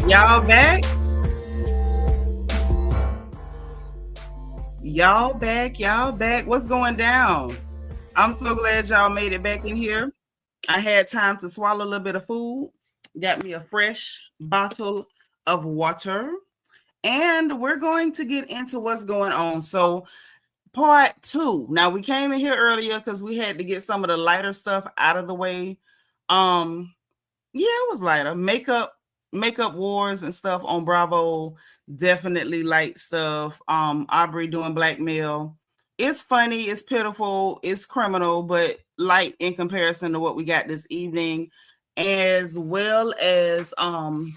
Y'all back? Y'all back? Y'all back? What's going down? I'm so glad y'all made it back in here. I had time to swallow a little bit of food, got me a fresh bottle of water, and we're going to get into what's going on. So, part two. Now, we came in here earlier because we had to get some of the lighter stuff out of the way. Yeah, it was lighter. Makeup wars and stuff on Bravo. Definitely light stuff. Aubrey doing blackmail. It's funny, it's pitiful, it's criminal, but light in comparison to what we got this evening, as well as the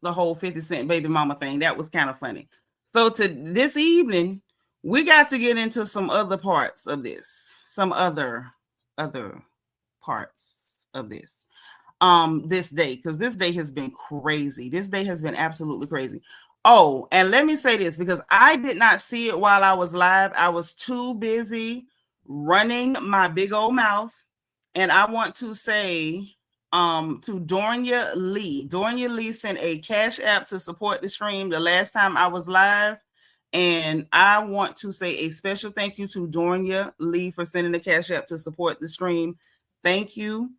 whole 50 Cent baby mama thing. That was kind of funny. So to this evening, we got to get into some other parts of this, some other parts of this day, because this day has been crazy. This day has been absolutely crazy. Oh, and let me say this, because I did not see it while I was live. I was too busy running my big old mouth. And I want to say to Doria Lee. Doria Lee sent a Cash App to support the stream the last time I was live. And I want to say a special thank you to Doria Lee for sending the Cash App to support the stream. Thank you,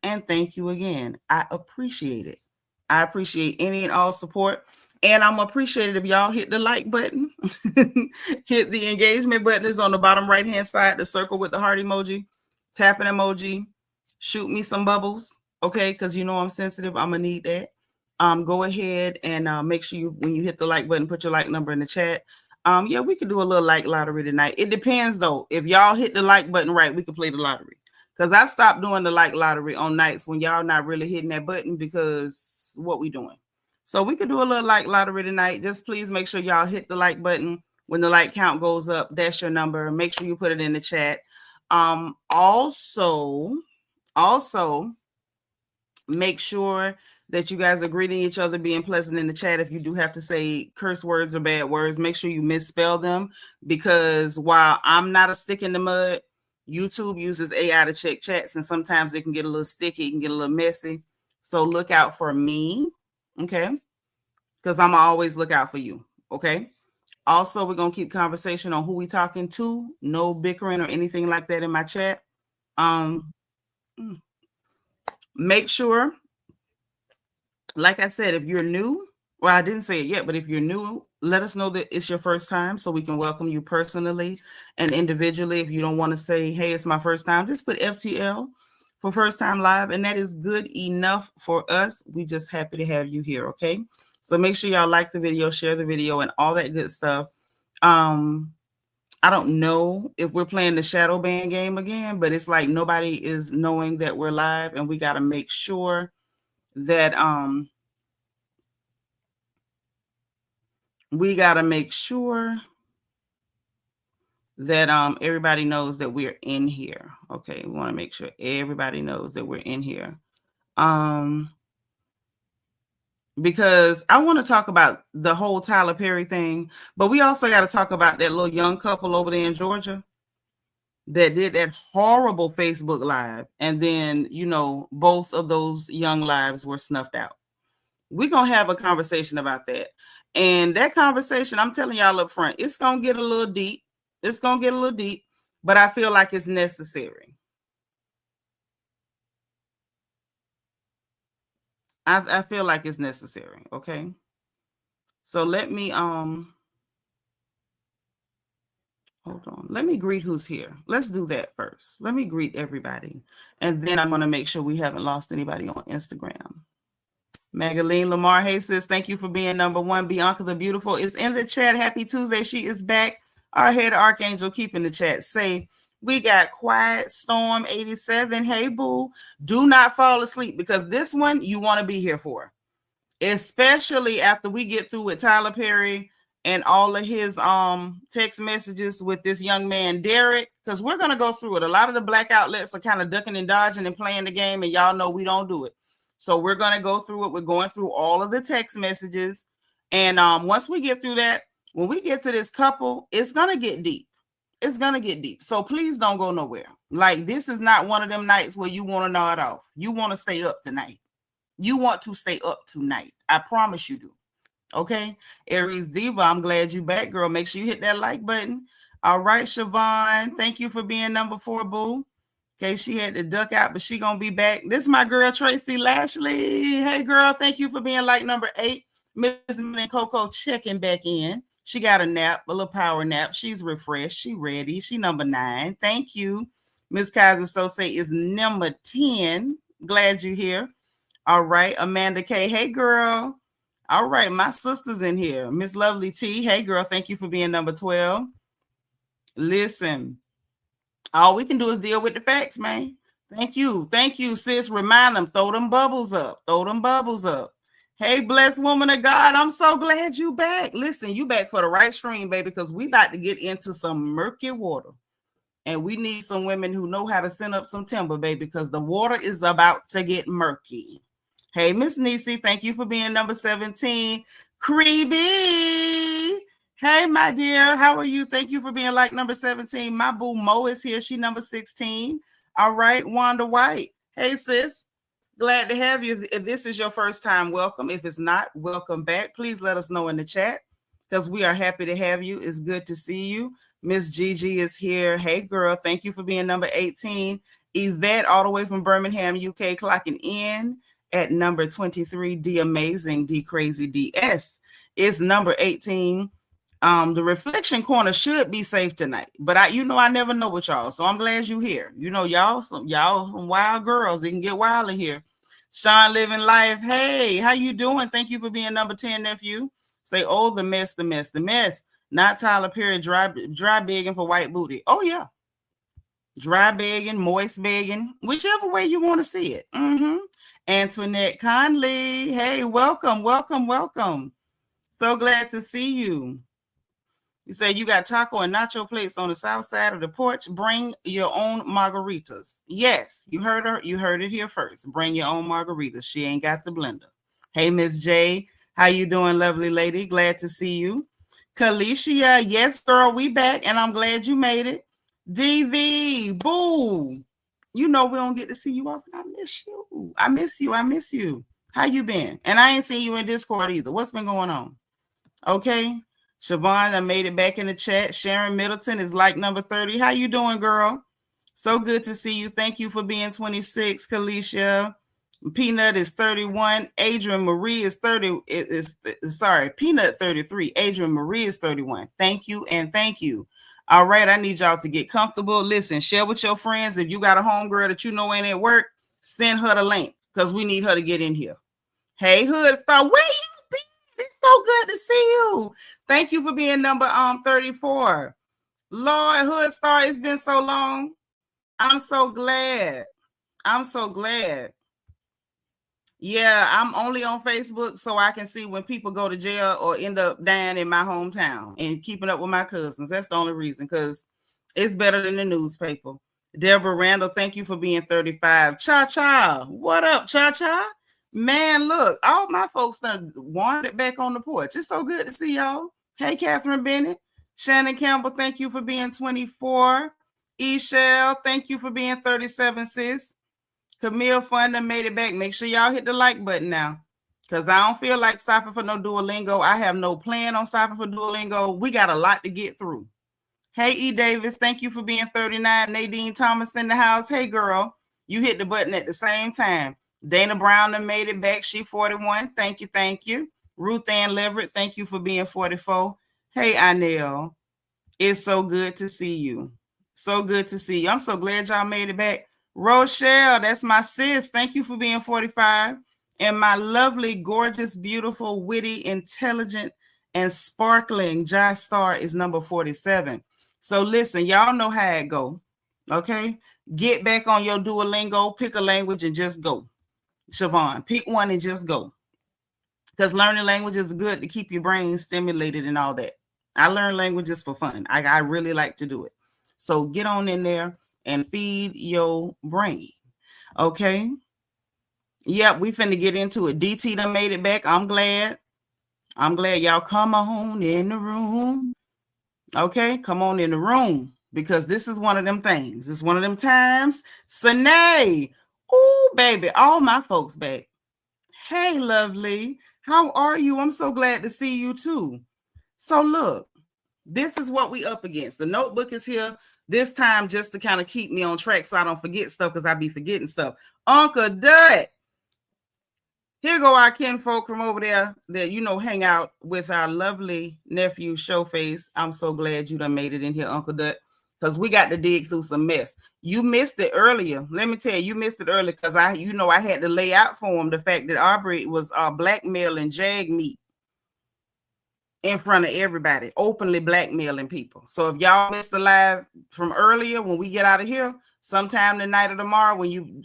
and thank you again. I appreciate it. I appreciate any and all support. And I'm appreciative if y'all hit the like button. Hit the engagement button is on the bottom right-hand side, the circle with the heart emoji. Tap an emoji. Shoot me some bubbles, okay? Because you know I'm sensitive. I'm going to need that. Go ahead and make sure when you hit the like button, put your like number in the chat. Yeah, we could do a little like lottery tonight. It depends, though. If y'all hit the like button right, we could play the lottery. Because I stopped doing the like lottery on nights when y'all not really hitting that button, because what we doing. So we could do a little like lottery tonight. Just please make sure y'all hit the like button. When the like count goes up, that's your number. Make sure you put it in the chat. Also, make sure that you guys are greeting each other, being pleasant in the chat. If you do have to say curse words or bad words, make sure you misspell them, because while I'm not a stick in the mud, YouTube uses AI to check chats, and sometimes it can get a little sticky, it can get a little messy. So look out for me, okay? Because I'm always look out for you, okay? Also, we're going to keep conversation on who we talking to. No bickering or anything like that in my chat. Make sure, like I said, if you're new, well, I didn't say it yet, but if you're new, let us know that it's your first time so we can welcome you personally and individually. If you don't want to say, hey, it's my first time, just put FTL for first time live, and that is good enough for us. We just happy to have you here, okay? So make sure y'all like the video, share the video, and all that good stuff. I don't know if we're playing the shadow ban game again, but it's like nobody is knowing that we're live, and we got to make sure that everybody knows that we're in here. Okay, we want to make sure everybody knows that we're in here. Because I want to talk about the whole Tyler Perry thing, but we also got to talk about that little young couple over there in Georgia that did that horrible Facebook Live. And then, you know, both of those young lives were snuffed out. We're going to have a conversation about that. And that conversation, I'm telling y'all up front, it's going to get a little deep. It's going to get a little deep, but I feel like it's necessary. I feel like it's necessary, okay? So let me, hold on. Let me greet who's here. Let's do that first. Let me greet everybody. And then I'm going to make sure we haven't lost anybody on Instagram. Magaline Lamar, hey sis, thank you for being number one. Bianca the Beautiful is in the chat. Happy Tuesday. She is back. Our head Archangel, keep in the chat. Say, we got Quiet Storm 87. Hey, boo. Do not fall asleep, because this one you want to be here for, especially after we get through with Tyler Perry and all of his text messages with this young man, Derek, because we're going to go through it. A lot of the black outlets are kind of ducking and dodging and playing the game, and y'all know we don't do it. So we're going to go through it. We're going through all of the text messages. And once we get through that, when we get to this couple, it's going to get deep. It's going to get deep. So please don't go nowhere. Like, this is not one of them nights where you want to nod off. You want to stay up tonight. You want to stay up tonight. I promise you do. Okay. Aries Diva, I'm glad you back, girl. Make sure you hit that like button. All right, Siobhan. Thank you for being number 4, boo. Okay, she had to duck out, but she gonna be back. This is my girl Tracy Lashley. Hey, girl, thank you for being like number 8. Miss and Coco checking back in. She got a nap, a little power nap. She's refreshed. She ready. She number 9. Thank you. Miss Kaiser Sose is number 10. Glad you're here. All right, Amanda K. Hey, girl. All right, my sister's in here. Miss Lovely T. Hey, girl. Thank you for being number 12. Listen. All we can do is deal with the facts, man. Thank you. Thank you, sis. Remind them, throw them bubbles up. Throw them bubbles up. Hey, blessed woman of God, I'm so glad you back. Listen, you back for the right stream, baby, because we about to get into some murky water. And we need some women who know how to send up some timber, baby, because the water is about to get murky. Hey, Miss Nisi, thank you for being number 17. Creepy. Hey, my dear, how are you? Thank you for being like number 17. My boo Mo is here. She number 16. All right, Wanda White. Hey, sis. Glad to have you. If this is your first time, welcome. If it's not, welcome back. Please let us know in the chat because we are happy to have you. It's good to see you. Miss Gigi is here. Hey, girl. Thank you for being number 18. Yvette, all the way from Birmingham, UK, clocking in at number 23. D Amazing, D Crazy DS is number 18. The reflection corner should be safe tonight, but I never know with y'all, so I'm glad you here. Y'all some wild girls. They can get wild in here. Sean living life. Hey, how you doing? Thank you for being number 10, nephew. Say, oh, the mess. Not Tyler Perry dry begging for white booty. Oh yeah, dry begging, moist begging, whichever way you want to see it. Antoinette Conley. Hey, welcome. So glad to see you. You say you got taco and nacho plates on the south side of the porch. Bring your own margaritas. Yes, you heard her. You heard it here first. Bring your own margaritas. She ain't got the blender. Hey, Miss J. How you doing, lovely lady? Glad to see you. Kalicia. Yes, girl, we back, and I'm glad you made it. DV. Boo. We don't get to see you often. I miss you. How you been? And I ain't seen you in Discord either. What's been going on? Okay. Siobhan, I made it back in the chat. Sharon Middleton is like number 30. How you doing, girl? So good to see you. Thank you for being 26, Kalisha. Peanut is 31. Adrian Marie is 30. Peanut 33. Adrian Marie is 31. Thank you and thank you. All right, I need y'all to get comfortable. Listen, share with your friends. If you got a homegirl that ain't at work, send her the link because we need her to get in here. Hey, Hood Star, where you been? It's so good to see you. Thank you for being number 34. Lord, Hood Star, it's been so long. I'm so glad. Yeah, I'm only on Facebook so I can see when people go to jail or end up dying in my hometown and keeping up with my cousins. That's the only reason, because it's better than the newspaper. Deborah Randall, thank you for being 35. Cha-cha. What up, Cha-cha? Man, look, all my folks done wandered back on the porch. It's so good to see y'all. Hey, Catherine Bennett. Shannon Campbell, thank you for being 24. Eshell, thank you for being 37, sis. Camille Fonda made it back. Make sure y'all hit the like button now, because I don't feel like stopping for no Duolingo. I have no plan on stopping for Duolingo. We got a lot to get through. Hey, E. Davis, thank you for being 39. Nadine Thomas in the house. Hey, girl, you hit the button at the same time. Dana Brown made it back. She 41. Thank you. Ruth Ann Leverett, thank you for being 44. Hey, Anel, it's so good to see you. I'm so glad y'all made it back. Rochelle, that's my sis. Thank you for being 45. And my lovely, gorgeous, beautiful, witty, intelligent, and sparkling Jai Star is number 47. So listen, y'all know how it go. Okay? Get back on your Duolingo, pick a language, and just go. Siobhan, pick one and just go. Because learning languages is good to keep your brain stimulated and all that. I learn languages for fun. I really like to do it. So get on in there and feed your brain. Okay? Yep, we finna get into it. DT done made it back. I'm glad y'all come on in the room. Okay? Come on in the room. Because this is one of them things. It's one of them times. Sine. Ooh, baby. All my folks back. Hey, lovely. How are you? I'm so glad to see you too. So look, this is what we up against. The notebook is here this time just to kind of keep me on track so I don't forget stuff because I be forgetting stuff. Uncle Dud. Here go our kinfolk from over there that, hang out with our lovely nephew, Showface. I'm so glad you done made it in here, Uncle Dud, because we got to dig through some mess. You missed it earlier. Let me tell you, you missed it earlier because I had to lay out for him the fact that Aubrey was blackmailing Jag Meat in front of everybody, openly blackmailing people. So if y'all missed the live from earlier, when we get out of here, sometime tonight or tomorrow, when you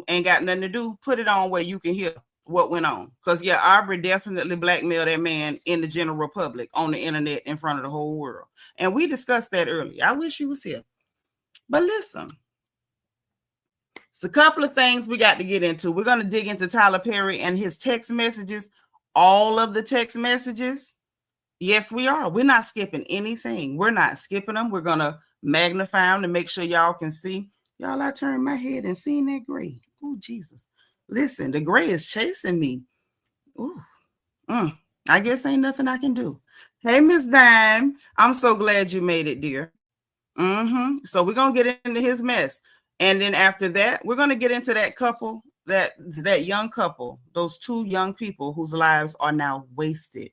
ain't got nothing to do, put it on where you can hear what went on. Because Aubrey definitely blackmailed that man in the general public on the internet in front of the whole world. And we discussed that earlier. I wish you was here. But listen, it's a couple of things we got to get into. We're going to dig into Tyler Perry and his text messages, all of the text messages. Yes, we are. We're not skipping anything. We're not skipping them. We're going to magnify them to make sure y'all can see. Y'all, I turned my head and seen that gray. Oh, Jesus. Listen, the gray is chasing me. Ooh. I guess ain't nothing I can do. Hey, Miss Dime. I'm so glad you made it, dear. So we're going to get into his mess. And then after that, we're going to get into that couple, that young couple, those two young people whose lives are now wasted.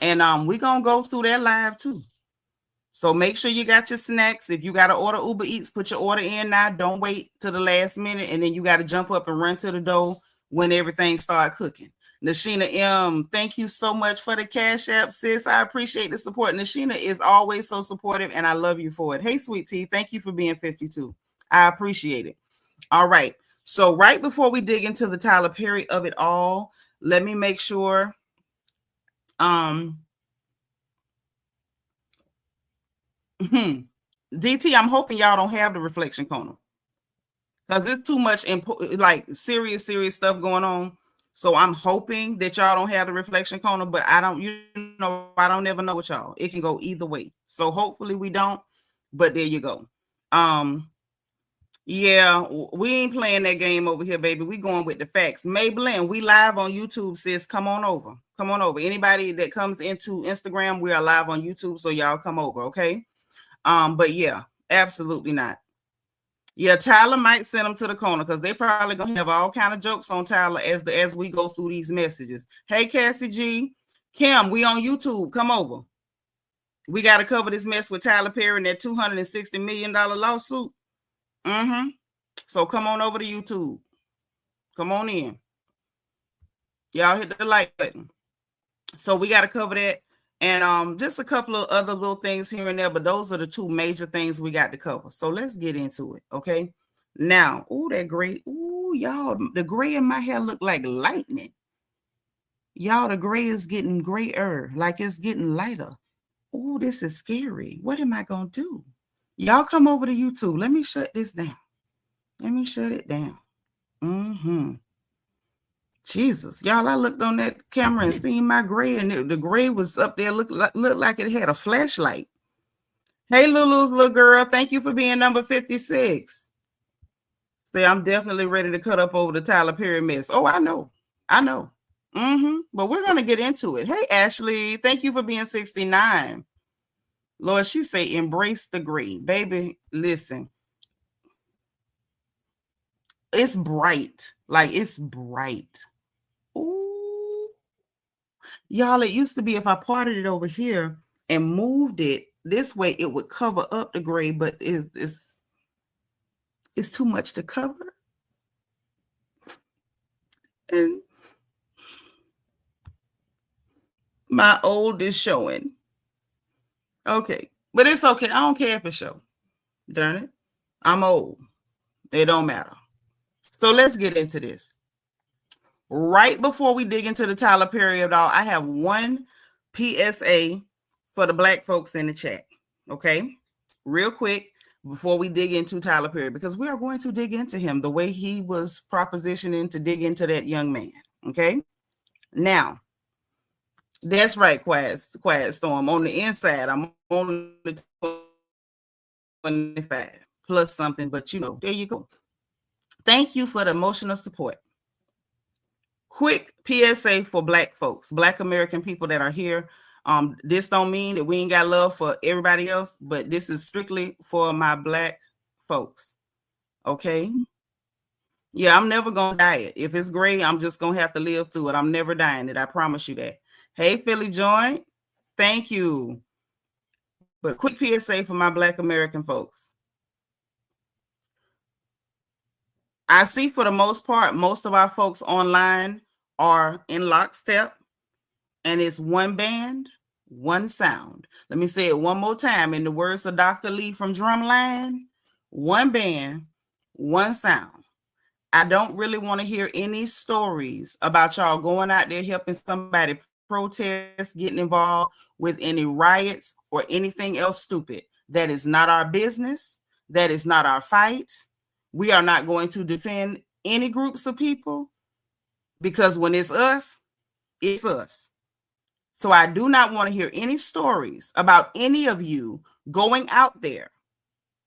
And we're going to go through their live too. So make sure you got your snacks. If you got to order Uber Eats, put your order in now. Don't wait till the last minute. And then you got to jump up and run to the door when everything start cooking. Nashina M, thank you so much for the Cash App, sis. I appreciate the support. Nashina is always so supportive, and I love you for it. Hey, Sweet Tea, thank you for being 52. I appreciate it. All right. So right before we dig into the Tyler Perry of it all, let me make sure DT, I'm hoping y'all don't have the reflection corner because there's too much serious stuff going on. So I'm hoping that y'all don't have the reflection corner, but I don't ever know with y'all. It can go either way. So hopefully we don't, but there you go. Yeah, we ain't playing that game over here, baby. We going with the facts. Maybelline, we live on YouTube, sis. Come on over. Anybody that comes into Instagram, we are live on YouTube, so y'all come over, okay? But yeah, absolutely not. Yeah, Tyler might send them to the corner because they probably gonna have all kind of jokes on Tyler as we go through these messages. Hey, Cassie G, Kim, we on YouTube. Come over. We got to cover this mess with Tyler Perry and that $260 million lawsuit. So come on over to YouTube. Come on in. Y'all hit the like button. So we got to cover that. And just a couple of other little things here and there, but those are the two major things we got to cover. So let's get into it, okay? Now, that gray. Y'all, the gray in my hair look like lightning. Y'all, the gray is getting grayer, like it's getting lighter. This is scary. What am I going to do? Y'all come over to YouTube. Let me shut this down. Let me shut it down. Jesus, y'all, I looked on that camera and seen my gray, and the gray was up there, looked like it had a flashlight. Hey, Lulu's little girl, thank you for being number 56. Say, I'm definitely ready to cut up over the Tyler Perry mess. Oh, I know. But we're going to get into it. Hey, Ashley, thank you for being 69. Lord, she say, embrace the gray. Baby, listen. It's bright. Like, it's bright. Ooh. Y'all, it used to be if I parted it over here and moved it this way, it would cover up the gray, but it's too much to cover. And my old is showing. Okay. But it's okay. I don't care if it's show. Darn it. I'm old. It don't matter. So let's get into this. Right before we dig into the Tyler Perry of it all, I have one PSA for the Black folks in the chat. Okay? Real quick before we dig into Tyler Perry, because we are going to dig into him the way he was propositioning to dig into that young man. Okay? Now, that's right, Quiet Storm. On the inside, I'm on the 25 plus something, but there you go. Thank you for the emotional support. Quick PSA for Black folks, Black American people that are here. This don't mean that we ain't got love for everybody else, but this is strictly for my Black folks. Okay. Yeah, I'm never gonna die it. If it's gray, I'm just gonna have to live through it. I'm never dying it. I promise you that. Hey, Philly Joint, thank you. But quick PSA for my Black American folks. I see for the most part, most of our folks online are in lockstep, and it's one band, one sound. Let me say it one more time in the words of Dr. Lee from Drumline: one band, one sound. I don't really want to hear any stories about y'all going out there helping somebody protest, getting involved with any riots or anything else stupid. That is not our business. That is not our fight. We are not going to defend any groups of people, because when it's us, it's us. So I do not want to hear any stories about any of you going out there.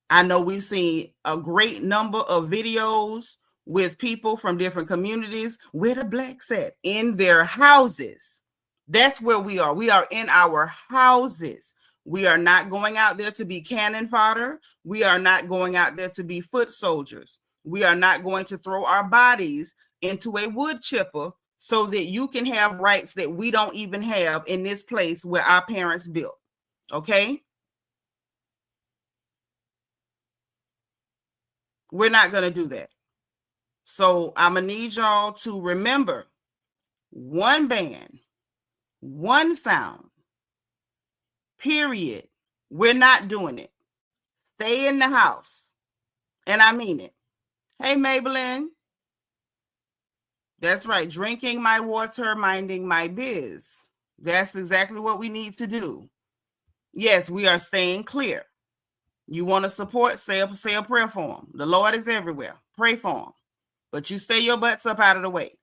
I know we've seen a great number of videos with people from different communities where the Blacks at in their houses. That's where we are. We are in our houses. We are not going out there to be cannon fodder. We are not going out there to be foot soldiers. We are not going to throw our bodies into a wood chipper so that you can have rights that we don't even have in this place where our parents built. Okay? We're not going to do that. So I'm going to need y'all to remember: one band, one sound, period. We're not doing it. Stay in the house. And I mean it. Hey, Maybelline. That's right. Drinking my water, minding my biz. That's exactly what we need to do. Yes, we are staying clear. You want to support, say a prayer for them. The Lord is everywhere. Pray for them. But you stay your butts up out of the way.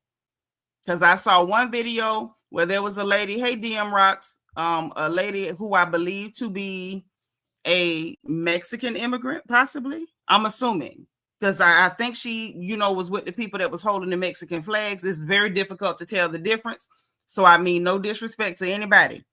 Because I saw one video where there was a lady, hey, DM Rocks, a lady who I believe to be a Mexican immigrant, possibly. I'm assuming. Because I think she, was with the people that was holding the Mexican flags. It's very difficult to tell the difference. So I mean, no disrespect to anybody.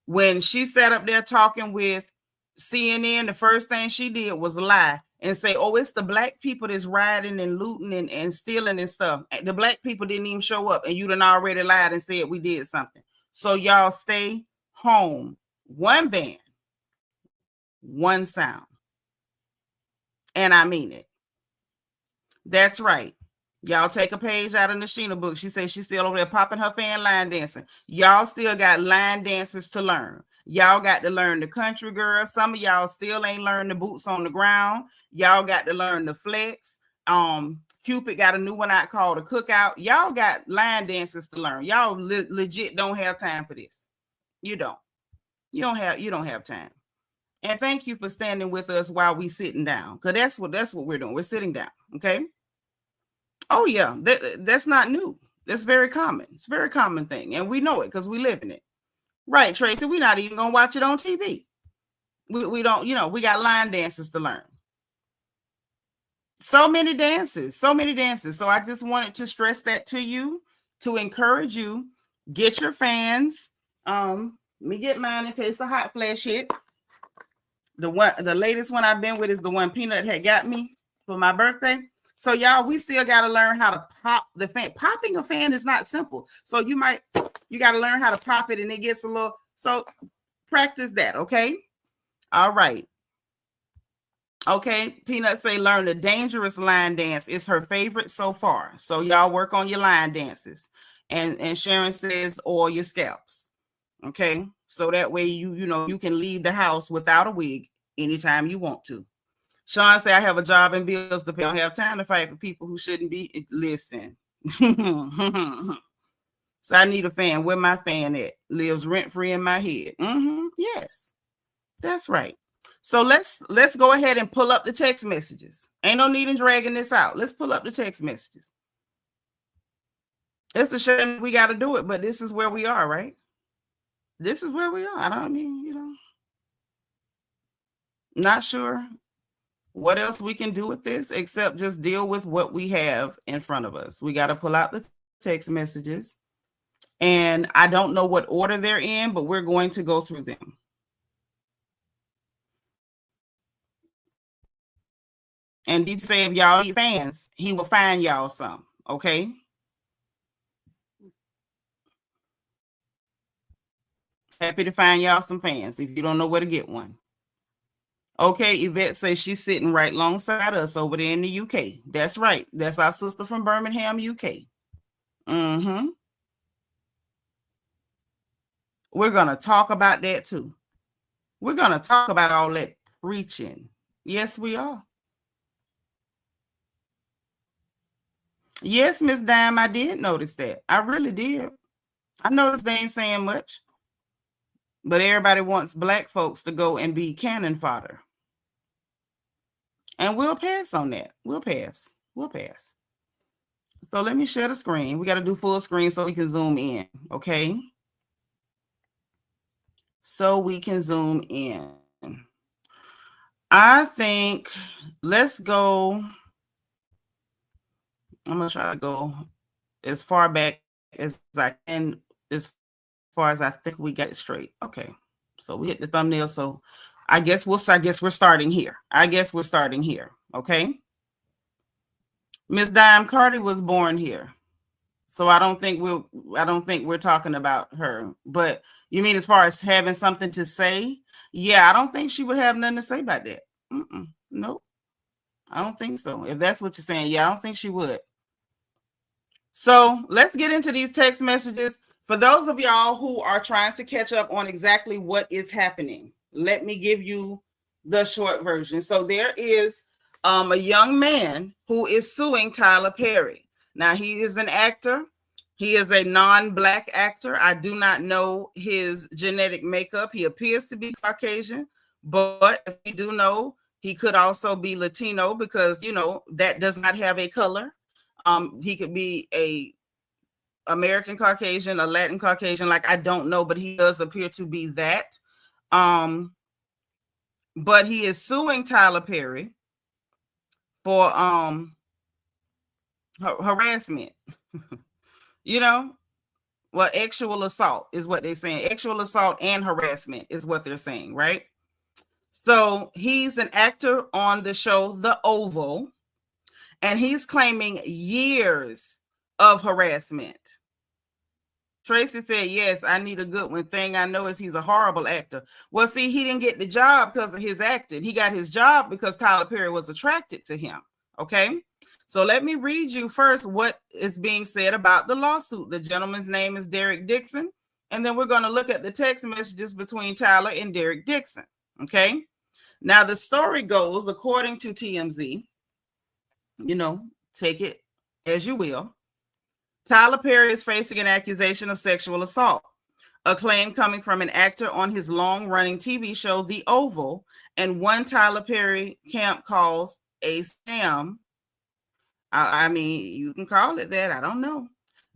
When she sat up there talking with CNN, the first thing she did was lie and say, oh, it's the Black people that's rioting and looting and stealing and stuff. The Black people didn't even show up, and you done already lied and said we did something. So y'all stay home. One band, one sound. And I mean it. That's right. Y'all take a page out of Nashina book. She says she's still over there popping her fan line dancing. Y'all still got line dances to learn. Y'all got to learn the country girl. Some of y'all still ain't learned the boots on the ground. Y'all got to learn the flex. Cupid got a new one out called a cookout. Y'all got line dances to learn. Y'all legit don't have time for this. You don't. You don't have time. And thank you for standing with us while we sitting down. Because that's what we're doing. We're sitting down. Okay. Oh, yeah. That's not new. That's very common. It's a very common thing. And we know it because we live in it. Right, Tracy. We're not even going to watch it on TV. We don't, we got line dances to learn. So many dances. So I just wanted to stress that to you, to encourage you. Get your fans. Let me get mine in case a hot flash hit. The latest one I've been with is the one Peanut had got me for my birthday. So y'all, we still got to learn how to pop the fan. Popping a fan is not simple. So you got to learn how to pop it, and it gets a little, so practice that. Okay. All right. Okay. Peanut say learn the dangerous line dance. It's her favorite so far. So y'all work on your line dances. And Sharon says, or your scalps. Okay. So that way you can leave the house without a wig anytime you want to. Sean said, I have a job and bills to pay. I don't have time to fight for people who shouldn't be. Listen. So I need a fan. Where my fan at? Lives rent-free in my head. Yes. That's right. So let's go ahead and pull up the text messages. Ain't no need in dragging this out. Let's pull up the text messages. It's a shame we got to do it, but this is where we are, right? This is where we are. Not sure what else we can do with this except just deal with what we have in front of us. We got to pull out the text messages, and I don't know what order they're in, but we're going to go through them. And he say if y'all need fans, he will find y'all some, okay? Happy to find y'all some fans if you don't know where to get one. Okay, Yvette says she's sitting right alongside us over there in the UK. That's right. That's our sister from Birmingham, UK. Mm-hmm. We're going to talk about that too. We're going to talk about all that preaching. Yes, we are. Yes, Miss Dime, I did notice that. I really did. I noticed they ain't saying much. But everybody wants black folks to go and be cannon fodder. And we'll pass on that. We'll pass. So let me share the screen. We got to do full screen so we can zoom in, okay? So we can zoom in. I think let's go. I'm going to try to go as far back as I can, as far as I think we got it straight. Okay. So we hit the thumbnail. So I guess we're starting here. Okay. Miss Dime Carter was born here. So I don't think we're talking about her. But you mean as far as having something to say? Yeah, I don't think she would have nothing to say about that. Nope. I don't think so. If that's what you're saying, yeah, I don't think she would. So let's get into these text messages. For those of y'all who are trying to catch up on exactly what is happening, let me give you the short version. So there is a young man who is suing Tyler Perry. Now, he is an actor. He is a non-black actor. I do not know his genetic makeup. He appears to be Caucasian, but as we do know, he could also be Latino because, you know, that does not have a color. He could be a American Caucasian, a Latin Caucasian, like I don't know, but he does appear to be that. But he is suing Tyler Perry for harassment. You know, well, actual assault is what they're saying. Actual assault and harassment is what they're saying, right? So he's an actor on the show The Oval, and he's claiming years of harassment. Tracy said, yes, I need a good one. Thing I know is he's a horrible actor. Well, see, he didn't get the job because of his acting. He got his job because Tyler Perry was attracted to him. Okay. So let me read you first what is being said about the lawsuit. The gentleman's name is Derek Dixon. And then we're going to look at the text messages between Tyler and Derek Dixon. Okay. Now, the story goes, according to TMZ, you know, take it as you will. Tyler Perry is facing an accusation of sexual assault, a claim coming from an actor on his long-running TV show, The Oval, and one Tyler Perry camp calls a scam. I mean, you can call it that. I don't know.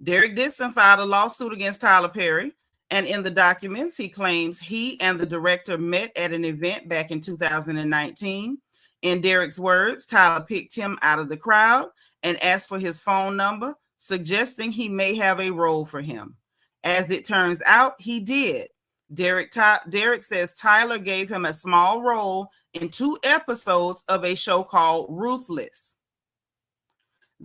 Derek Dixon filed a lawsuit against Tyler Perry, and in the documents, he claims he and the director met at an event back in 2019. In Derek's words, Tyler picked him out of the crowd and asked for his phone number, suggesting he may have a role for him. As it turns out, he did. Derek says Tyler gave him a small role in 2 episodes of a show called Ruthless.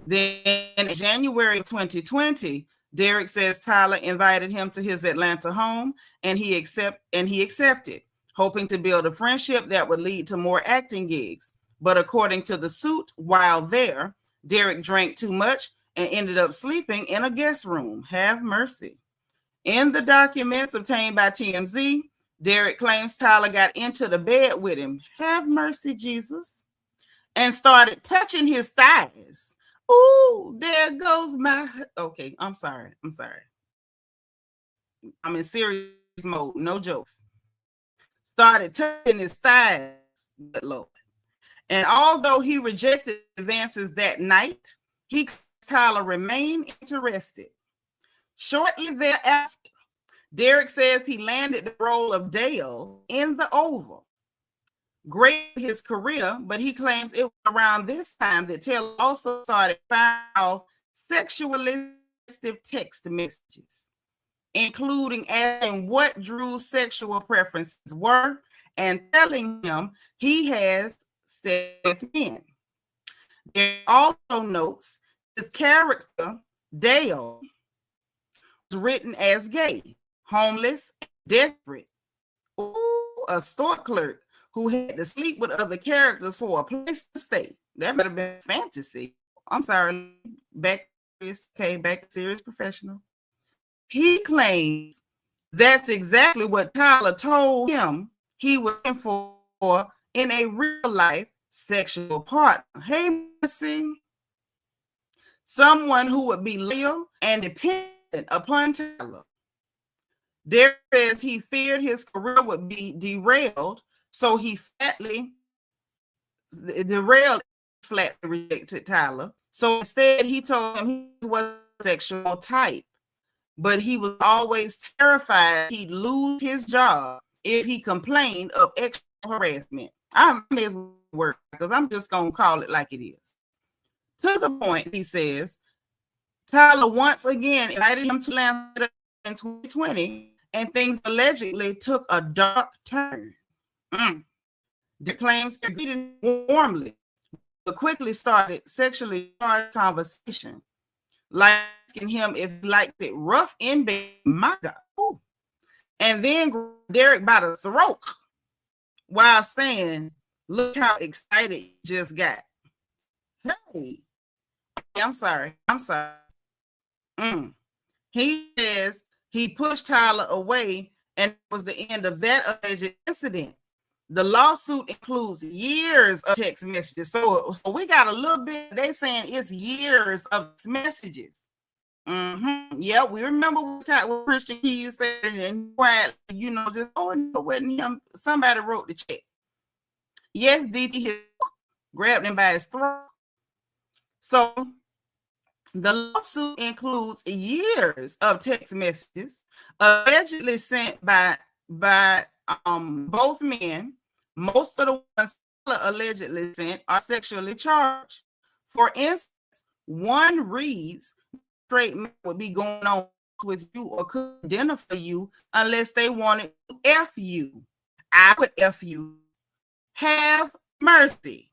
Then in January of 2020, Derek says Tyler invited him to his Atlanta home, and he accepted, hoping to build a friendship that would lead to more acting gigs. But according to the suit, while there, Derek drank too much and ended up sleeping in a guest room. Have mercy. In the documents obtained by TMZ, Derek claims Tyler got into the bed with him. Have mercy, Jesus. And started touching his thighs. Ooh, there goes my... Okay, I'm sorry. I'm in serious mode. No jokes. Started touching his thighs. Good Lord. And although he rejected advances that night, Tyler remained interested. Shortly thereafter, Derek says he landed the role of Dale in The Oval. Great for his career, but he claims it was around this time that Taylor also started finding out sexually suggestive text messages, including asking what Drew's sexual preferences were and telling him he has sex with men. There also notes his character, Dale, was written as gay, homeless, desperate. Ooh, a store clerk who had to sleep with other characters for a place to stay. That might have been fantasy. I'm sorry. Back to serious professional. He claims that's exactly what Tyler told him he was looking for in a real life sexual partner. Hey, Missy. Someone who would be loyal and dependent upon Tyler. Derek says he feared his career would be derailed, so he flatly rejected Tyler. So instead, he told him he was a sexual type, but he was always terrified he'd lose his job if he complained of extra harassment. I may as well work because I'm just going to call it like it is. To the point, he says, Tyler once again invited him to Atlanta in 2020, and things allegedly took a dark turn. The claims he greeted warmly, but quickly started sexually charged conversation, like asking him if he liked it rough in bed. My God. Ooh. And then Derek by the throat while saying, look how excited he just got. Hey, I'm sorry. He says he pushed Tyler away, and it was the end of that alleged incident. The lawsuit includes years of text messages. So we got a little bit, they saying it's years of messages. Yeah, we remember what Christian Keys said, and quietly, just, it wasn't him. Somebody wrote the check. Yes, DT grabbed him by his throat. So the lawsuit includes years of text messages allegedly sent by both men. Most of the ones allegedly sent are sexually charged. For instance, one reads, straight men would be going on with you or cook dinner for you unless they wanted to F you. I would F you. Have mercy.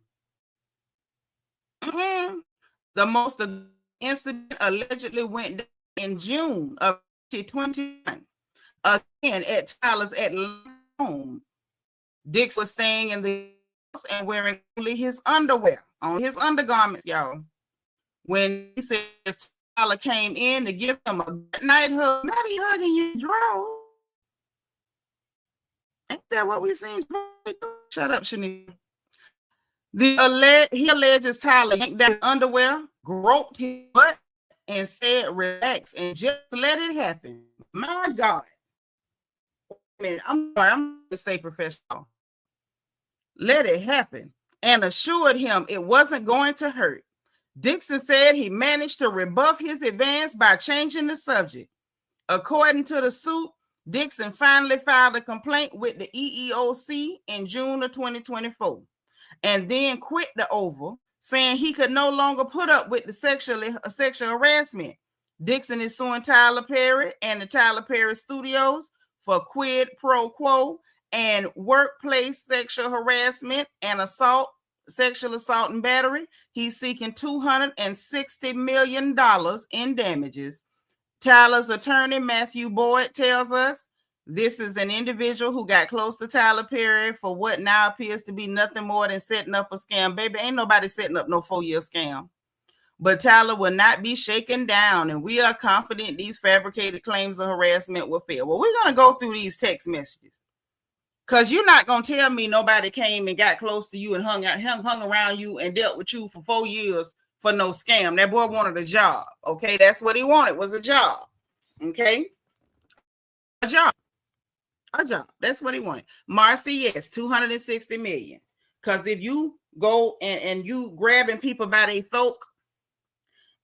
The most incident allegedly went down in June of 2021. Again, at Tyler's Atlanta home. Dix was staying in the house and wearing only his underwear, on his undergarments, y'all. When he says Tyler came in to give him a good night hug, not he hugging your drawers. Ain't that what we seen? Shut up, Seanitra. He alleges Tyler yanked down his underwear, groped his butt, and said, relax and just let it happen. My God. I'm sorry, I'm going to stay professional. Let it happen, and assured him it wasn't going to hurt. Dixon said he managed to rebuff his advance by changing the subject. According to the suit, Dixon finally filed a complaint with the EEOC in June of 2024, and then quit the Oval, saying he could no longer put up with the sexual harassment. Dixon is suing Tyler Perry and the Tyler Perry Studios for quid pro quo and workplace sexual harassment and assault, sexual assault and battery. He's seeking $260 million in damages. Tyler's attorney, Matthew Boyd, tells us this is an individual who got close to Tyler Perry for what now appears to be nothing more than setting up a scam. Baby, ain't nobody setting up no 4-year scam. But Tyler will not be shaken down, and we are confident these fabricated claims of harassment will fail. Well, we're going to go through these text messages, because you're not going to tell me nobody came and got close to you and hung around you and dealt with you for 4 years for no scam. That boy wanted a job, okay? That's what he wanted, was a job, okay? A job. That's what he wanted. Marcy, yes, $260 million. Because if you go and you grabbing people by their throat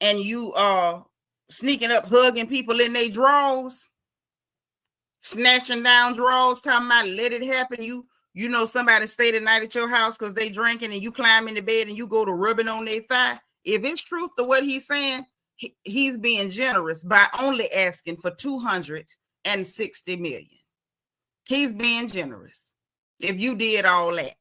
and you are sneaking up, hugging people in their drawers, snatching down drawers, talking about let it happen. You know somebody stayed the night at your house because they drinking, and you climb in the bed and you go to rubbing on their thigh. If it's truth to what he's saying, he's being generous by only asking for 260 million. He's being generous. If you did all that,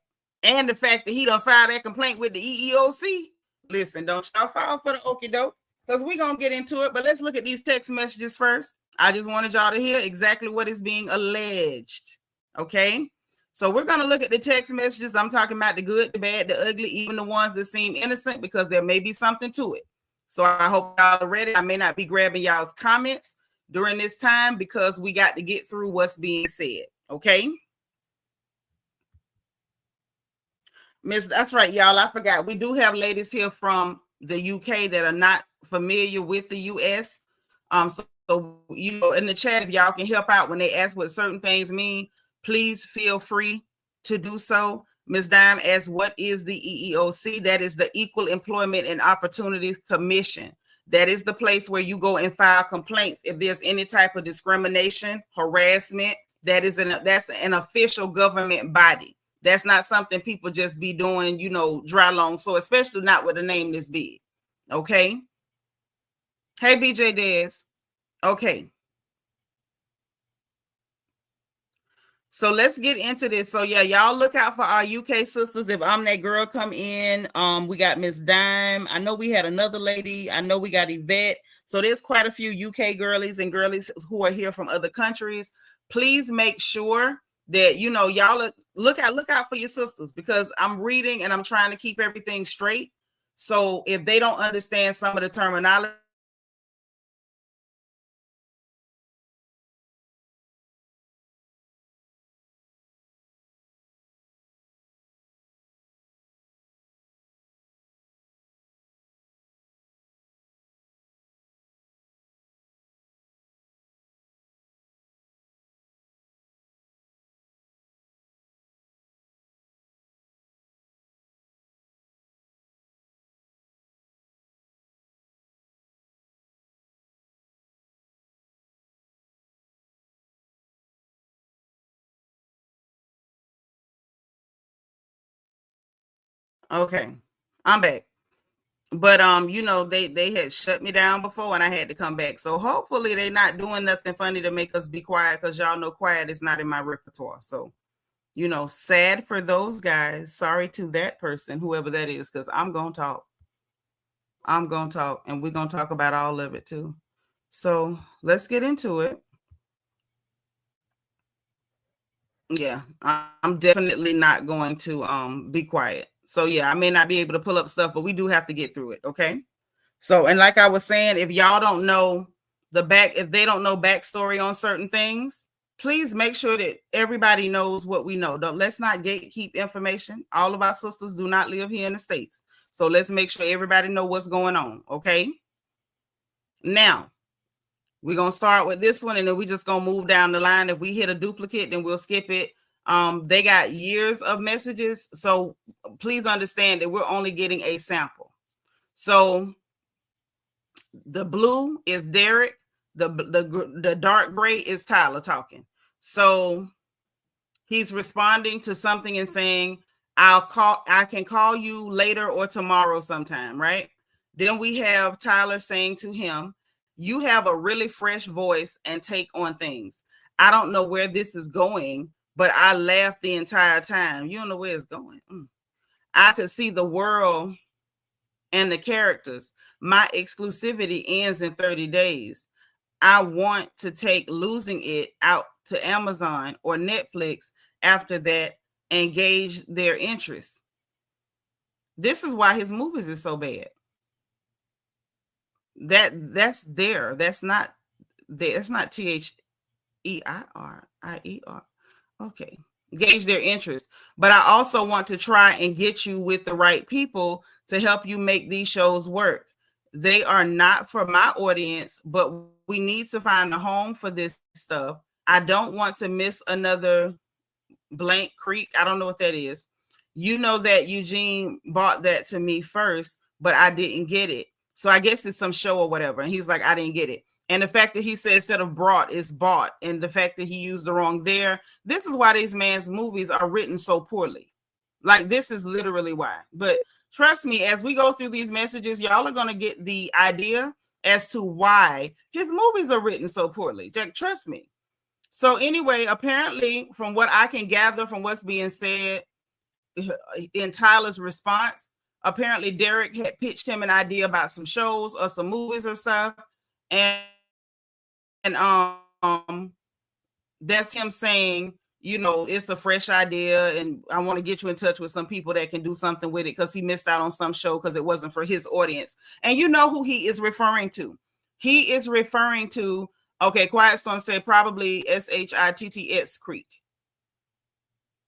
and the fact that he done filed that complaint with the EEOC, listen, don't y'all fall for the okie doke, because we're gonna get into it. But let's look at these text messages first. I just wanted y'all to hear exactly what is being alleged. Okay, so we're gonna look at the text messages. I'm talking about the good, the bad, the ugly, even the ones that seem innocent, because there may be something to it. So I hope y'all are ready. I may not be grabbing y'all's comments during this time because we got to get through what's being said. Okay. Miss, that's right, y'all. I forgot. We do have ladies here from the UK that are not familiar with the US. So you know, in the chat, if y'all can help out when they ask what certain things mean, please feel free to do so. Ms. Dime asks, what is the EEOC? That is the Equal Employment and Opportunities Commission. That is the place where you go and file complaints if there's any type of discrimination, harassment. That's an official government body. That's not something people just be doing, you know, dry long. So especially not with a name this big. Okay. Hey, BJ Dez. Okay. So let's get into this. So yeah, y'all look out for our UK sisters. If I'm that girl, come in. We got Miss Dime. I know we had another lady. I know we got Yvette. So there's quite a few UK girlies and girlies who are here from other countries. Please make sure that, you know, y'all look out for your sisters, because I'm reading and I'm trying to keep everything straight. So if they don't understand some of the terminology, okay, I'm back. But you know, they had shut me down before and I had to come back. So hopefully they're not doing nothing funny to make us be quiet, because y'all know quiet is not in my repertoire. So, you know, sad for those guys. Sorry to that person, whoever that is, because I'm gonna talk. I'm gonna talk, and we're gonna talk about all of it too. So let's get into it. Yeah, I'm definitely not going to be quiet. So yeah, I may not be able to pull up stuff, but we do have to get through it. Okay. So, and like I was saying, if y'all don't know if they don't know backstory on certain things, please make sure that everybody knows what we know. Let's not gatekeep information. All of our sisters do not live here in the States. So let's make sure everybody know what's going on. Okay. Now, we're going to start with this one, and then we're just going to move down the line. If we hit a duplicate, then we'll skip it. They got years of messages. So please understand that we're only getting a sample. So the blue is Derek. The dark gray is Tyler talking. So he's responding to something and saying, I can call you later or tomorrow sometime, right? Then we have Tyler saying to him, you have a really fresh voice and take on things. I don't know where this is going, but I laughed the entire time. You don't know where it's going. I could see the world and the characters. My exclusivity ends in 30 days. I want to take losing it out to Amazon or Netflix after that and gauge their interest. This is why his movies is so bad. That's there. That's not there. It's not THEIRIER. Okay. Gauge their interest. But I also want to try and get you with the right people to help you make these shows work. They are not for my audience, but we need to find a home for this stuff. I don't want to miss another blank creek. I don't know what that is. You know that Eugene bought that to me first, but I didn't get it. So I guess it's some show or whatever. And he's like, I didn't get it. And the fact that he said instead of brought is bought, and the fact that he used the wrong there, this is why these man's movies are written so poorly. Like, this is literally why. But trust me, as we go through these messages, y'all are going to get the idea as to why his movies are written so poorly. Jack, trust me. So anyway, apparently, from what I can gather from what's being said in Tyler's response, apparently Derek had pitched him an idea about some shows or some movies or stuff, and that's him saying, you know, it's a fresh idea, and I want to get you in touch with some people that can do something with it, because he missed out on some show because it wasn't for his audience. And you know who he is referring to? He is referring to, okay, Quiet Storm said probably SHITTS Creek.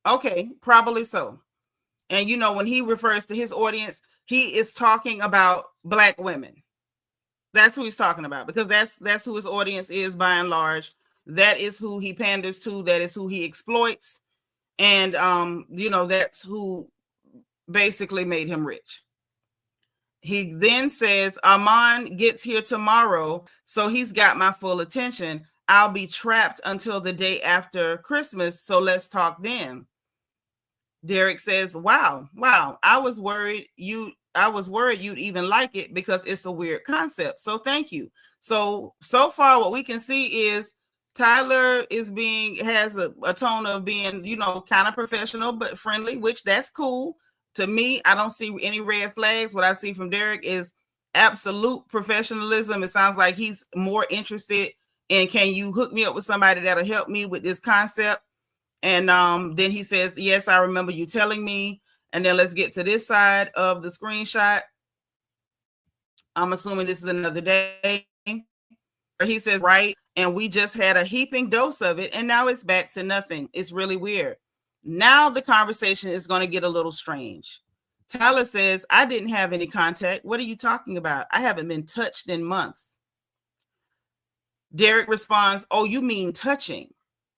Okay, probably so. And you know, when he refers to his audience, he is talking about Black women. That's who he's talking about, because that's who his audience is by and large. That is who he panders to. That is who he exploits. And, you know, that's who basically made him rich. He then says, Armand gets here tomorrow, so he's got my full attention. I'll be trapped until the day after Christmas, so let's talk then. Derek says, wow, I was worried you'd even like it because it's a weird concept. So thank you. So far what we can see is Tyler has a tone of being, you know, kind of professional but friendly, which that's cool. To me, I don't see any red flags. What I see from Derek is absolute professionalism. It sounds like he's more interested in, can you hook me up with somebody that'll help me with this concept? And then he says, yes, I remember you telling me. And then let's get to this side of the screenshot. I'm assuming this is another day. He says, right. And we just had a heaping dose of it, and now it's back to nothing. It's really weird. Now the conversation is going to get a little strange. Tyler says, I didn't have any contact. What are you talking about? I haven't been touched in months. Derek responds, oh, you mean touching.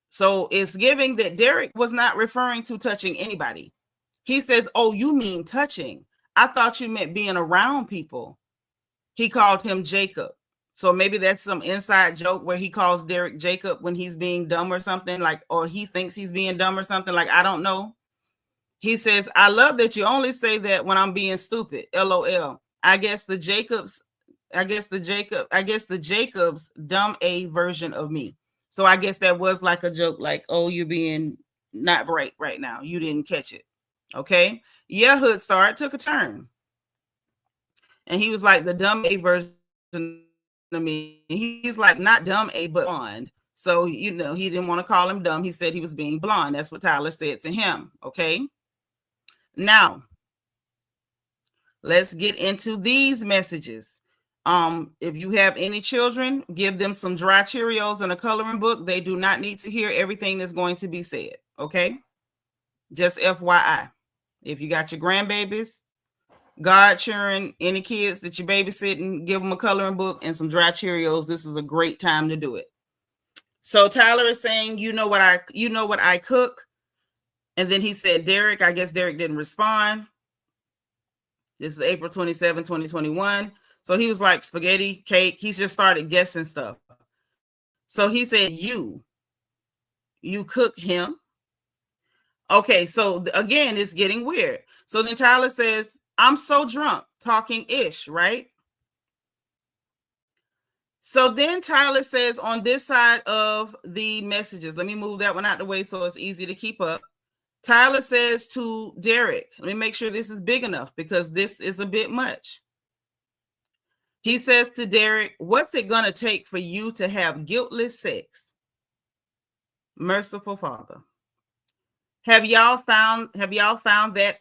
So it's giving that Derek was not referring to touching anybody. He says, oh, you mean touching. I thought you meant being around people. He called him Jacob. So maybe that's some inside joke where he calls Derek Jacob when he's being dumb or something, like, or he thinks he's being dumb or something, like, I don't know. He says, I love that you only say that when I'm being stupid. LOL. I guess the Jacobs dumb A version of me. So I guess that was like a joke, like, oh, you're being not bright right now. You didn't catch it. Okay. Yeah, Hood Star, it took a turn. And he was like the dumb A version of me. He's like, not dumb A, but blonde. So, you know, he didn't want to call him dumb. He said he was being blonde. That's what Tyler said to him. Okay. Now, let's get into these messages. If you have any children, give them some dry Cheerios and a coloring book. They do not need to hear everything that's going to be said. Okay. Just FYI. If you got your grandbabies, godchildren, any kids that you're babysitting, give them a coloring book and some dry Cheerios. This is a great time to do it. So Tyler is saying, you know what I cook. And then he said, Derek, I guess Derek didn't respond. This is April 27, 2021. So he was like, spaghetti, cake. He's just started guessing stuff. So he said, you cook him. Okay, so again, it's getting weird. So then Tyler says, I'm so drunk, talking ish, right? So then Tyler says on this side of the messages, let me move that one out the way so it's easy to keep up. Tyler says to Derek, let me make sure this is big enough because this is a bit much. He says to Derek, what's it going to take for you to have guiltless sex? Merciful Father. Have y'all found that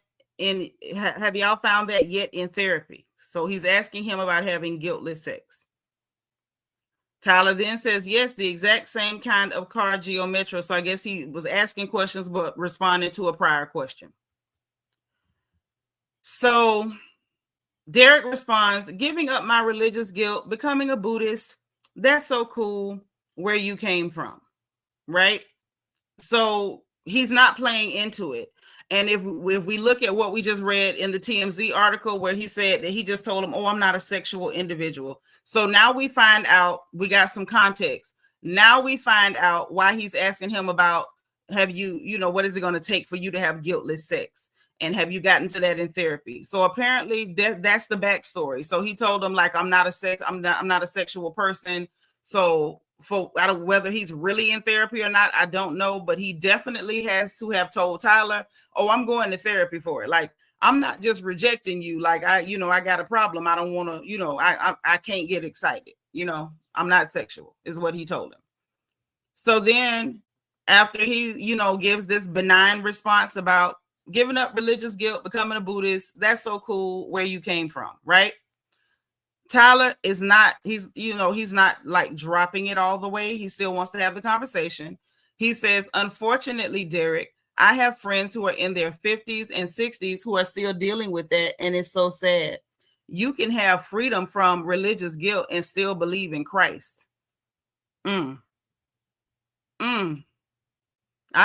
yet in therapy? So he's asking him about having guiltless sex. Tyler then says, yes, the exact same kind of car, Geo Metro. So I guess he was asking questions, but responding to a prior question. So Derek responds, giving up my religious guilt, becoming a Buddhist. That's so cool where you came from, right? So he's not playing into it. And if we look at what we just read in the TMZ article where he said that he just told him, oh, I'm not a sexual individual. So now we find out, we got some context. Now we find out why he's asking him about, what is it going to take for you to have guiltless sex? And have you gotten to that in therapy? So apparently that's the backstory. So he told him, like, I'm not a sexual person. So whether he's really in therapy or not, I don't know, but he definitely has to have told Tyler, oh, I'm going to therapy for it. Like, I'm not just rejecting you. Like, I got a problem. I don't want to, I can't get excited. I'm not sexual is what he told him. So then after he, gives this benign response about giving up religious guilt, becoming a Buddhist, that's so cool, where you came from, right? Tyler is not, he's not like dropping it all the way. He still wants to have the conversation. He says, unfortunately, Derek, I have friends who are in their 50s and 60s who are still dealing with that. And it's so sad. You can have freedom from religious guilt and still believe in Christ. I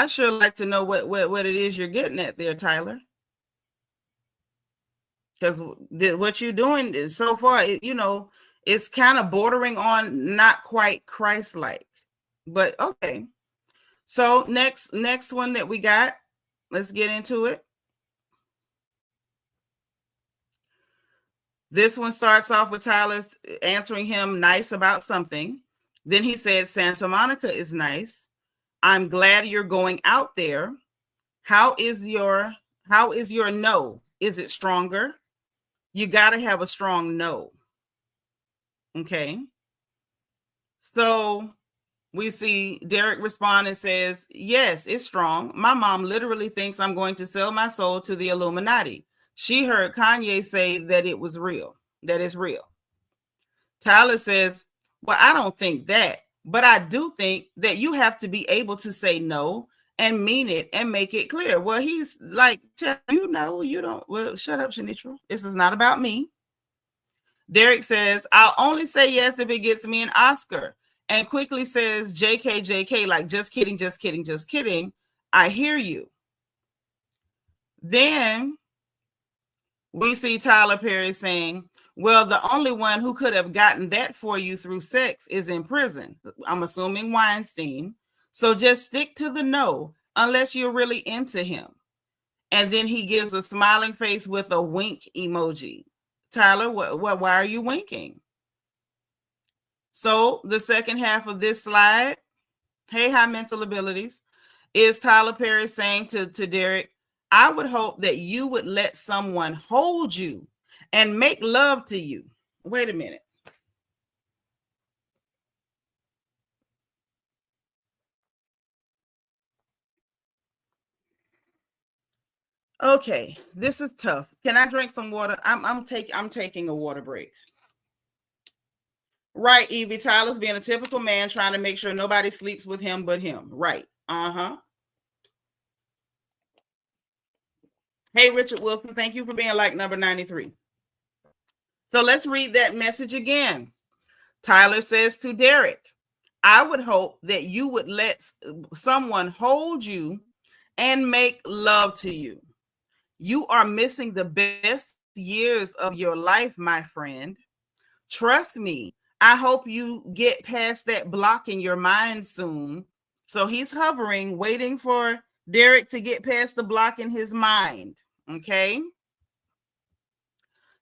sure like to know what it is you're getting at there, Tyler. Because what you're doing is so far, it's kind of bordering on not quite Christ-like. But okay. So next one that we got, let's get into it. This one starts off with Tyler answering him nice about something. Then he said, Santa Monica is nice. I'm glad you're going out there. How is your no? Is it stronger? You got to have a strong no. Okay. So we see Derek respond and says, yes, it's strong. My mom literally thinks I'm going to sell my soul to the Illuminati. She heard Kanye say that it was real, that it's real. Tyler says, well, I don't think that, but I do think that you have to be able to say no and mean it and make it clear. Well, he's like, you don't. Well, shut up, Seanitra. This is not about me. Derek says, I'll only say yes if it gets me an Oscar. And quickly says, JK, like, just kidding, just kidding, just kidding. I hear you. Then we see Tyler Perry saying, well, the only one who could have gotten that for you through sex is in prison. I'm assuming Weinstein. So just stick to the no, unless you're really into him. And then he gives a smiling face with a wink emoji. Tyler, why are you winking? So the second half of this slide, hey, high mental abilities, is Tyler Perry saying to Derek, I would hope that you would let someone hold you and make love to you. Wait a minute. Okay, this is tough. Can I drink some water? I'm taking a water break. Right, Evie. Tyler's being a typical man trying to make sure nobody sleeps with him but him. Right. Uh-huh. Hey, Richard Wilson, thank you for being like number 93. So let's read that message again. Tyler says to Derek, I would hope that you would let someone hold you and make love to you. You are missing the best years of your life, my friend. Trust me. I hope you get past that block in your mind soon. So he's hovering, waiting for Derek to get past the block in his mind. Okay.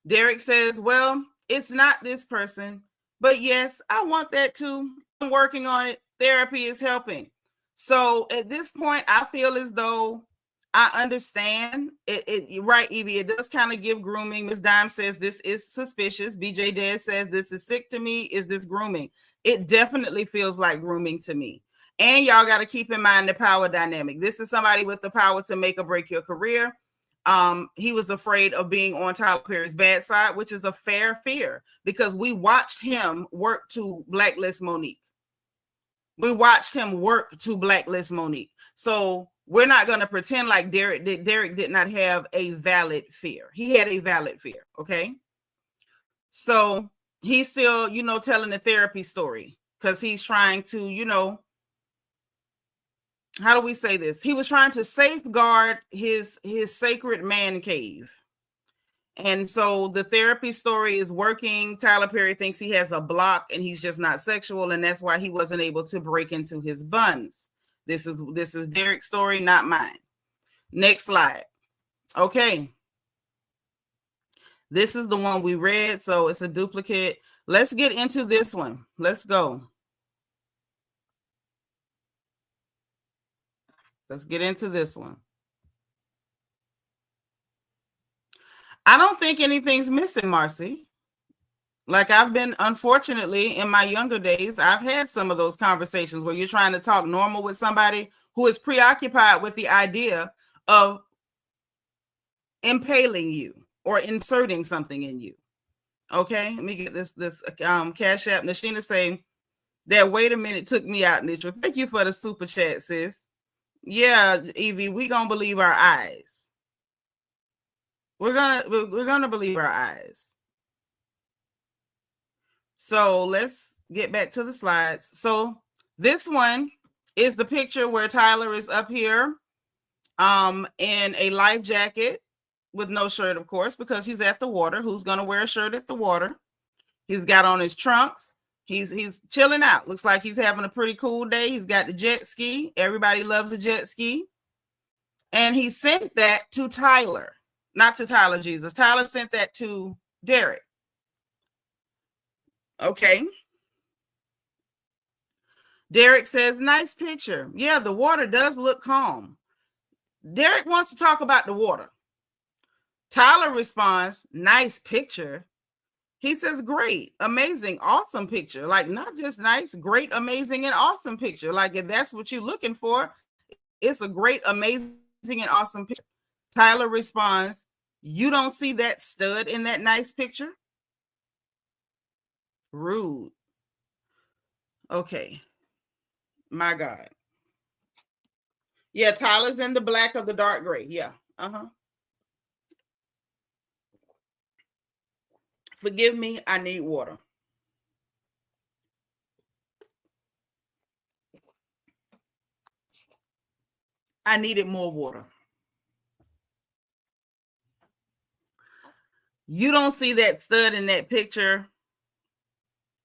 Derek says, well, it's not this person, but yes, I want that too. I'm working on it. Therapy is helping. So at this point, I feel as though I understand it. Right, Evie, it does kind of give grooming. Ms. Dime says this is suspicious. BJ Dad says this is sick to me. Is this grooming? It definitely feels like grooming to me. And y'all got to keep in mind the power dynamic. This is somebody with the power to make or break your career. He was afraid of being on Tyler Perry's bad side, which is a fair fear because we watched him work to blacklist Monique. We watched him work to blacklist Monique. So we're not going to pretend like Derek did not have a valid fear. He had a valid fear. Okay. So he's still, telling the therapy story because he's trying to, how do we say this? He was trying to safeguard his sacred man cave. And so the therapy story is working. Tyler Perry thinks he has a block and he's just not sexual. And that's why he wasn't able to break into his buns. This is Derek's story, not mine. Next slide. Okay. This is the one we read, so it's a duplicate. Let's get into this one. Let's go. Let's get into this one. I don't think anything's missing, Marcy. Like I've been, unfortunately, in my younger days, I've had some of those conversations where you're trying to talk normal with somebody who is preoccupied with the idea of impaling you or inserting something in you. Okay, let me get this Cash App. Nashina saying that wait a minute took me out, Nitra. Thank you for the super chat, sis. Yeah, Evie, we gonna believe our eyes. We're gonna believe our eyes. So let's get back to the slides. So this one is the picture where Tyler is up here in a life jacket with no shirt, of course, because he's at the water. Who's gonna wear a shirt at the water? He's got on his trunks. He's chilling out. Looks like he's having a pretty cool day. He's got the jet ski. Everybody loves a jet ski. And he sent that to Tyler, not to Tyler Jesus. Tyler sent that to Derek. Okay. Derek says, nice picture. Yeah, the water does look calm. Derek wants to talk about the water. Tyler responds, nice picture. He says, great, amazing, awesome picture. Like, not just nice, great, amazing, and awesome picture. Like, if that's what you're looking for, it's a great, amazing, and awesome picture. Tyler responds, you don't see that stud in that nice picture? Rude. Okay. My God. Yeah, Tyler's in the black of the dark gray. Yeah. Forgive me, I need water. I needed more water. You don't see that stud in that picture,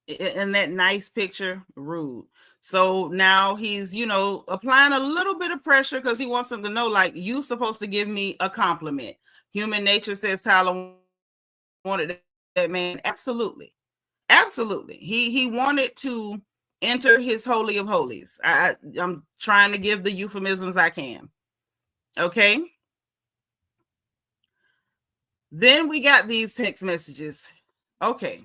in that nice picture? Rude. So now he's, applying a little bit of pressure because he wants them to know, like, you're supposed to give me a compliment. Human nature says Tyler wanted that man. Absolutely. Absolutely. He wanted to enter his holy of holies. I'm trying to give the euphemisms I can. Okay. Then we got these text messages. Okay.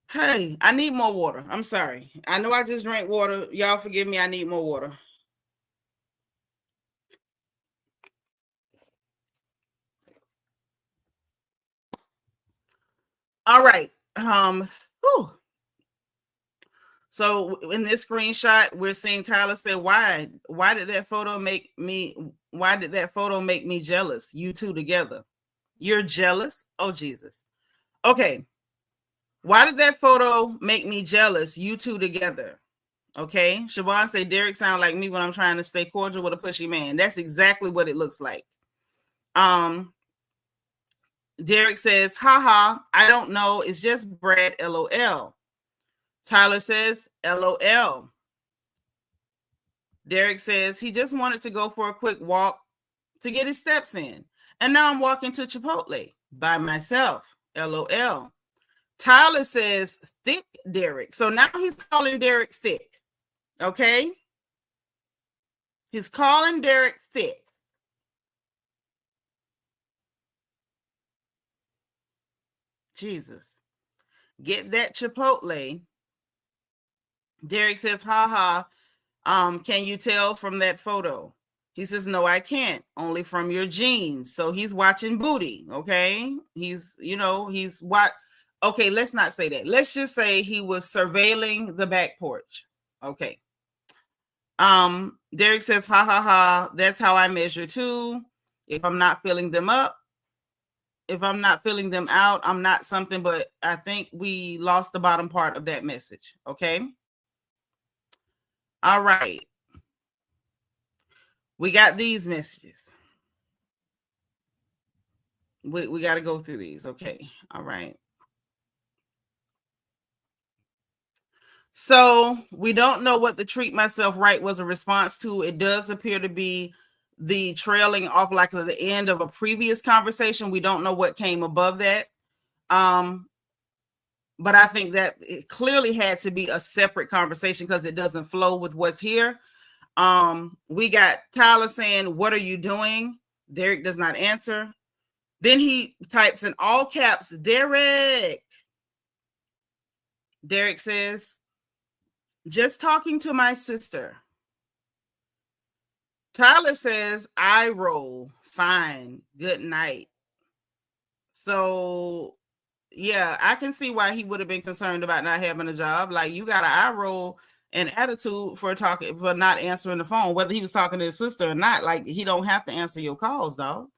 Hey, I need more water. I'm sorry. I know I just drank water. Y'all forgive me. I need more water. All right. So in this screenshot, we're seeing Tyler say, why did that photo make me jealous? You two together. You're jealous? Oh, Jesus. Okay. Why did that photo make me jealous? You two together. Okay. Siobhan say, Derek sound like me when I'm trying to stay cordial with a pushy man. That's exactly what it looks like. Derek says, haha, I don't know. It's just Brad, LOL. Tyler says, LOL. Derek says, he just wanted to go for a quick walk to get his steps in. And now I'm walking to Chipotle by myself. LOL. Tyler says, thick Derek. So now he's calling Derek thick. Okay? He's calling Derek thick. Jesus. Get that Chipotle. Derek says, haha, can you tell from that photo? He says, no, I can't. Only from your jeans. So he's watching booty. Okay. He's what? Okay. Let's not say that. Let's just say he was surveilling the back porch. Okay. Derek says, ha ha ha. That's how I measure too. If I'm not filling them up, if I'm not filling them out, I'm not something, but I think we lost the bottom part of that message. Okay. All right. We got these messages. We got to go through these. Okay. All right. So we don't know what the treat myself right was a response to. It does appear to be the trailing off, like the end of a previous conversation. We don't know what came above that. But I think that it clearly had to be a separate conversation because it doesn't flow with what's here. We got Tyler saying, "What are you doing?" Derek does not answer. Then he types in all caps, "Derek." Derek says, "Just talking to my sister." Tyler says, "I roll. Fine. Good night." So yeah, I can see why he would have been concerned about not having a job. Like, you got an eye roll and attitude for not answering the phone, whether he was talking to his sister or not. Like, he don't have to answer your calls, dog.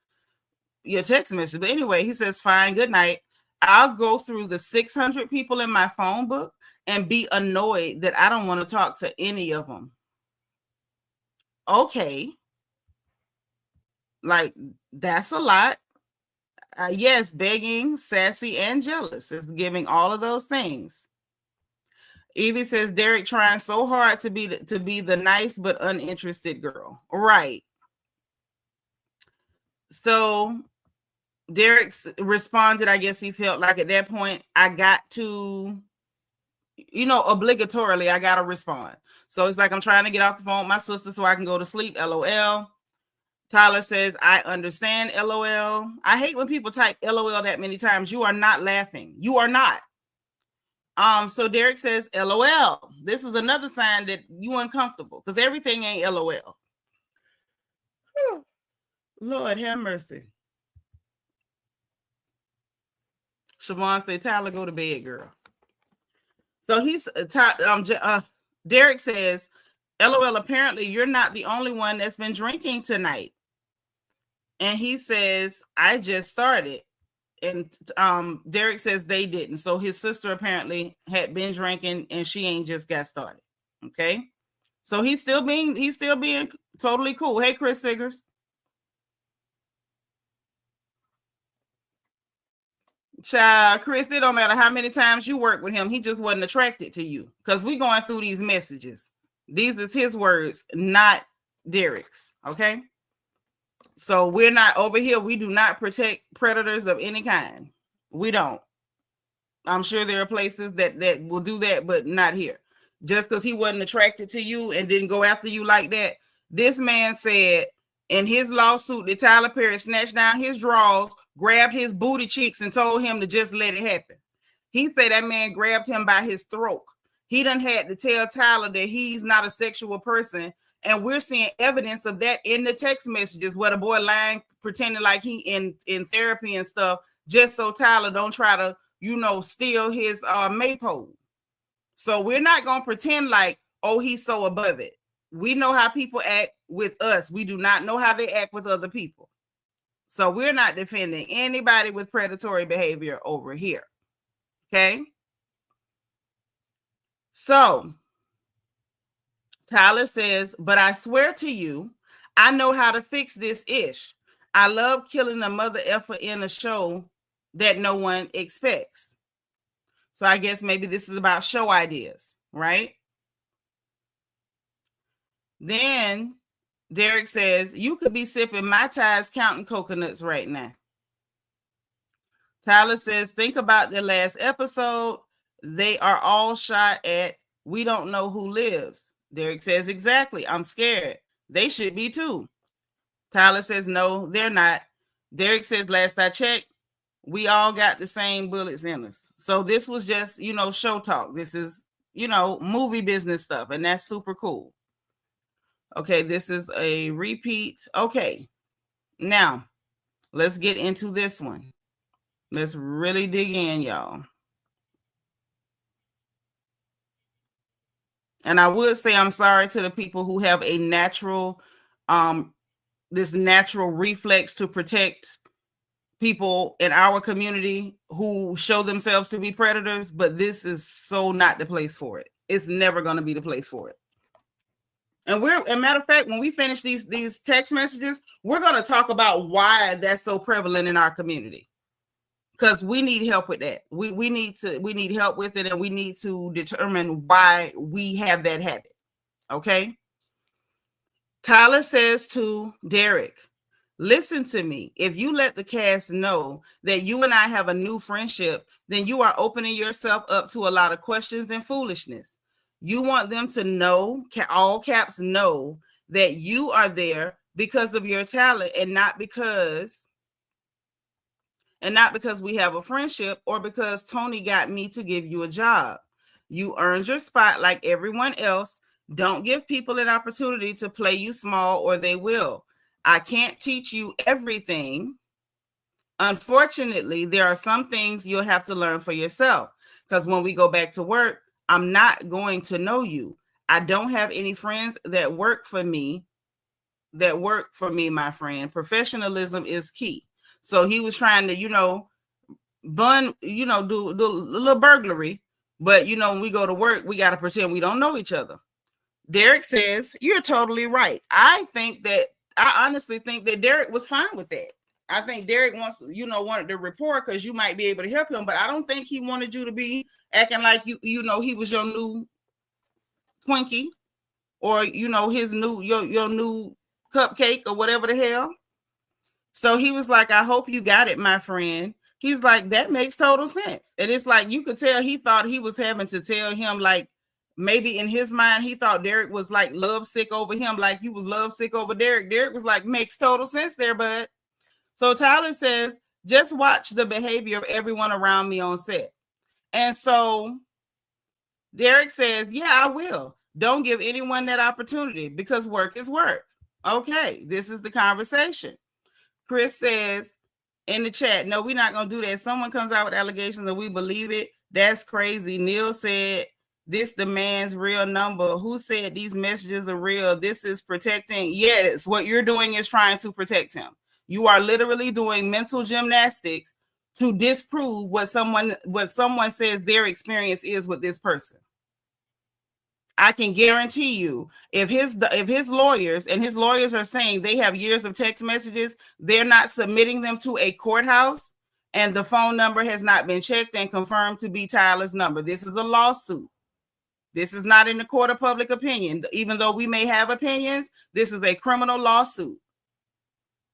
Your text message. But anyway, he says, "Fine, good night. I'll go through the 600 people in my phone book and be annoyed that I don't want to talk to any of them." Okay. Like, that's a lot. Yes, begging, sassy, and jealous is giving all of those things. Evie says, "Derek trying so hard to be the nice but uninterested girl." Right. So Derek responded, I guess he felt like at that point, I got to, obligatorily, I got to respond. So it's like, I'm trying to get off the phone with my sister so I can go to sleep, LOL. Tyler says, "I understand, LOL." I hate when people type LOL that many times. You are not laughing. You are not. So Derek says, "LOL." This is another sign that you uncomfortable because everything ain't LOL. Lord have mercy. Siobhan said, "Tyler, go to bed, girl." So he's Derek says, "LOL, apparently you're not the only one that's been drinking tonight." And he says, "I just started." And Derek says they didn't. So his sister apparently had been drinking and she ain't just got started. Okay. So he's still being totally cool. Hey, Chris Siggers. Child, Chris, it don't matter how many times you work with him. He just wasn't attracted to you because we going through these messages. These is his words, not Derek's. Okay. So we're not over here. We do not protect predators of any kind. We don't. I'm sure there are places that will do that, but not here. Just because he wasn't attracted to you and didn't go after you like that. This man said in his lawsuit that Tyler Perry snatched down his drawers, grabbed his booty cheeks, and told him to just let it happen. He said that man grabbed him by his throat. He done had to tell Tyler that he's not a sexual person. And we're seeing evidence of that in the text messages where the boy lying, pretending like he in therapy and stuff, just so Tyler don't try to, steal his maypole. So we're not going to pretend like, oh, he's so above it. We know how people act with us. We do not know how they act with other people. So we're not defending anybody with predatory behavior over here. Okay. So Tyler says, "But I swear to you, I know how to fix this ish. I love killing a mother effer in a show that no one expects." So I guess maybe this is about show ideas, right? Then Derek says, "You could be sipping Mai Tais counting coconuts right now." Tyler says, "Think about the last episode. They are all shot at. We don't know who lives." Derek says, "Exactly. I'm scared. They should be too." Tyler says, "No, they're not." Derek says, "Last I checked, we all got the same bullets in us." So this was just, show talk. This is, movie business stuff. And that's super cool. Okay, this is a repeat. Okay, now let's get into this one. Let's really dig in, y'all. And I would say I'm sorry to the people who have a natural, this natural reflex to protect people in our community who show themselves to be predators, but this is so not the place for it. It's never going to be the place for it. And as a matter of fact, when we finish these text messages, we're going to talk about why that's so prevalent in our community. Because we need help with that. We need help with it, and we need to determine why we have that habit. Okay. Tyler says to Derek, listen to me. If you let the cast know that you and I have a new friendship, then you are opening yourself up to a lot of questions and foolishness. You want them to know, all caps know, that you are there because of your talent and not because we have a friendship or because Tony got me to give you a job. You earned your spot like everyone else. Don't give people an opportunity to play you small or they will. I can't teach you everything. Unfortunately, there are some things you'll have to learn for yourself because when we go back to work, I'm not going to know you. I don't have any friends that work for me. My friend. Professionalism is key. So he was trying to, do a little burglary. But, when we go to work, we got to pretend we don't know each other. Derek says, you're totally right. I honestly think that Derek was fine with that. I think Derek wanted to report because you might be able to help him, but I don't think he wanted you to be acting like he was your new Twinkie or his new your new cupcake or whatever the hell. So he was like, I hope you got it, my friend. He's like, that makes total sense. And it's like you could tell he thought he was having to tell him, like, maybe in his mind, he thought Derek was like love sick over him, like he was love sick over Derek. Derek was like, makes total sense there, bud. So Tyler says, just watch the behavior of everyone around me on set. And so Derek says, yeah, I will. Don't give anyone that opportunity because work is work. Okay, this is the conversation. Chris says in the chat, no, we're not going to do that. Someone comes out with allegations and we believe it. That's crazy. Neil said, this demands real number. Who said these messages are real? This is protecting. Yes, what you're doing is trying to protect him. You are literally doing mental gymnastics to disprove what someone says their experience is with this person. I can guarantee you, if his lawyers are saying they have years of text messages, they're not submitting them to a courthouse, and the phone number has not been checked and confirmed to be Tyler's number. This is a lawsuit. This is not in the court of public opinion. Even though we may have opinions, this is a criminal lawsuit.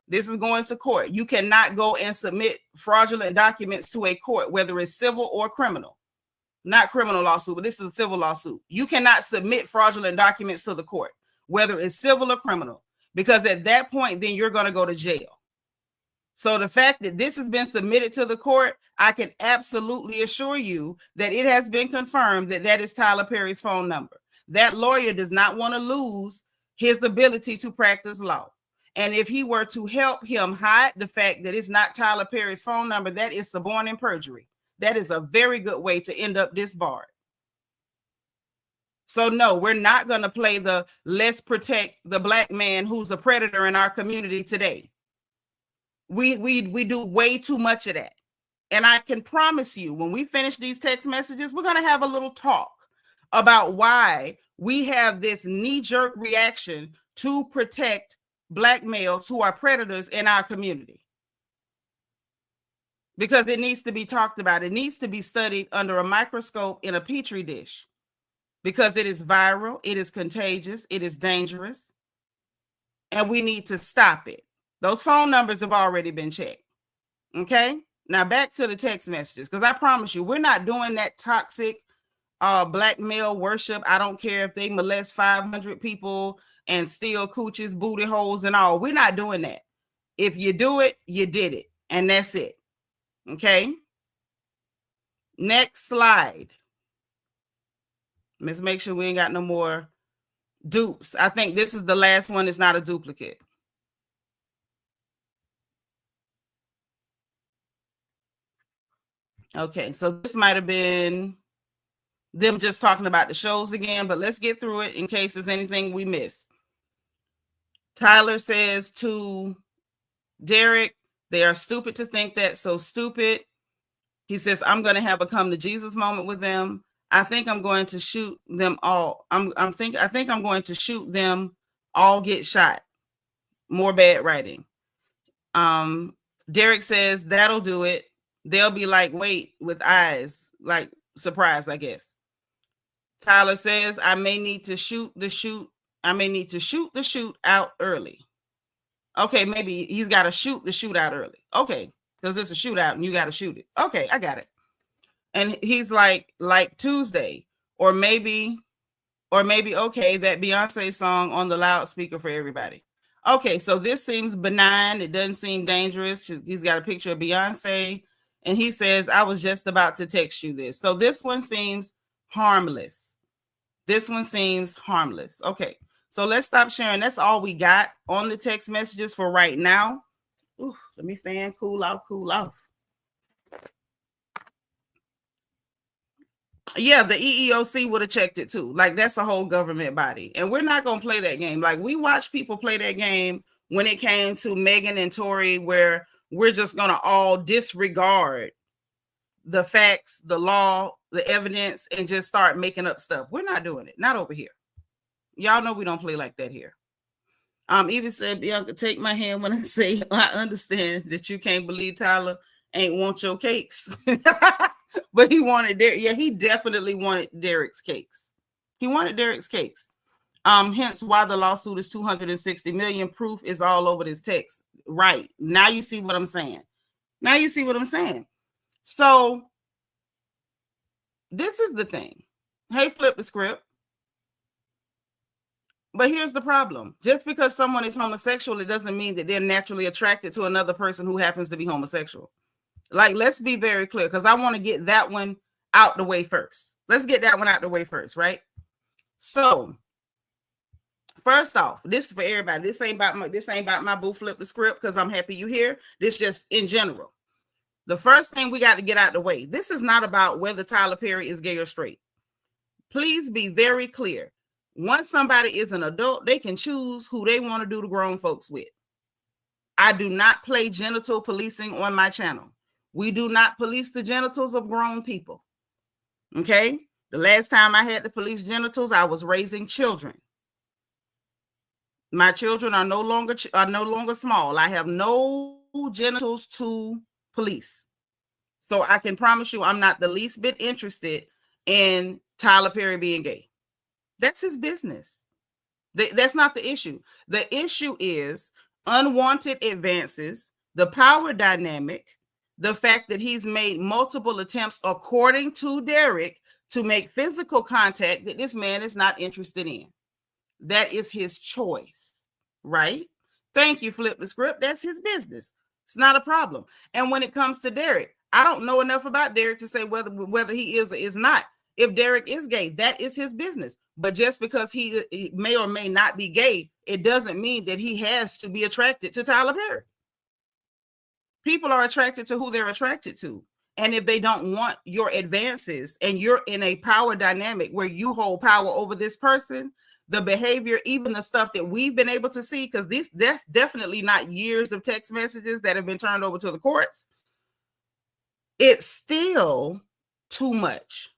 This is going to court. You cannot go and submit fraudulent documents to a court, whether it's civil or criminal. Not criminal lawsuit, but this is a civil lawsuit. You cannot submit fraudulent documents to the court, whether it's civil or criminal, because at that point, then you're going to go to jail. So the fact that this has been submitted to the court, I can absolutely assure you that it has been confirmed that that is Tyler Perry's phone number. That lawyer does not want to lose his ability to practice law. And if he were to help him hide the fact that it's not Tyler Perry's phone number, that is suborning perjury. That is a very good way to end up disbarred. So no, we're not going to play the let's protect the black man who's a predator in our community today. We do way too much of that. And I can promise you, when we finish these text messages, we're going to have a little talk about why we have this knee-jerk reaction to protect black males who are predators in our community. Because it needs to be talked about. It needs to be studied under a microscope in a petri dish. Because it is viral, it is contagious, it is dangerous, and we need to stop it. Those phone numbers have already been checked. Okay? Now back to the text messages, because I promise you, we're not doing that toxic black male worship. I don't care if they molest 500 people and steal cooches, booty holes, and all. We're not doing that. If you do it, you did it, and that's it. Okay? Next slide. Let's make sure we ain't got no more dupes. I think this is the last one. It's not a duplicate. Okay, so this might have been them just talking about the shows again, but let's get through it in case there's anything we missed. Tyler says to Derek, they are stupid to think that, so stupid. He says, I'm going to have a come to Jesus moment with them. I think I'm going to shoot them all. I think I'm going to shoot them all get shot. More bad writing. Derek says, that'll do it. They'll be like, wait, with eyes, like surprise, I guess. Tyler says, I may need to shoot the shoot I may need to shoot the shoot out early. Okay, maybe he's got to shoot the shoot out early. Okay, because it's a shootout and you got to shoot it. Okay, I got it. And he's like Tuesday, or maybe, okay, that Beyonce song on the loudspeaker for everybody. Okay, so this seems benign. It doesn't seem dangerous. He's got a picture of Beyonce, and he says, I was just about to text you this. So this one seems harmless. This one seems harmless. Okay, so let's stop sharing. That's all we got on the text messages for right now. Ooh, let me fan, cool off. Yeah, the EEOC would have checked it too. Like, that's a whole government body. And we're not going to play that game. Like, we watched people play that game when it came to Megan and Tory, where we're just going to all disregard the facts, the law, the evidence, and just start making up stuff. We're not doing it. Not over here. Y'all know we don't play like that here. Even said, Bianca, take my hand when I say I understand that you can't believe Tyler ain't want your cakes. But he wanted Derek. Yeah, he definitely wanted Derek's cakes. He wanted Derek's cakes. Hence why the lawsuit is 260 million. Proof is all over this text. Right. Now you see what I'm saying. So this is the thing. Hey, flip the script. But here's the problem. Just because someone is homosexual, it doesn't mean that they're naturally attracted to another person who happens to be homosexual. Like, let's be very clear, because I want to get that one out the way first. Let's get that one out the way first, right? So, first off, this is for everybody. This ain't about my boo flip the script, because I'm happy you here. This just in general. The first thing we got to get out the way. This is not about whether Tyler Perry is gay or straight. Please be very clear. Once somebody is an adult, they can choose who they want to do the grown folks with. I do not play genital policing on my channel. We do not police the genitals of grown people. Okay? The last time I had to police genitals, I was raising children. My children are no longer small. I have no genitals to police. So I can promise you I'm not the least bit interested in Tyler Perry being gay. That's his business. That's not the issue. The issue is unwanted advances, the power dynamic, the fact that he's made multiple attempts, according to Derek, to make physical contact that this man is not interested in. That is his choice, right? Thank you, flip the script. That's his business. It's not a problem. And when it comes to Derek, I don't know enough about Derek to say whether he is or is not. If Derek is gay, that is his business. But just because he may or may not be gay, it doesn't mean that he has to be attracted to Tyler Perry. People are attracted to who they're attracted to. And if they don't want your advances and you're in a power dynamic where you hold power over this person, the behavior, even the stuff that we've been able to see, because that's definitely not years of text messages that have been turned over to the courts. It's still too much.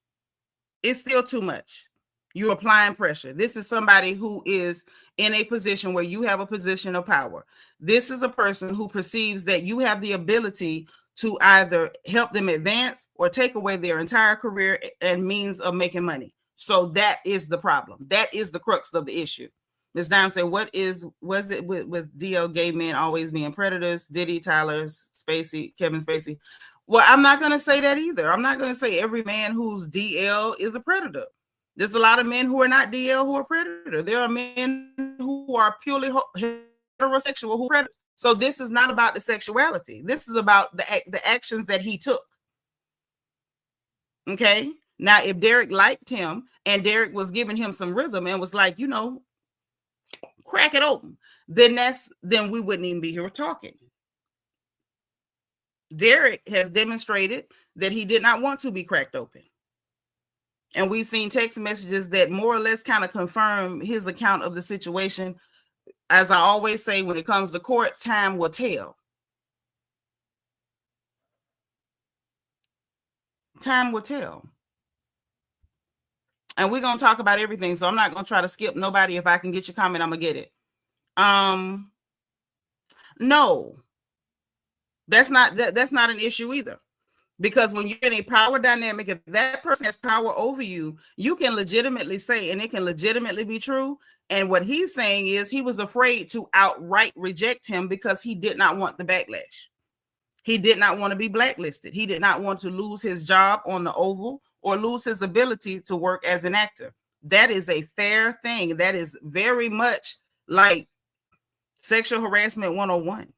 It's still too much. You're applying pressure. This is somebody who is in a position where you have a position of power. This is a person who perceives that you have the ability to either help them advance or take away their entire career and means of making money. So that is the problem. That is the crux of the issue. Ms. Dime said, was it with DL gay men always being predators? Diddy, Tyler, Spacey, Kevin Spacey? Well, I'm not going to say that either. I'm not going to say every man who's DL is a predator. There's a lot of men who are not DL who are predator. There are men who are purely heterosexual who are predators. So this is not about the sexuality. This is about the actions that he took. Okay? Now, if Derek liked him and Derek was giving him some rhythm and was like, crack it open, then we wouldn't even be here talking. Derek has demonstrated that he did not want to be cracked open. And we've seen text messages that more or less kind of confirm his account of the situation. As I always say, when it comes to court, time will tell. Time will tell. And we're going to talk about everything. So I'm not going to try to skip nobody. If I can get your comment, I'm going to get it. No. That's not an issue either. Because when you're in a power dynamic, if that person has power over you, you can legitimately say, and it can legitimately be true. And what he's saying is he was afraid to outright reject him because he did not want the backlash. He did not want to be blacklisted. He did not want to lose his job on the Oval or lose his ability to work as an actor. That is a fair thing. That is very much like sexual harassment 101.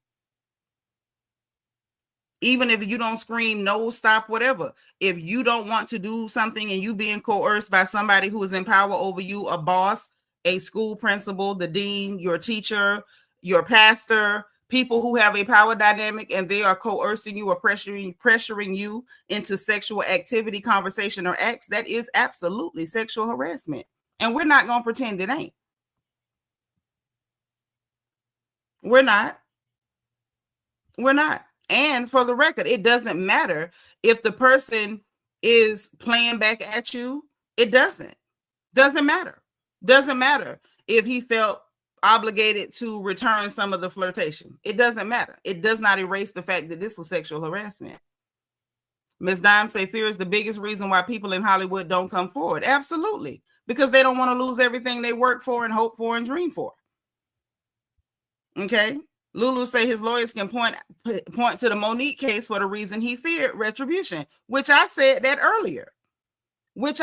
Even if you don't scream no, stop, whatever. If you don't want to do something and you being coerced by somebody who is in power over you, a boss, a school principal, the dean, your teacher, your pastor, people who have a power dynamic and they are coercing you or pressuring you into sexual activity, conversation, or acts, that is absolutely sexual harassment. And we're not going to pretend it ain't. We're not. We're not. And for the record, it doesn't matter if the person is playing back at you. It doesn't matter. Doesn't matter if he felt obligated to return some of the flirtation. It doesn't matter. It does not erase the fact that this was sexual harassment. Ms. Dime say fear is the biggest reason why people in Hollywood don't come forward. Absolutely. Because they don't want to lose everything they work for and hope for and dream for. Okay. Lulu say his lawyers can point to the Monique case for the reason he feared retribution, which I said that earlier. We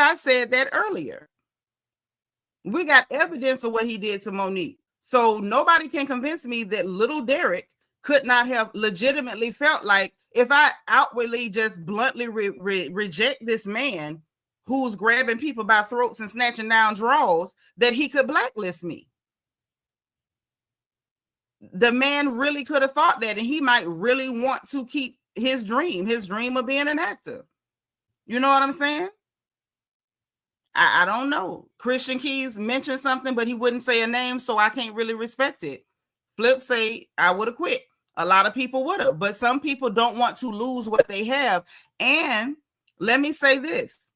got evidence of what he did to Monique. So nobody can convince me that little Derek could not have legitimately felt like if I outwardly just bluntly reject this man who's grabbing people by throats and snatching down drawers, that he could blacklist me. The man really could have thought that, and he might really want to keep his dream of being an actor. You know what I'm saying? I don't know. Christian Keys mentioned something, but he wouldn't say a name, so I can't really respect it. Flip say, I would have quit. A lot of people would have, but some people don't want to lose what they have. And let me say this.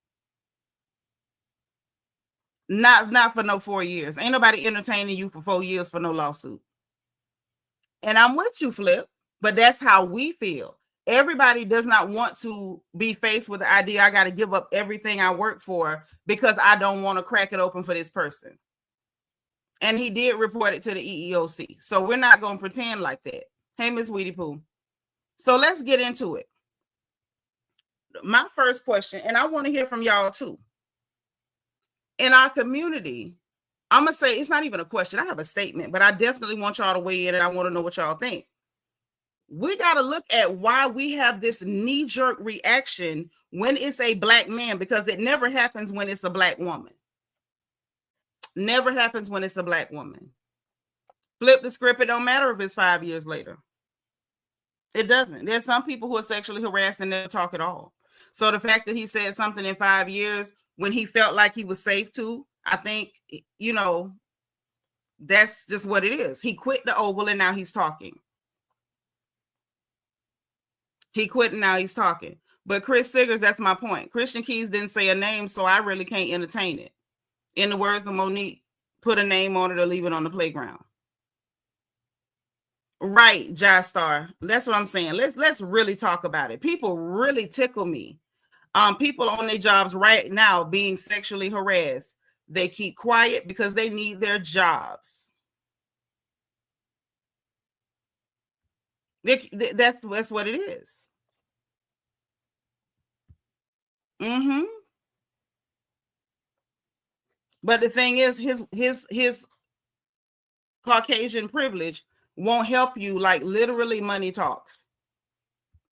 Not for no 4 years. Ain't nobody entertaining you for 4 years for no lawsuit. And I'm with you, Flip, but that's how we feel. Everybody does not want to be faced with the idea I got to give up everything I work for because I don't want to crack it open for this person. And he did report it to the EEOC. So we're not going to pretend like that. Hey, Miss Weedy Pooh. So let's get into it. My first question, and I want to hear from y'all too. In our community, I'm going to say it's not even a question. I have a statement, but I definitely want y'all to weigh in and I want to know what y'all think. We got to look at why we have this knee-jerk reaction when it's a black man, because it never happens when it's a black woman. Never happens when it's a black woman. Flip the script. It don't matter if it's 5 years later. It doesn't. There's some people who are sexually harassed and never talk at all. So the fact that he said something in 5 years when he felt like he was safe to, I think, you know, that's just what it is. He quit the Oval and now he's talking. He quit and now he's talking. But Chris Siggers, that's my point. Christian Keys didn't say a name, so I really can't entertain it. In the words of Monique, put a name on it or leave it on the playground. Right, Star. That's what I'm saying. Let's really talk about it. People really tickle me. People on their jobs right now being sexually harassed. They keep quiet because they need their jobs. That's what it is. But the thing is, his Caucasian privilege won't help you. Like literally, money talks.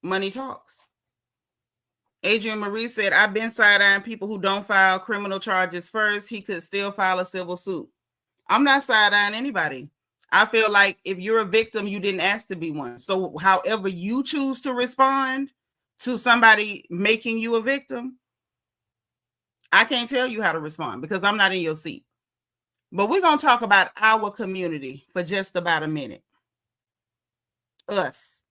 Money talks. Adrian Marie said, I've been side-eyeing people who don't file criminal charges first. He could still file a civil suit. I'm not side-eyeing anybody. I feel like if you're a victim, you didn't ask to be one. So however you choose to respond to somebody making you a victim, I can't tell you how to respond because I'm not in your seat. But we're going to talk about our community for just about a minute. Us.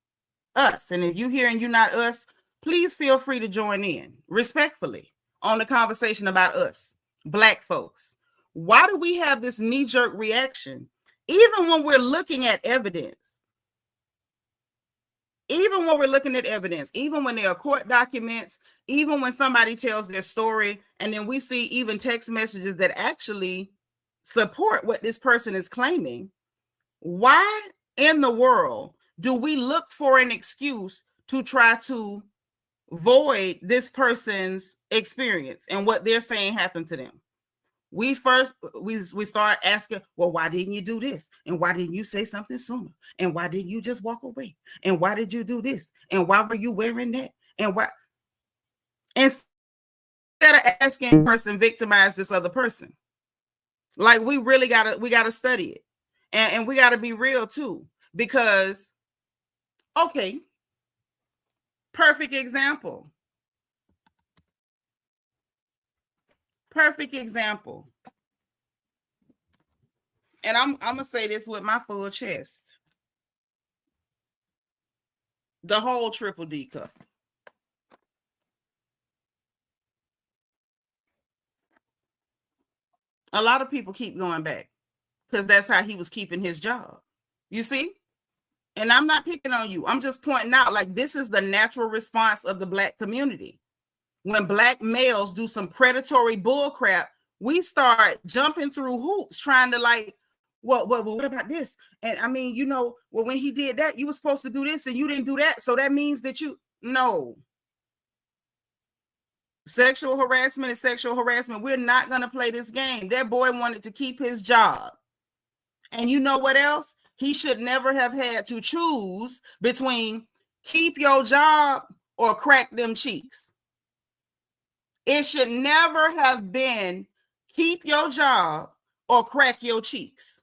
And if you're here and you're not us, please feel free to join in respectfully on the conversation about us, Black folks. Why do we have this knee-jerk reaction? Even when we're looking at evidence, Even when we're looking at evidence, even when there are court documents, even when somebody tells their story, and then we see even text messages that actually support what this person is claiming, why in the world do we look for an excuse to try to void this person's experience and what they're saying happened to them? We start asking, well, why didn't you do this? And why didn't you say something sooner? And why didn't you just walk away? And why did you do this? And why were you wearing that? And why? Instead of asking the person victimize this other person. Like, we really gotta study it. And we gotta be real too. Because, okay, perfect example. Perfect example. And I'm gonna say this with my full chest. The whole Triple D cup. A lot of people keep going back because that's how he was keeping his job. You see? And I'm not picking on you. I'm just pointing out, like, this is the natural response of the Black community. When Black males do some predatory bullcrap, we start jumping through hoops trying to, like, well, what about this? And I mean, you know, well, when he did that, you were supposed to do this and you didn't do that. So that means that no. Sexual harassment is sexual harassment. We're not going to play this game. That boy wanted to keep his job. And you know what else? He should never have had to choose between keep your job or crack them cheeks. It should never have been keep your job or crack your cheeks.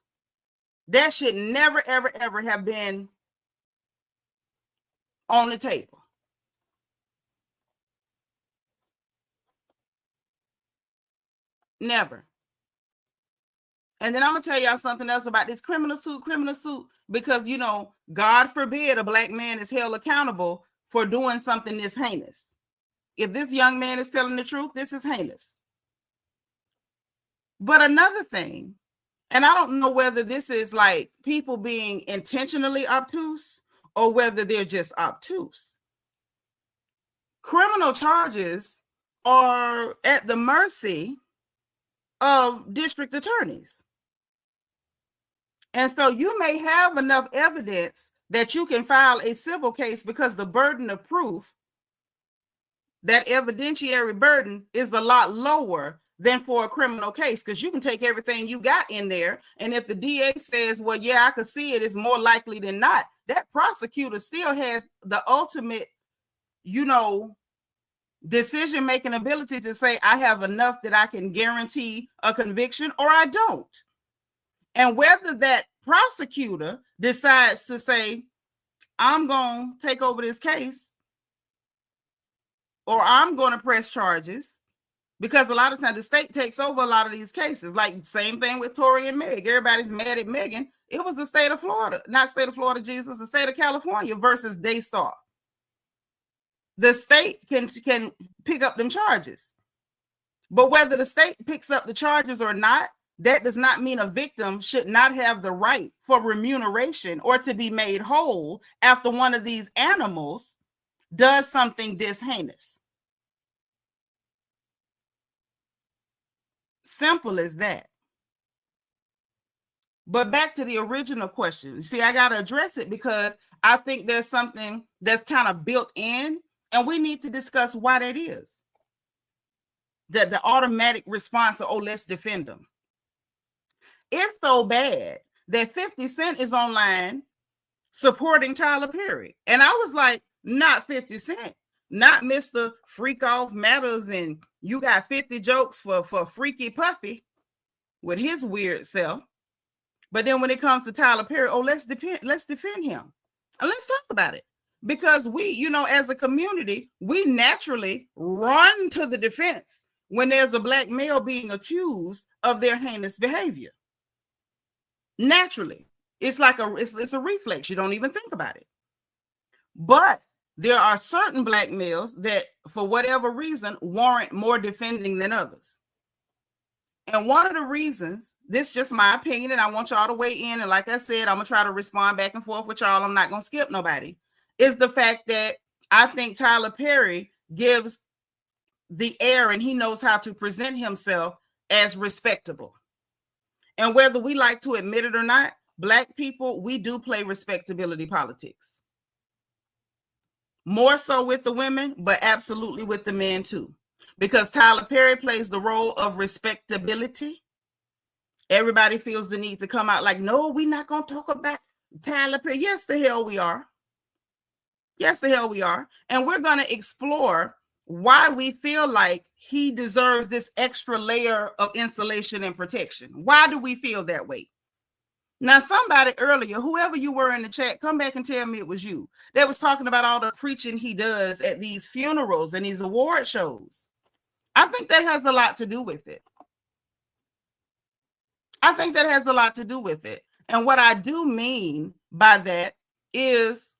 That should never, ever, ever have been on the table. Never. And then I'm going to tell y'all something else about this criminal suit, because, you know, God forbid a Black man is held accountable for doing something this heinous. If this young man is telling the truth, this is heinous. But another thing, and I don't know whether this is like people being intentionally obtuse or whether they're just obtuse. Criminal charges are at the mercy of district attorneys. And so you may have enough evidence that you can file a civil case because the burden of proof, that evidentiary burden, is a lot lower than for a criminal case, because you can take everything you got in there. And if the DA says, well, yeah, I could see it, it's more likely than not, that prosecutor still has the ultimate, you know, decision-making ability to say, I have enough that I can guarantee a conviction or I don't. And whether that prosecutor decides to say, I'm going to take over this case or I'm going to press charges, because a lot of times the state takes over a lot of these cases. Like, same thing with Tory and Meg. Everybody's mad at Megan. It was the state of Florida, not state of Florida, Jesus, the state of California versus Daystar. The state can pick up them charges. But whether the state picks up the charges or not, that does not mean a victim should not have the right for remuneration or to be made whole after one of these animals does something this heinous. Simple as that. But back to the original question. See, I got to address it because I think there's something that's kind of built in, and we need to discuss why that is. The automatic response of, oh, let's defend them. It's so bad that 50 Cent is online supporting Tyler Perry. And I was like, not 50 Cent, not Mr. Freak Off Matters, and you got 50 jokes for Freaky Puffy with his weird self. But then when it comes to Tyler Perry, oh, let's defend him. And let's talk about it. Because we, you know, as a community, we naturally run to the defense when there's a Black male being accused of their heinous behavior. Naturally. It's like it's a reflex. You don't even think about it. But there are certain Black males that, for whatever reason, warrant more defending than others. And one of the reasons, this is just my opinion, and I want y'all to weigh in. And like I said, I'm going to try to respond back and forth with y'all. I'm not going to skip nobody. is the fact that I think Tyler Perry gives the air and he knows how to present himself as respectable. And whether we like to admit it or not, Black people, we do play respectability politics. More so with the women, but absolutely with the men too. Because Tyler Perry plays the role of respectability. Everybody feels the need to come out like, no, we're not going to talk about Tyler Perry. Yes, the hell we are. Yes, the hell we are. And we're going to explore why we feel like he deserves this extra layer of insulation and protection. Why do we feel that way? Now, somebody earlier, whoever you were in the chat, come back and tell me it was you, that was talking about all the preaching he does at these funerals and these award shows. I think that has a lot to do with it. I think that has a lot to do with it. And what I do mean by that is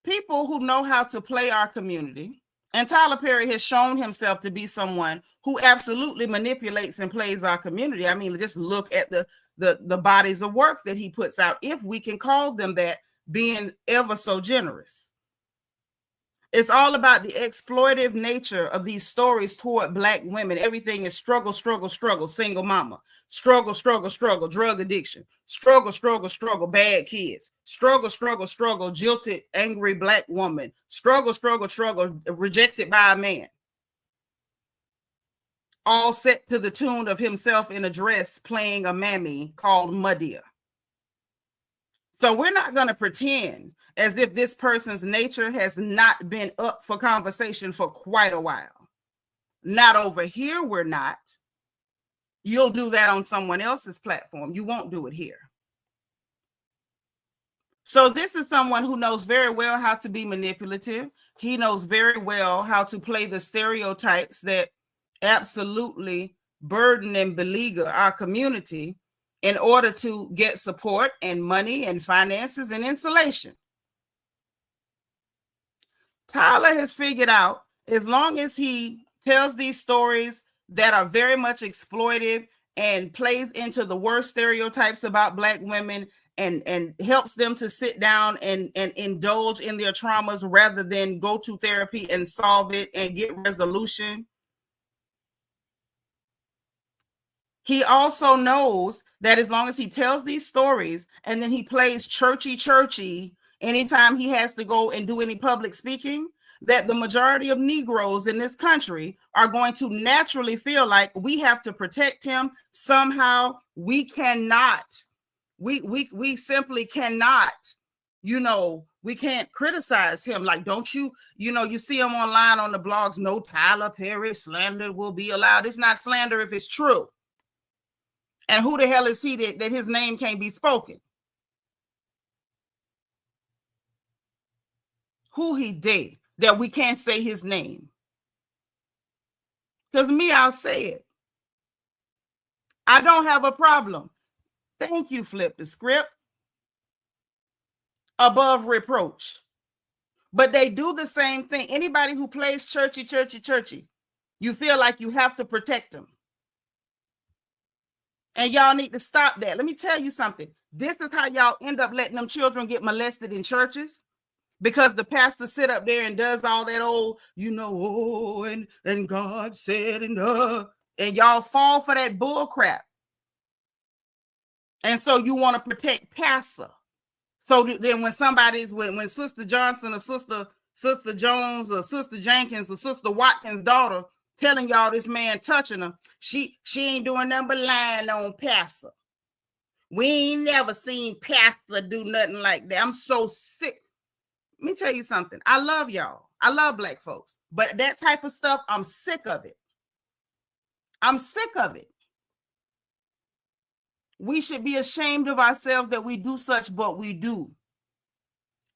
people who know how to play our community. And Tyler Perry has shown himself to be someone who absolutely manipulates and plays our community. I mean, just look at the bodies of work that he puts out, if we can call them that, being ever so generous. It's all about the exploitive nature of these stories toward Black women. Everything is struggle, struggle, struggle, single mama, struggle, struggle, struggle, drug addiction, struggle, struggle, struggle, bad kids, struggle, struggle, struggle, jilted, angry Black woman, struggle, struggle, struggle, rejected by a man. All set to the tune of himself in a dress playing a mammy called Madea. So we're not going to pretend as if this person's nature has not been up for conversation for quite a while. Not over here, we're not. You'll do that on someone else's platform. You won't do it here. So this is someone who knows very well how to be manipulative. He knows very well how to play the stereotypes that absolutely burden and beleaguer our community in order to get support and money and finances and insulation. Tyler has figured out, as long as he tells these stories that are very much exploitive and plays into the worst stereotypes about Black women and helps them to sit down and indulge in their traumas rather than go to therapy and solve it and get resolution. He also knows that as long as he tells these stories and then he plays churchy anytime he has to go and do any public speaking, that the majority of Negroes in this country are going to naturally feel like we have to protect him somehow. We cannot, we simply cannot, we can't criticize him. Like, don't you, you see him online on the blogs, no Tyler Perry slander will be allowed. It's not slander if it's true. And who the hell is he that his name can't be spoken? Who he did that we can't say his name? Because me, I'll say it. I don't have a problem. Thank you, Flip the Script. Above reproach. But they do the same thing. Anybody who plays churchy, you feel like you have to protect them. And y'all need to stop that. Let me tell you something. This is how y'all end up letting them children get molested in churches, because the pastor sit up there and does all that old, and God said, and y'all fall for that bull crap. And so you want to protect pastor. So then when when Sister Johnson or Sister Jones or Sister Jenkins or Sister Watkins' daughter telling y'all this man touching her, she ain't doing nothing but lying on pastor. We ain't never seen pastor do nothing like that. I'm so sick. Let me tell you something. I love y'all. I love Black folks. But that type of stuff, I'm sick of it. I'm sick of it. We should be ashamed of ourselves that we do such, but we do.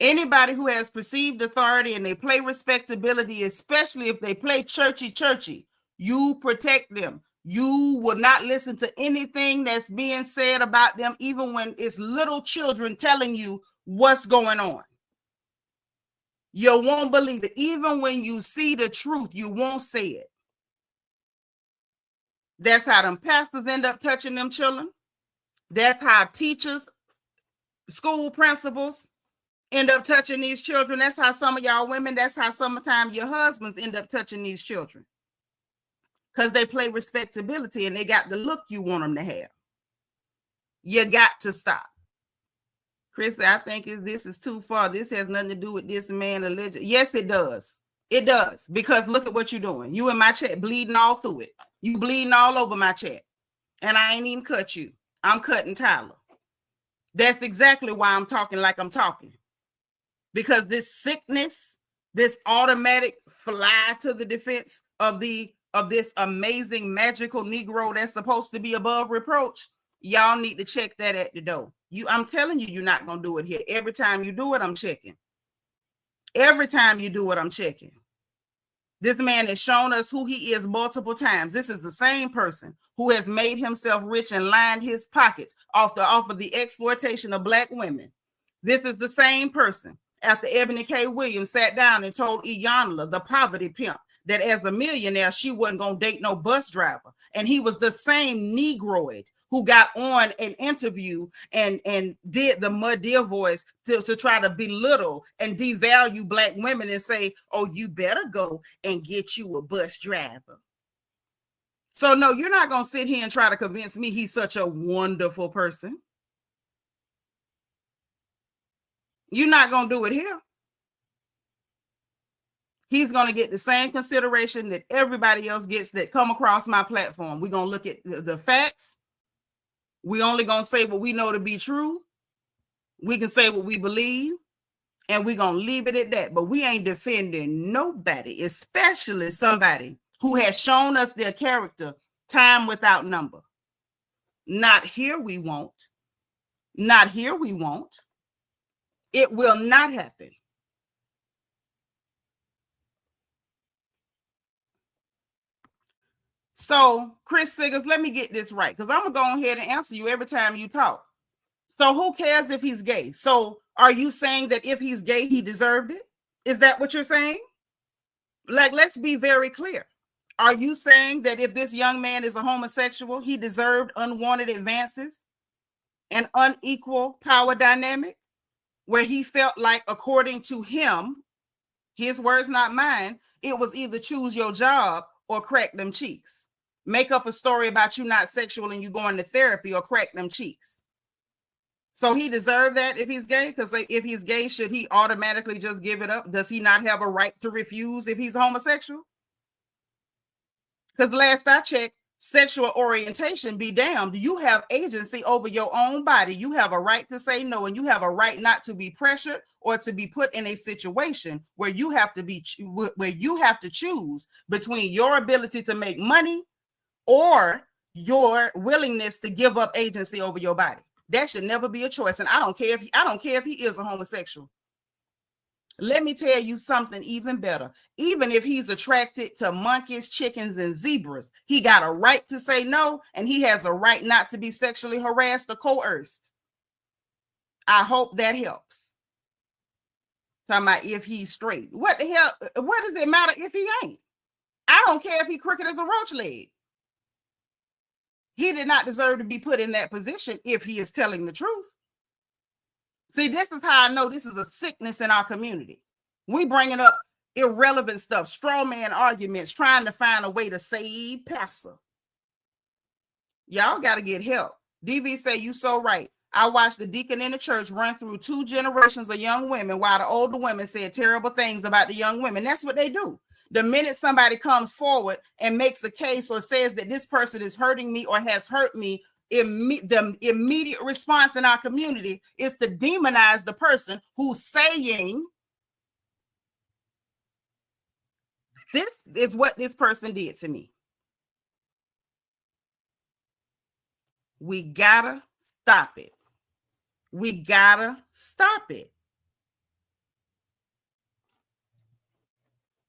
Anybody who has perceived authority and they play respectability, especially if they play churchy, you protect them. You will not listen to anything that's being said about them, even when it's little children telling you what's going on. You won't believe it. Even when you see the truth, you won't say it. That's how them pastors end up touching them children. That's how teachers, school principals end up touching these children. That's how some of y'all women, that's how sometimes your husbands end up touching these children. Because they play respectability and they got the look you want them to have. You got to stop. Christy, I think this is too far. This has nothing to do with this man allegedly. Yes, it does. It does. Because look at what you're doing. You in my chat bleeding all through it. You bleeding all over my chat. And I ain't even cut you. I'm cutting Tyler. That's exactly why I'm talking like I'm talking. Because this sickness, this automatic fly to the defense of this amazing magical Negro that's supposed to be above reproach, y'all need to check that at the door. I'm telling you, you're not going to do it here. Every time you do it, I'm checking. Every time you do it, I'm checking. This man has shown us who he is multiple times. This is the same person who has made himself rich and lined his pockets off of the exploitation of Black women. This is the same person after Ebony K. Williams sat down and told Iyanla, the poverty pimp, that as a millionaire, she wasn't going to date no bus driver. And he was the same Negroid who got on an interview and did the muddy voice to try to belittle and devalue Black women and say, oh, you better go and get you a bus driver. So no, you're not going to sit here and try to convince me he's such a wonderful person. You're not going to do it here. He's going to get the same consideration that everybody else gets that come across my platform. We're going to look at the facts. We only going to say what we know to be true. We can say what we believe, and we're going to leave it at that. But we ain't defending nobody, especially somebody who has shown us their character time without number. Not here we won't. Not here we won't. It will not happen. So, Chris Siggers, let me get this right, because I'm going to go ahead and answer you every time you talk. So who cares if he's gay? So are you saying that if he's gay, he deserved it? Is that what you're saying? Like, let's be very clear. Are you saying that if this young man is a homosexual, he deserved unwanted advances, an unequal power dynamic, where he felt like, according to him, his words, not mine, it was either choose your job or crack them cheeks. Make up a story about you not sexual and you going to therapy, or crack them cheeks. So he deserved that if he's gay? Because if he's gay, should he automatically just give it up? Does he not have a right to refuse if he's homosexual? Because last I checked, sexual orientation be damned. You have agency over your own body. You have a right to say no, and you have a right not to be pressured or to be put in a situation where you have to choose between your ability to make money or your willingness to give up agency over your body. That should never be a choice. And I don't care if he is a homosexual. Let me tell you something even better. Even if he's attracted to monkeys, chickens, and zebras, he got a right to say no, and he has a right not to be sexually harassed or coerced. I hope that helps. Talking about if he's straight. What the hell? What does it matter if he ain't? I don't care if he crooked as a roach leg. He did not deserve to be put in that position if he is telling the truth. See, this is how I know this is a sickness in our community. We bringing up irrelevant stuff, straw man arguments, trying to find a way to save pastor. Y'all got to get help. DV say, you so right. I watched the deacon in the church run through 2 generations of young women while the older women said terrible things about the young women. That's what they do. The minute somebody comes forward and makes a case or says that this person is hurting me or has hurt me, the immediate response in our community is to demonize the person who's saying, this is what this person did to me. We gotta stop it. We gotta stop it.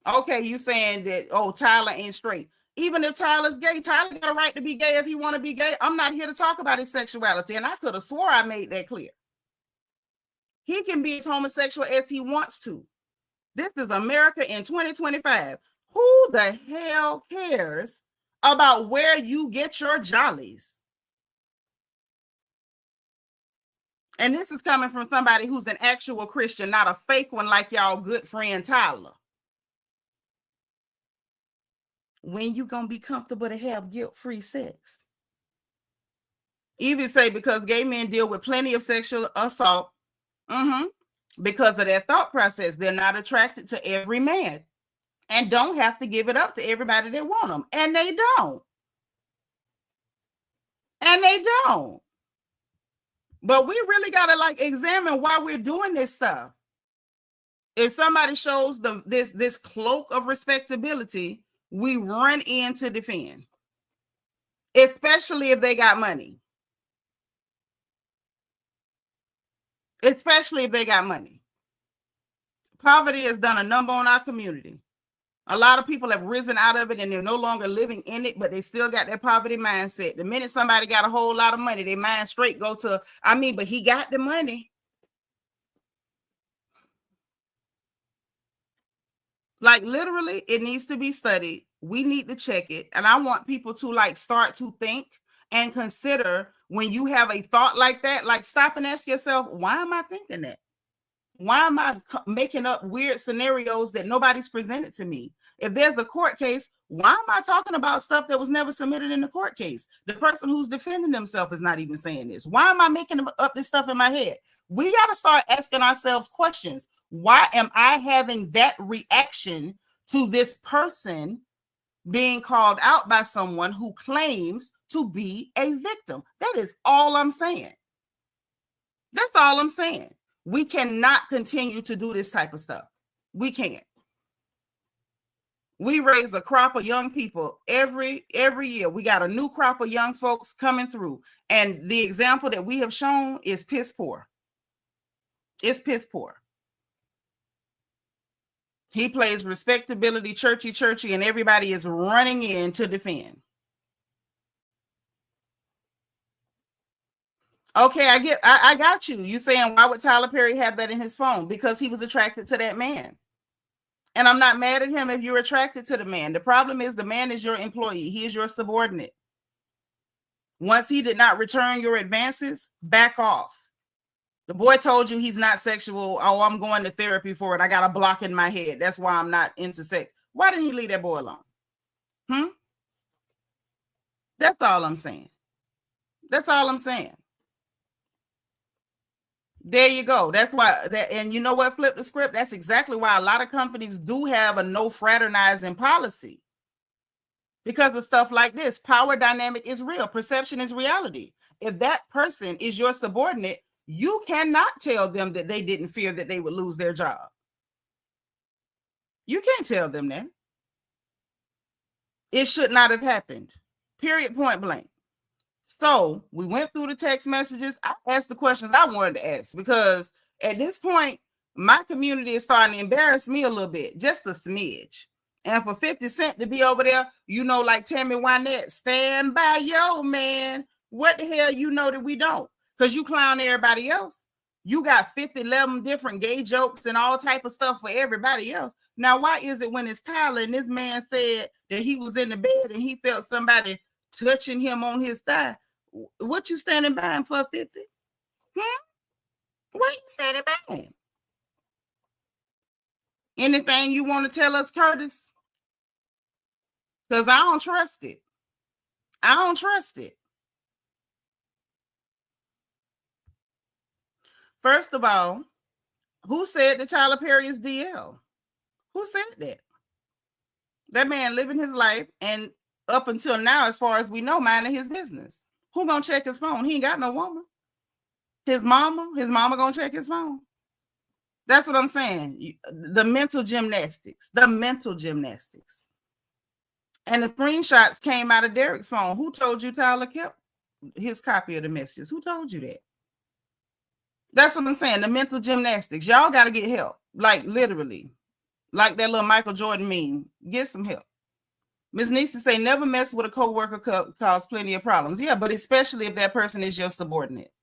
Okay, you saying that, oh, Tyler ain't straight. Even if Tyler's gay, Tyler got a right to be gay if he want to be gay. I'm not here to talk about his sexuality, and I could have swore I made that clear. He can be as homosexual as he wants to. This is America in 2025. Who the hell cares about where you get your jollies? And this is coming from somebody who's an actual Christian, not a fake one like y'all good friend Tyler. When you gonna be comfortable to have guilt-free sex? Even say because gay men deal with plenty of sexual assault. Because of their thought process, they're not attracted to every man and don't have to give it up to everybody that want them. And they don't. But we really got to like examine why we're doing this stuff. If somebody shows this cloak of respectability, we run in to defend, especially if they got money. Poverty has done a number on our community. A lot of people have risen out of it and they're no longer living in it, but they still got their poverty mindset. The minute somebody got a whole lot of money, their mind straight go to, but he got the money. Like literally, it needs to be studied. We need to check it. And I want people to like start to think and consider when you have a thought like that, like stop and ask yourself, why am I thinking that? Why am I making up weird scenarios that nobody's presented to me? If there's a court case, why am I talking about stuff that was never submitted in the court case? The person who's defending themselves is not even saying this. Why am I making up this stuff in my head? We got to start asking ourselves questions. Why am I having that reaction to this person being called out by someone who claims to be a victim? That is all I'm saying. That's all I'm saying. We cannot continue to do this type of stuff. We can't. We raise a crop of young people every year. We got a new crop of young folks coming through. And the example that we have shown is piss poor. It's piss poor. He plays respectability, churchy, and everybody is running in to defend. Okay, I got you. You saying, why would Tyler Perry have that in his phone? Because he was attracted to that man. And I'm not mad at him if you're attracted to the man. The problem is the man is your employee. He is your subordinate. Once he did not return your advances, back off. The boy told you he's not sexual. Oh, I'm going to therapy for it. I got a block in my head. That's why I'm not into sex. Why didn't he leave that boy alone? That's all I'm saying. There you go. That's why and you know what? Flip the script. That's exactly why a lot of companies do have a no fraternizing policy. Because of stuff like this. Power dynamic is real. Perception is reality. If that person is your subordinate, you cannot tell them that they didn't fear that they would lose their job. You can't tell them that. It should not have happened. Period, point blank. So we went through the text messages. I asked the questions I wanted to ask because at this point, my community is starting to embarrass me a little bit, just a smidge. And for 50 Cent to be over there, like Tammy Wynette, stand by yo, man. What the hell you know that we don't? Because you clown everybody else. You got 11 different gay jokes and all type of stuff for everybody else. Now, why is it when it's Tyler and this man said that he was in the bed and he felt somebody touching him on his thigh? What you standing by him for, 50? Why you standing by him? Anything you want to tell us, Curtis? Because I don't trust it. First of all, who said that Tyler Perry is DL? Who said that? That man living his life and up until now, as far as we know, minding his business. Who gonna check his phone? He ain't got no woman. His mama gonna check his phone. That's what I'm saying. The mental gymnastics. And the screenshots came out of Derek's phone. Who told you Tyler kept his copy of the messages? Who told you that? That's what I'm saying. The mental gymnastics. Y'all got to get help. Like literally. Like that little Michael Jordan meme. Get some help. Ms. Nisa say, never mess with a co-worker cause plenty of problems. Yeah, but especially if that person is your subordinate.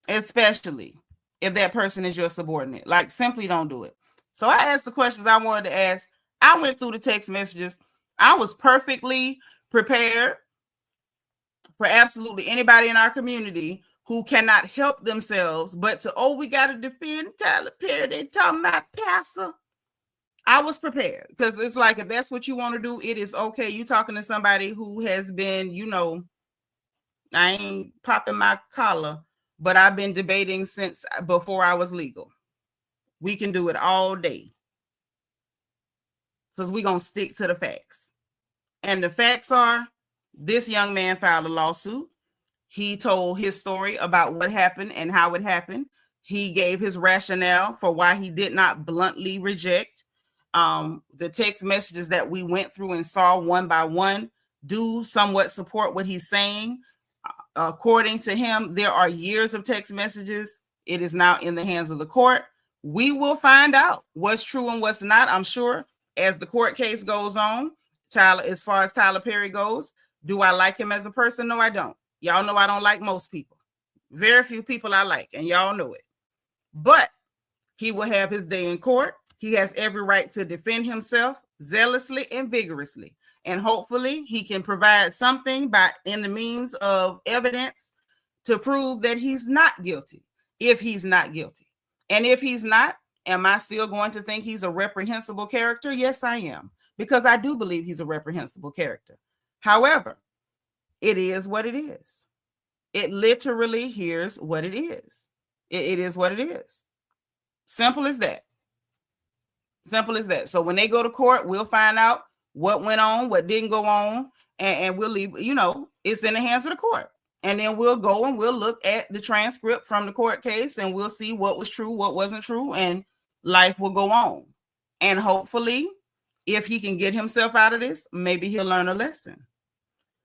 Especially if that person is your subordinate. Like, simply don't do it. So I asked the questions I wanted to ask. I went through the text messages. I was perfectly prepared for absolutely anybody in our community who cannot help themselves, but to, oh, we got to defend Tyler Perry. They talking about pastor. I was prepared because it's like, if that's what you want to do, it is okay. You talking to somebody who has been, you know, I ain't popping my collar, but I've been debating since before I was legal. We can do it all day because we're going to stick to the facts. And the facts are, this young man filed a lawsuit. He told his story about what happened and how it happened. He gave his rationale for why he did not bluntly reject. The text messages that we went through and saw one by one do somewhat support what he's saying. According to him, there are years of text messages. It is now in the hands of the court. We will find out what's true and what's not, I'm sure, as the court case goes on. Tyler, as far as Tyler Perry goes, do I like him as a person? No, I don't. Y'all know I don't like most people. Very few people I like, and y'all know it. But he will have his day in court. He has every right to defend himself zealously and vigorously. And hopefully he can provide something in the means of evidence to prove that he's not guilty, if he's not guilty. And if he's not, am I still going to think he's a reprehensible character? Yes, I am, because I do believe he's a reprehensible character. However, it is what it is. It literally, here's what it is. It is what it is. Simple as that. Simple as that. So when they go to court, we'll find out what went on, what didn't go on, and we'll leave, you know, it's in the hands of the court. And then we'll go and we'll look at the transcript from the court case and we'll see what was true, what wasn't true, and life will go on. And hopefully, if he can get himself out of this, maybe he'll learn a lesson.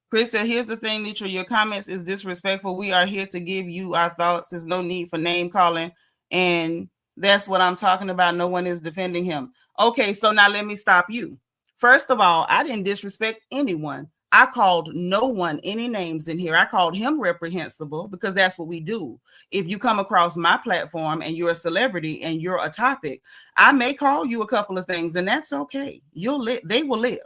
Chris said, here's the thing, Nitra, your comments is disrespectful. We are here to give you our thoughts. There's no need for name calling. And that's what I'm talking about. No one is defending him. Okay, so now let me stop you. First of all, I didn't disrespect anyone. I called no one any names in here. I called him reprehensible because that's what we do. If you come across my platform and you're a celebrity and you're a topic, I may call you a couple of things, and that's okay. You'll live, they will live.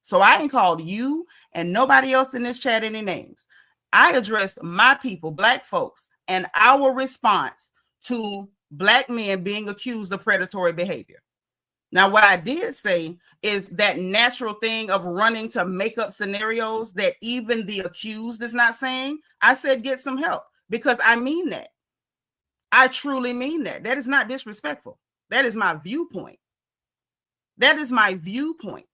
So I ain't called you and nobody else in this chat any names. I addressed my people, Black folks, and our response to Black men being accused of predatory behavior. Now, what I did say is that natural thing of running to make up scenarios that even the accused is not saying. I said, get some help, because I mean that. I truly mean that. That is not disrespectful. That is my viewpoint. That is my viewpoint.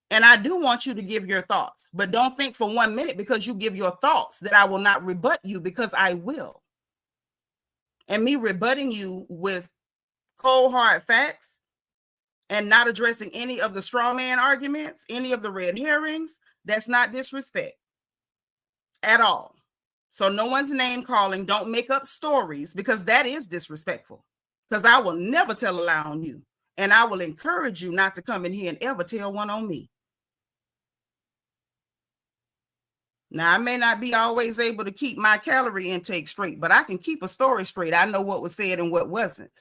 And I do want you to give your thoughts, but don't think for 1 minute because you give your thoughts that I will not rebut you, because I will. And me rebutting you with cold hard facts and not addressing any of the straw man arguments, any of the red herrings, that's not disrespect at all. So no one's name calling. Don't make up stories, because that is disrespectful, because I will never tell a lie on you. And I will encourage you not to come in here and ever tell one on me. Now, I may not be always able to keep my calorie intake straight, but I can keep a story straight. I know what was said and what wasn't.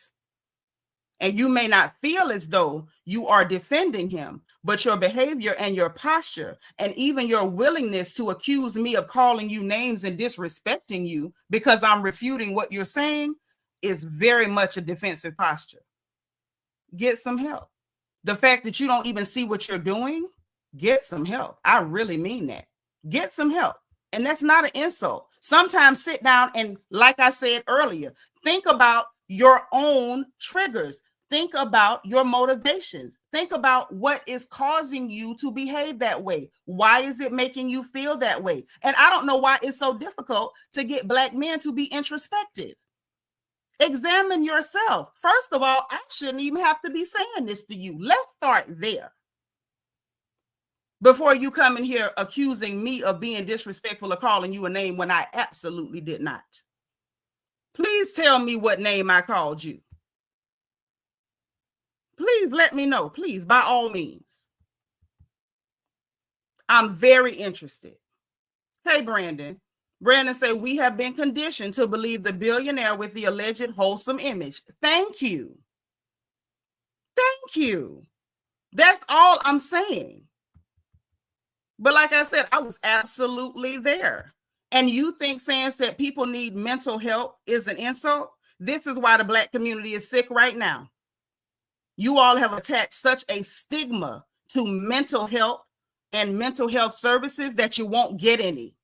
And you may not feel as though you are defending him, but your behavior and your posture and even your willingness to accuse me of calling you names and disrespecting you because I'm refuting what you're saying is very much a defensive posture. Get some help. The fact that you don't even see what you're doing, get some help. I really mean that. Get some help. And that's not an insult. Sometimes sit down and, like I said earlier, think about your own triggers. Think about your motivations. Think about what is causing you to behave that way. Why is it making you feel that way? And I don't know why it's so difficult to get Black men to be introspective. Examine yourself. First of all, I shouldn't even have to be saying this to you. Let's start there. Before you come in here accusing me of being disrespectful or calling you a name when I absolutely did not. Please tell me what name I called you. Please let me know, please, by all means. I'm very interested. Hey, Brandon. Brandon said, we have been conditioned to believe the billionaire with the alleged wholesome image. Thank you. Thank you. That's all I'm saying. But like I said, I was absolutely there. And you think saying that people need mental help is an insult? This is why the Black community is sick right now. You all have attached such a stigma to mental health and mental health services that you won't get any.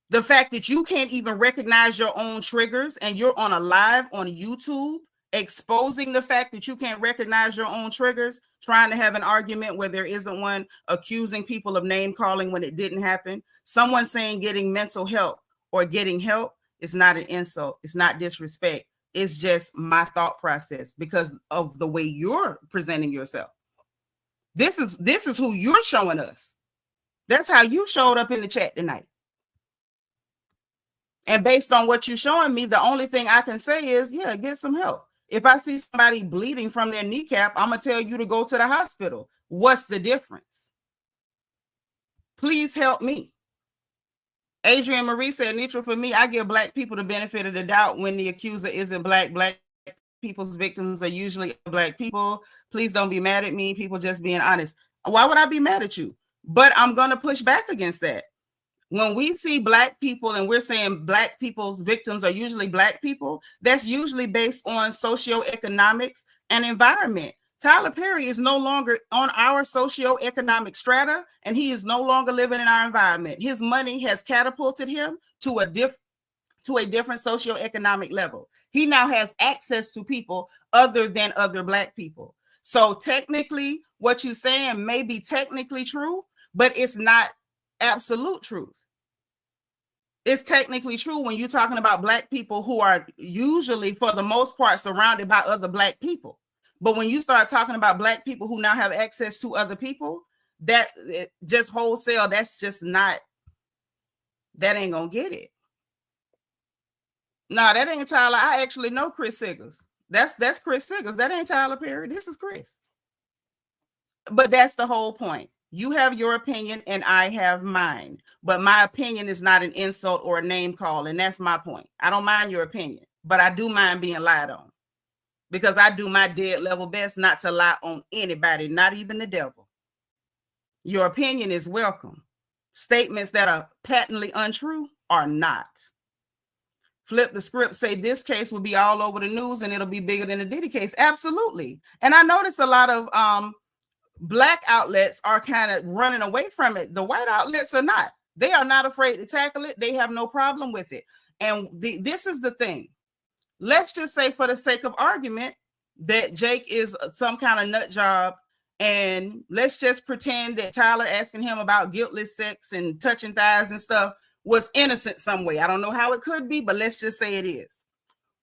The fact that you can't even recognize your own triggers and you're on a live on YouTube exposing the fact that you can't recognize your own triggers, trying to have an argument where there isn't one, accusing people of name calling when it didn't happen. Someone saying getting mental help or getting help is not an insult. It's not disrespect. It's just my thought process because of the way you're presenting yourself. This is who you're showing us. That's how you showed up in the chat tonight. And based on what you're showing me, the only thing I can say is, yeah, get some help. If I see somebody bleeding from their kneecap, I'm going to tell you to go to the hospital. What's the difference? Please help me. Adrienne Marie said, Nitra, for me, I give Black people the benefit of the doubt when the accuser isn't Black. Black people's victims are usually Black people. Please don't be mad at me. People just being honest. Why would I be mad at you? But I'm going to push back against that. When we see Black people and we're saying Black people's victims are usually Black people, that's usually based on socioeconomics and environment. Tyler Perry is no longer on our socioeconomic strata, and he is no longer living in our environment. His money has catapulted him to a different socioeconomic level. He now has access to people other than other Black people. So technically, what you're saying may be technically true, but it's not absolute truth. It's technically true when you're talking about Black people who are usually, for the most part, surrounded by other Black people. But when you start talking about Black people who now have access to other people, that just wholesale, that's just not, that ain't gonna get it. No, that ain't Tyler. I actually know Chris Siggers. That's Chris Siggers. That ain't Tyler Perry. This is Chris. But that's the whole point. You have your opinion and I have mine. But my opinion is not an insult or a name call. And that's my point. I don't mind your opinion, but I do mind being lied on. Because I do my dead level best not to lie on anybody, not even the devil. Your opinion is welcome. Statements that are patently untrue are not. Flip the script, say this case will be all over the news and it'll be bigger than the Diddy case. Absolutely. And I notice a lot of Black outlets are kind of running away from it. The white outlets are not. They are not afraid to tackle it. They have no problem with it. And this is the thing. Let's just say, for the sake of argument, that Jake is some kind of nut job. And let's just pretend that Tyler asking him about guiltless sex and touching thighs and stuff was innocent some way. I don't know how it could be, but let's just say it is.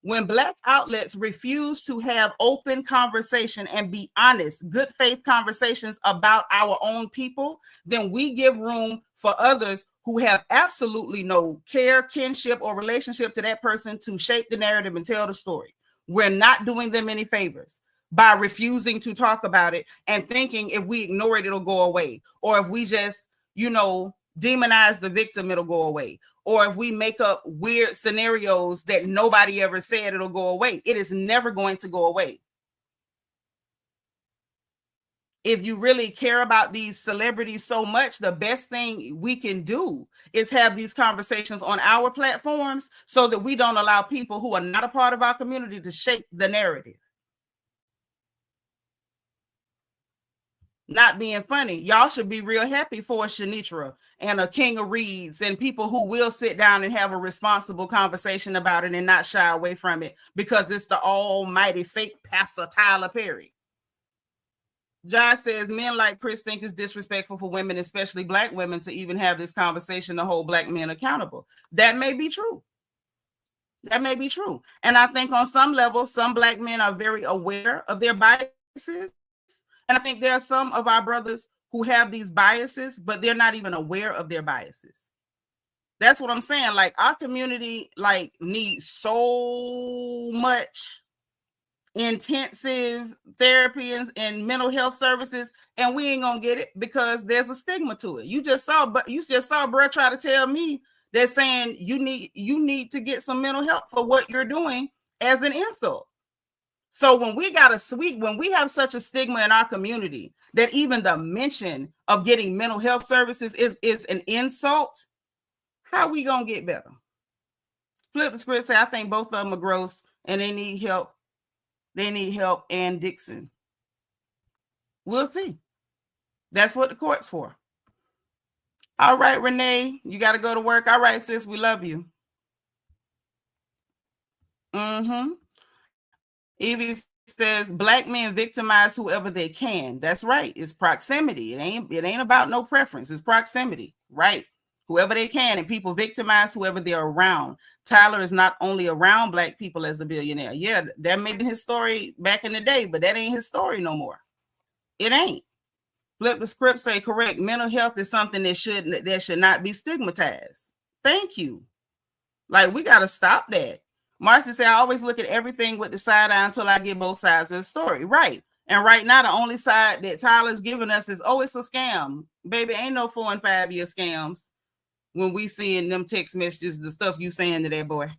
When Black outlets refuse to have open conversation and be honest, good faith conversations about our own people, then we give room for others who have absolutely no care, kinship, or relationship to that person to shape the narrative and tell the story. We're not doing them any favors by refusing to talk about it and thinking if we ignore it, it'll go away. Or if we just, demonize the victim, it'll go away. Or if we make up weird scenarios that nobody ever said, it'll go away. It is never going to go away. If you really care about these celebrities so much, the best thing we can do is have these conversations on our platforms so that we don't allow people who are not a part of our community to shape the narrative. Not being funny, y'all should be real happy for Seanitra and a King of Reeds and people who will sit down and have a responsible conversation about it and not shy away from it because it's the almighty fake Pastor Tyler Perry. Josh says men like Chris think it's disrespectful for women, especially Black women, to even have this conversation to hold Black men accountable. That may be true. That may be true. And I think on some level, some Black men are very aware of their biases. And I think there are some of our brothers who have these biases, but they're not even aware of their biases. That's what I'm saying. Like, our community, needs so much intensive therapy and mental health services, and we ain't gonna get it because there's a stigma to it. You just saw bro try to tell me that saying you need to get some mental help for what you're doing as an insult. So when we have such a stigma in our community that even the mention of getting mental health services is an insult, how we gonna get better? Flip the script, say I think both of them are gross and they need help. They need help and Dixon. We'll see. That's what the court's for. All right, Renee, you got to go to work. All right, sis, we love you. Evie says black men victimize whoever they can. That's right. It's proximity. It ain't about no preference. It's proximity, right? Whoever they can, and people victimize whoever they're around. Tyler is not only around black people as a billionaire. Yeah, that may be his story back in the day, but that ain't his story no more. It ain't. Flip the script, say correct. Mental health is something that should not be stigmatized. Thank you. Like, we got to stop that. Marcy said, I always look at everything with the side eye until I get both sides of the story. Right. And right now, the only side that Tyler's giving us is, oh, it's a scam. Baby, ain't no 4 and 5 year scams when we seeing them text messages, the stuff you saying to that boy.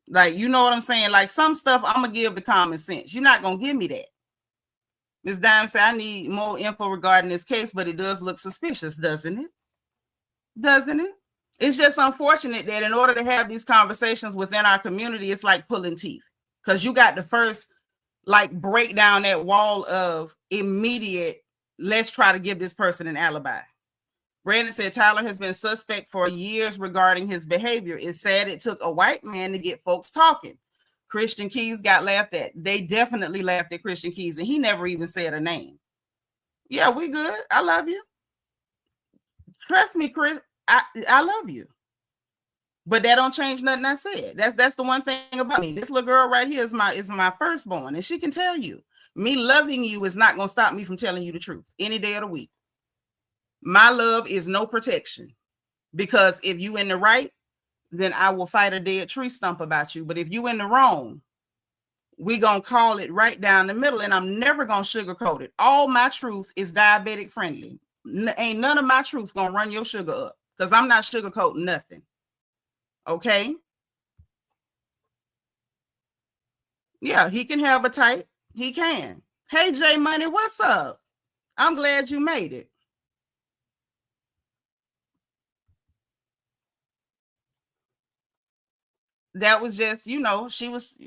Like, you know what I'm saying? Like, some stuff I'm going to give the common sense. You're not going to give me that. Ms. Dime said, I need more info regarding this case, but it does look suspicious, doesn't it? Doesn't it? It's just unfortunate that in order to have these conversations within our community, it's like pulling teeth. Because you got to first, like, break down that wall of immediate, let's try to give this person an alibi. Brandon said, Tyler has been suspect for years regarding his behavior. It's sad it took a white man to get folks talking. Christian Keys got laughed at. They definitely laughed at Christian Keys, and he never even said a name. Yeah, we good. I love you. Trust me, Chris. I love you. But that don't change nothing I said. That's the one thing about me. This little girl right here is my firstborn, and she can tell you. Me loving you is not going to stop me from telling you the truth any day of the week. My love is no protection, because if you in the right, then I will fight a dead tree stump about you. But if you in the wrong, we gonna call it right down the middle, and I'm never gonna sugarcoat it. All my truth is diabetic friendly. Ain't none of my truth gonna run your sugar up, because I'm not sugarcoating nothing. Okay? Yeah, he can have a type. He can. Hey, J Money, what's up? I'm glad you made it. That was just, she was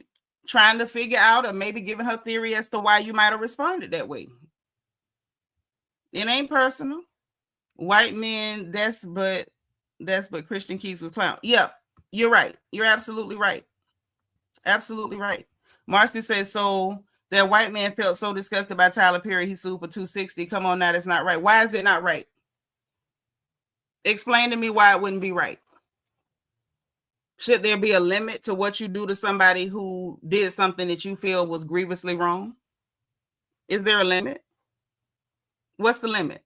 trying to figure out, or maybe giving her theory as to why you might have responded that way. It ain't personal. White men, that's but Christian Keys was clown. Yep, you're right. You're absolutely right. Absolutely right. Marcy says, so that white man felt so disgusted by Tyler Perry, he sued for $260. Come on now, that's not right. Why is it not right? Explain to me why it wouldn't be right. Should there be a limit to what you do to somebody who did something that you feel was grievously wrong? Is there a limit? What's the limit?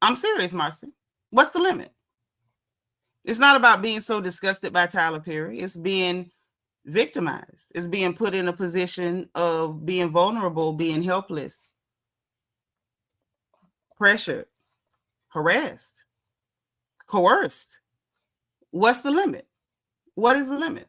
I'm serious, Marcy. What's the limit? It's not about being so disgusted by Tyler Perry. It's being victimized. It's being put in a position of being vulnerable, being helpless, pressured, harassed, coerced. What's the limit? What is the limit?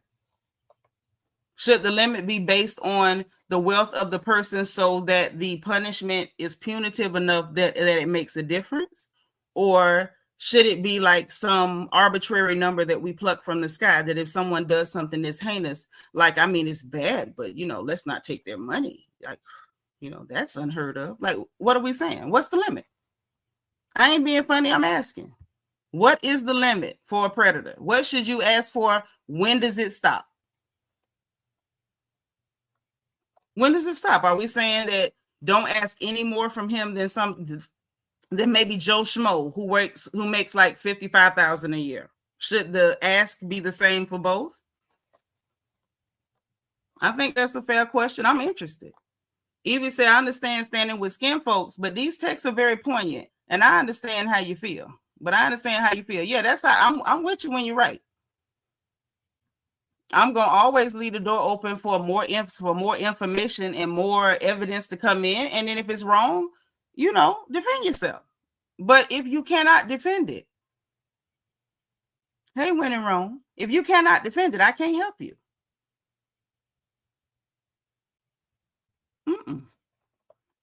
Should the limit be based on the wealth of the person so that the punishment is punitive enough that it makes a difference? Or should it be like some arbitrary number that we pluck from the sky, that if someone does something that's heinous, like, I mean, it's bad, but, let's not take their money. Like, that's unheard of. Like, what are we saying? What's the limit? I ain't being funny. I'm asking. What is the limit for a predator? What should you ask for? When does it stop? When does it stop? Are we saying that don't ask any more from him than maybe Joe Schmo who makes like $55,000 a year? Should the ask be the same for both? I think that's a fair question. I'm interested. Evie said, I understand standing with skin folks, but these texts are very poignant, and I understand how you feel. Yeah, that's how I'm with you when you're right. I'm going to always leave the door open for more information and more evidence to come in. And then if it's wrong, defend yourself. But if you cannot defend it, hey, when in Rome, if you cannot defend it, I can't help you.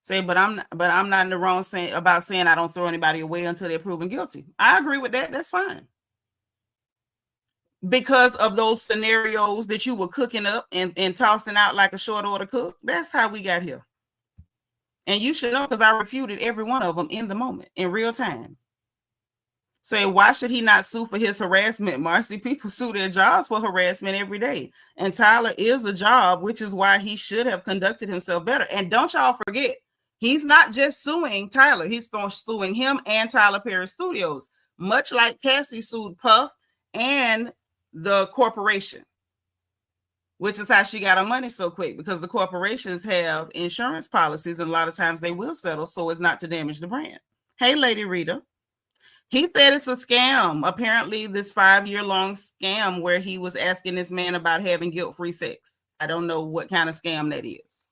Say, but I'm not in the wrong saying I don't throw anybody away until they're proven guilty. I agree with that. That's fine. Because of those scenarios that you were cooking up and tossing out like a short order cook. That's how we got here. And you should know, because I refuted every one of them in the moment, in real time. Say, why should he not sue for his harassment, Marcy? People sue their jobs for harassment every day. And Tyler is a job, which is why he should have conducted himself better. And don't y'all forget, he's not just suing Tyler. He's suing him and Tyler Perry Studios, much like Cassie sued Puff and the corporation, which is how she got her money so quick, because the corporations have insurance policies, and a lot of times they will settle so as not to damage the brand. Hey, Lady Rita. He said it's a scam. Apparently, this 5-year-long scam where he was asking this man about having guilt-free sex. I don't know what kind of scam that is.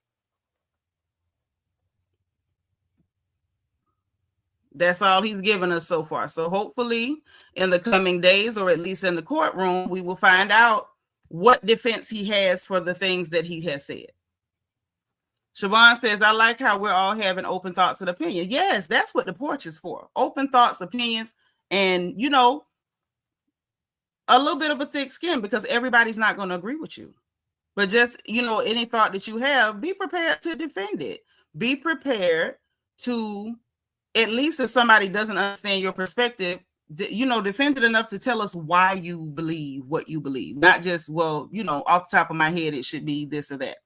That's all he's given us so far. So hopefully in the coming days, or at least in the courtroom, we will find out what defense he has for the things that he has said. Siobhan says, I like how we're all having open thoughts and opinions. Yes, that's what the porch is for. Open thoughts, opinions, and, you know, a little bit of a thick skin, because everybody's not going to agree with you. But just, you know, any thought that you have, be prepared to defend it. Be prepared to, at least if somebody doesn't understand your perspective, you know, defend it enough to tell us why you believe what you believe. Not just, well, you know, off the top of my head, it should be this or that.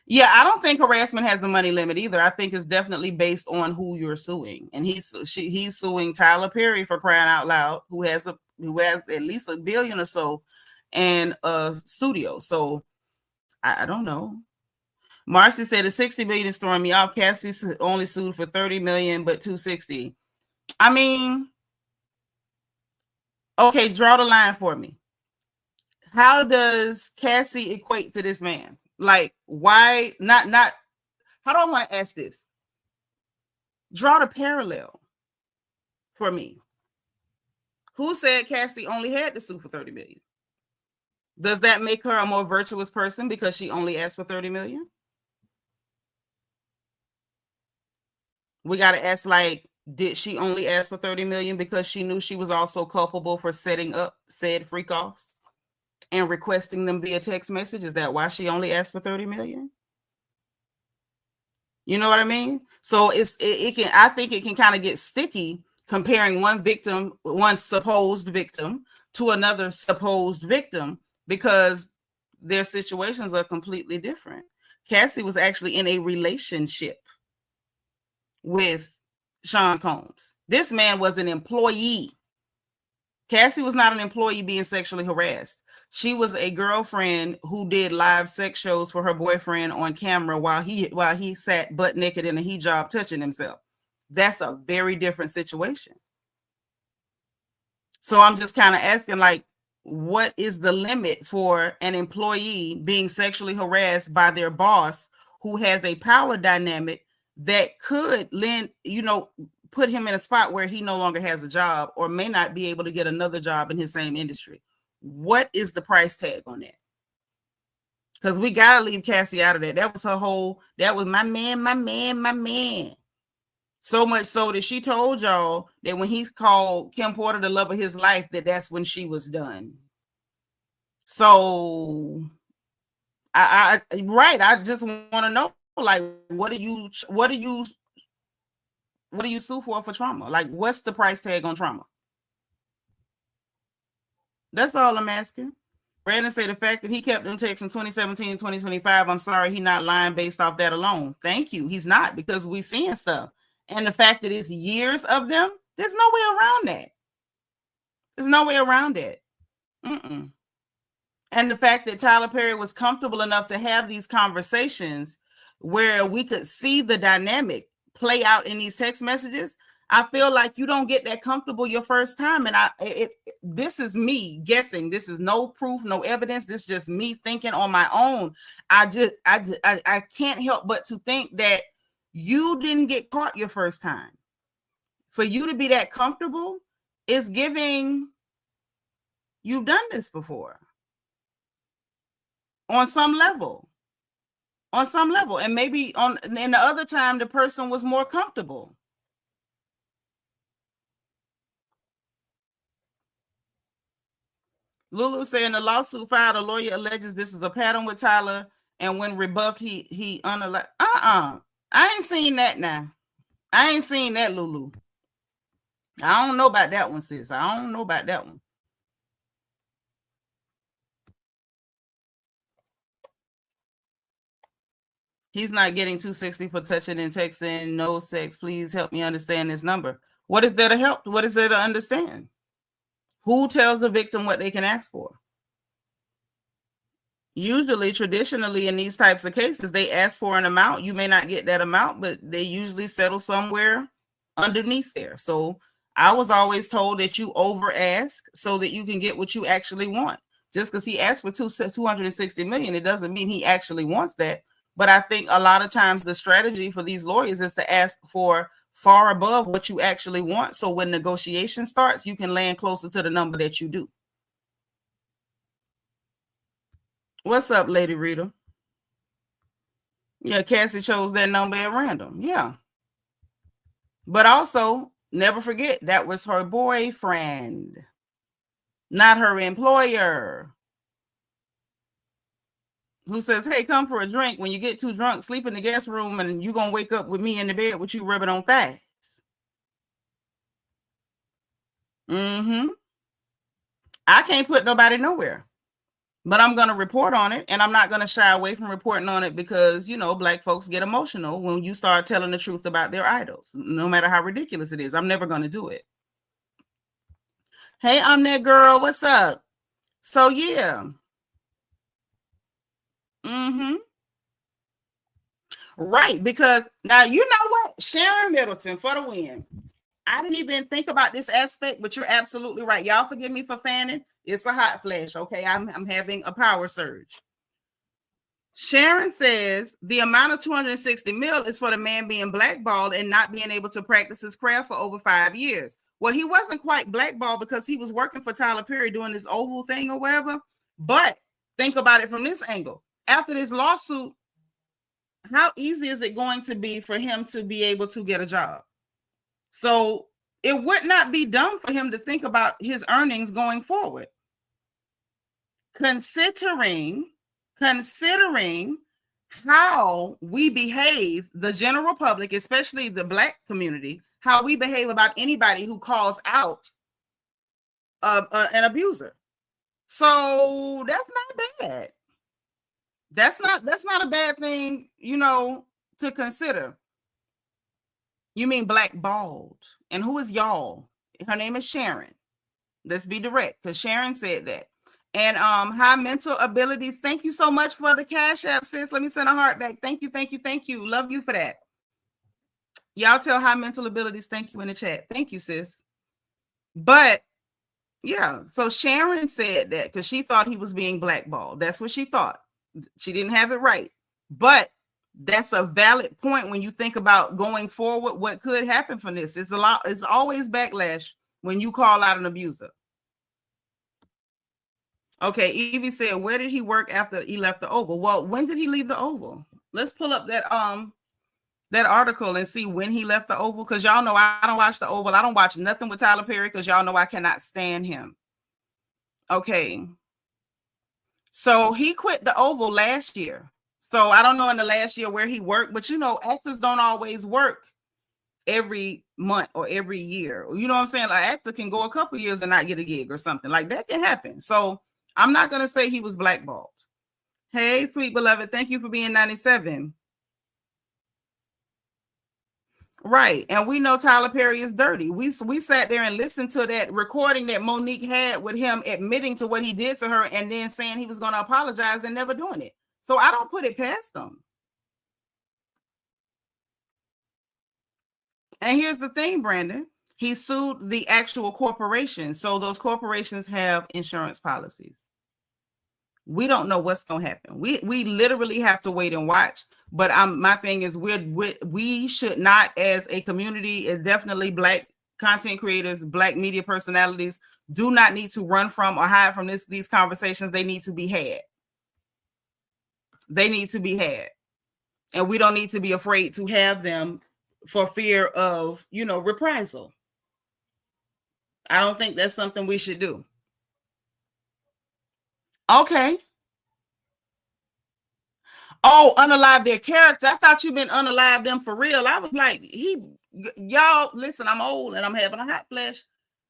Yeah, I don't think harassment has the money limit either. I think it's definitely based on who you're suing. And he's suing Tyler Perry, for crying out loud, who has at least $1 billion or so, and a studio. So I don't know. Marcy said the 60 million is throwing me off. Cassie only sued for 30 million, but 260. I mean, okay, draw the line for me. How does Cassie equate to this man? Like, why not? How do I want to ask this? Draw the parallel for me. Who said Cassie only had to sue for 30 million? Does that make her a more virtuous person because she only asked for 30 million? We got to ask, like, did she only ask for 30 million because she knew she was also culpable for setting up said freak-offs and requesting them via text message? Is that why she only asked for 30 million? You know what I mean? So I think it can kind of get sticky comparing one supposed victim to another supposed victim, because their situations are completely different. Cassie was actually in a relationship with Sean Combs. This man was an employee. Cassie was not an employee being sexually harassed. She was a girlfriend who did live sex shows for her boyfriend on camera while he sat butt naked in a hijab touching himself. That's a very different situation. So I'm just kind of asking, like, what is the limit for an employee being sexually harassed by their boss who has a power dynamic that could put him in a spot where he no longer has a job or may not be able to get another job in his same industry? What is the price tag on that? Because we got to leave Cassie out of that. That was my man. So much so that she told y'all that when he called Kim Porter the love of his life, that's when she was done. So I just want to know, like, what do you sue for trauma? Like, what's the price tag on trauma? That's all I'm asking. Brandon said the fact that he kept them texts from 2017 and 2025, I'm sorry, he's not lying based off that alone. Thank you. He's not, because we're seeing stuff. And the fact that it's years of them, there's no way around that. There's no way around it. And the fact that Tyler Perry was comfortable enough to have these conversations where we could see the dynamic play out in these text messages, I feel like you don't get that comfortable your first time. And this is me guessing. This is no proof, no evidence. This is just me thinking on my own. I can't help but to think that you didn't get caught your first time. For you to be that comfortable is giving you've done this before on some level. on some level, and maybe in the other time the person was more comfortable. Lulu saying the lawsuit filed, a lawyer alleges this is a pattern with Tyler, and when rebuffed, he unalived. I ain't seen that now. I ain't seen that, Lulu. I don't know about that one, sis. I don't know about that one. He's not getting $260 for touching and texting. No sex. Please help me understand this number. What is there to help? What is there to understand? Who tells the victim what they can ask for? Usually, traditionally, in these types of cases, they ask for an amount. You may not get that amount, but they usually settle somewhere underneath there. So I was always told that you over ask so that you can get what you actually want. Just because he asked for $260 million, it doesn't mean he actually wants that. But I think a lot of times the strategy for these lawyers is to ask for far above what you actually want. So when negotiation starts, you can land closer to the number that you do. What's up, Lady Rita? Yeah, Cassie chose that number at random. Yeah. But also, never forget, that was her boyfriend, not her employer. Who says, hey, come for a drink. When you get too drunk, sleep in the guest room, and you're going to wake up with me in the bed with you rubbing on thighs. I can't put nobody nowhere. But I'm going to report on it, and I'm not going to shy away from reporting on it because, you know, Black folks get emotional when you start telling the truth about their idols, no matter how ridiculous it is. I'm never going to do it. Hey, I'm that girl. What's up? So, yeah. Right, because now, you know what? Sharon Middleton for the win. I didn't even think about this aspect, but you're absolutely right. Y'all forgive me for fanning. It's a hot flash, okay? I'm having a power surge. Sharon says the amount of $260 million is for the man being blackballed and not being able to practice his craft for over 5 years. Well, he wasn't quite blackballed because he was working for Tyler Perry doing this Oval thing or whatever. But think about it from this angle. After this lawsuit, how easy is it going to be for him to be able to get a job? So it would not be dumb for him to think about his earnings going forward. Considering how we behave, the general public, especially the Black community, how we behave about anybody who calls out an abuser. So that's not bad. That's not a bad thing, you know, to consider. You mean blackballed. And who is y'all? Her name is Sharon. Let's be direct, because Sharon said that. And high mental abilities. Thank you so much for the cash app, sis. Let me send a heart back. Thank you. Love you for that. Y'all tell high mental abilities thank you in the chat. Thank you, sis. But yeah, so Sharon said that because she thought he was being blackballed. That's what she thought. She didn't have it right. But that's a valid point when you think about going forward, what could happen from this. It's always backlash when you call out an abuser. Okay, Evie said, where did he work after he left the Oval? Well, when did he leave the Oval? Let's pull up that article and see when he left the Oval, because y'all know I don't watch the Oval. I don't watch nothing with Tyler Perry because y'all know I cannot stand him. Okay. So he quit the Oval last year. So I don't know in the last year where he worked, but you know, actors don't always work every month or every year. You know what I'm saying? Like, actor can go a couple years and not get a gig or something like that can happen. So I'm not going to say he was blackballed. Hey, sweet beloved. Thank you for being 97. Right. And we know Tyler Perry is dirty. We sat there and listened to that recording that Monique had with him admitting to what he did to her and then saying he was going to apologize and never doing it. So I don't put it past them. And here's the thing, Brandon. He sued the actual corporation. So those corporations have insurance policies. We don't know what's going to happen. We literally have to wait and watch. But my thing is we should not, as a community, and definitely Black content creators, Black media personalities, do not need to run from or hide from these conversations. They need to be had. They need to be had. And we don't need to be afraid to have them for fear of, reprisal. I don't think that's something we should do. Okay. Oh, unalive their character. I thought you meant unalive them for real. I was like, y'all, listen, I'm old and I'm having a hot flash.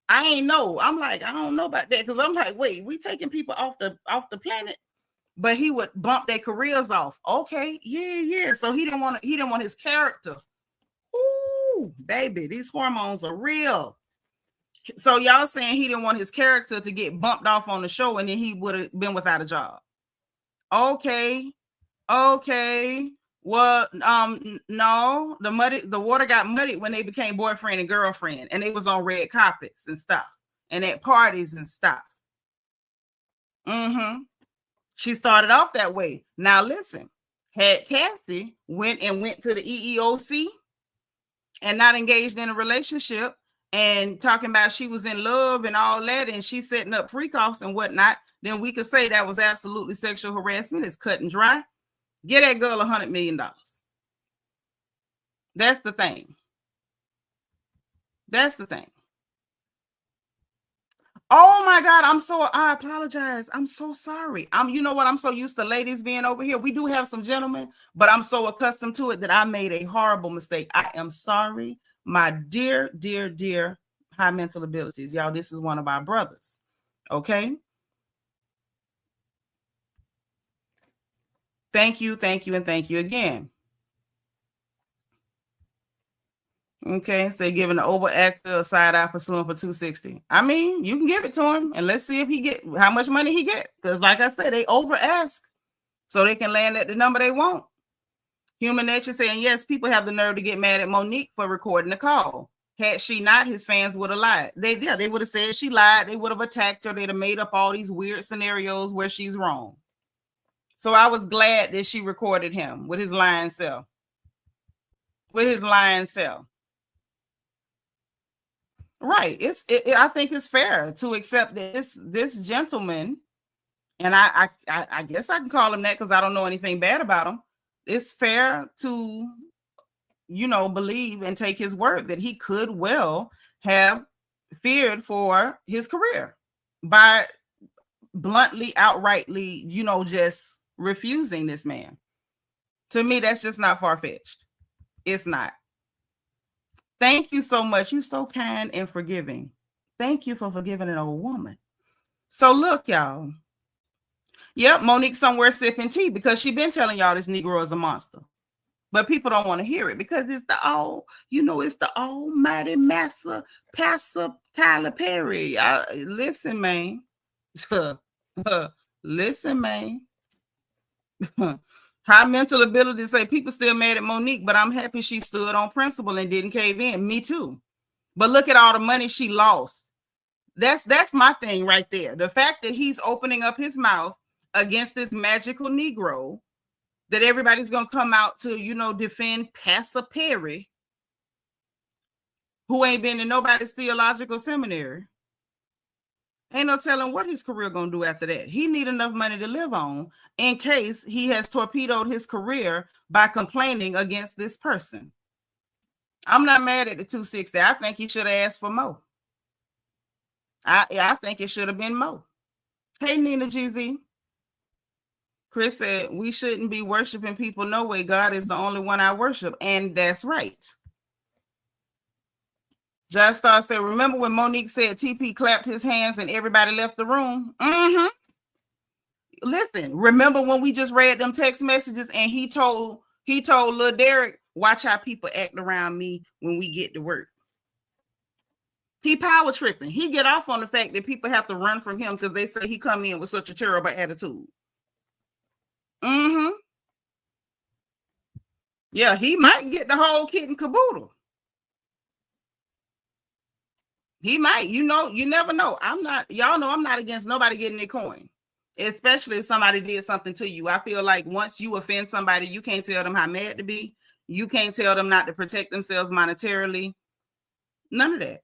I ain't know. I'm like, I don't know about that, because I'm like, wait, we taking people off the planet, but he would bump their careers off. Okay, yeah. So he didn't want his character. Ooh, baby, these hormones are real. So y'all saying he didn't want his character to get bumped off on the show, and then he would have been without a job. Okay. Well, no, the water got muddied when they became boyfriend and girlfriend, and they was on red carpets and stuff, and at parties and stuff. She started off that way. Now listen, had Cassie went to the EEOC and not engaged in a relationship and talking about she was in love and all that, and she's setting up freak offs and whatnot, then we could say that was absolutely sexual harassment. It's cut and dry. Get that girl $100 million. That's the thing. Oh my God, I apologize. I'm so sorry. You know what? I'm so used to ladies being over here. We do have some gentlemen, but I'm so accustomed to it that I made a horrible mistake. I am sorry, my dear high mental abilities. Y'all, this is one of our brothers. Okay. Thank you, and thank you again. Okay, so giving the overactor a side eye for suing for $260. I mean, you can give it to him, and let's see if he get how much money he get. Because, like I said, they over ask, so they can land at the number they want. Human Nature saying yes, people have the nerve to get mad at Monique for recording the call. Had she not, his fans would have lied. They would have said she lied. They would have attacked her. They'd have made up all these weird scenarios where she's wrong. So I was glad that she recorded him with his lying self. Right. I think it's fair to accept this gentleman, and I guess I can call him that because I don't know anything bad about him. It's fair to, believe and take his word that he could well have feared for his career by bluntly, outrightly, just refusing this man. To me, that's just not far-fetched. It's not. Thank you so much. You're so kind and forgiving. Thank you for forgiving an old woman. So look, y'all. Yep, Monique somewhere sipping tea because she been telling y'all this Negro is a monster. But people don't want to hear it because it's it's the almighty master, Pastor Tyler Perry. Listen, man. Listen, man. High mental ability say people still mad at Monique, but I'm happy she stood on principle and didn't cave in. Me too. But look at all the money she lost. That's my thing right there. The fact that he's opening up his mouth against this magical Negro, that everybody's going to come out to, defend Pastor Perry, who ain't been in nobody's theological seminary. Ain't no telling what his career going to do after that. He need enough money to live on in case he has torpedoed his career by complaining against this person. I'm not mad at the 260. I think he should have asked for more. I think it should have been more. Hey, Nina GZ. Chris said, we shouldn't be worshiping people no way. God is the only one I worship. And that's right. Just Star said, remember when Monique said TP clapped his hands and everybody left the room? Listen, remember when we just read them text messages and he told Lil Derek, watch how people act around me when we get to work. He power tripping. He get off on the fact that people have to run from him because they say he come in with such a terrible attitude. Yeah, he might get the whole kit and caboodle. He might, you never know. Y'all know I'm not against nobody getting their coin, especially if somebody did something to you. I feel like once you offend somebody, you can't tell them how mad to be. You can't tell them not to protect themselves monetarily. None of that.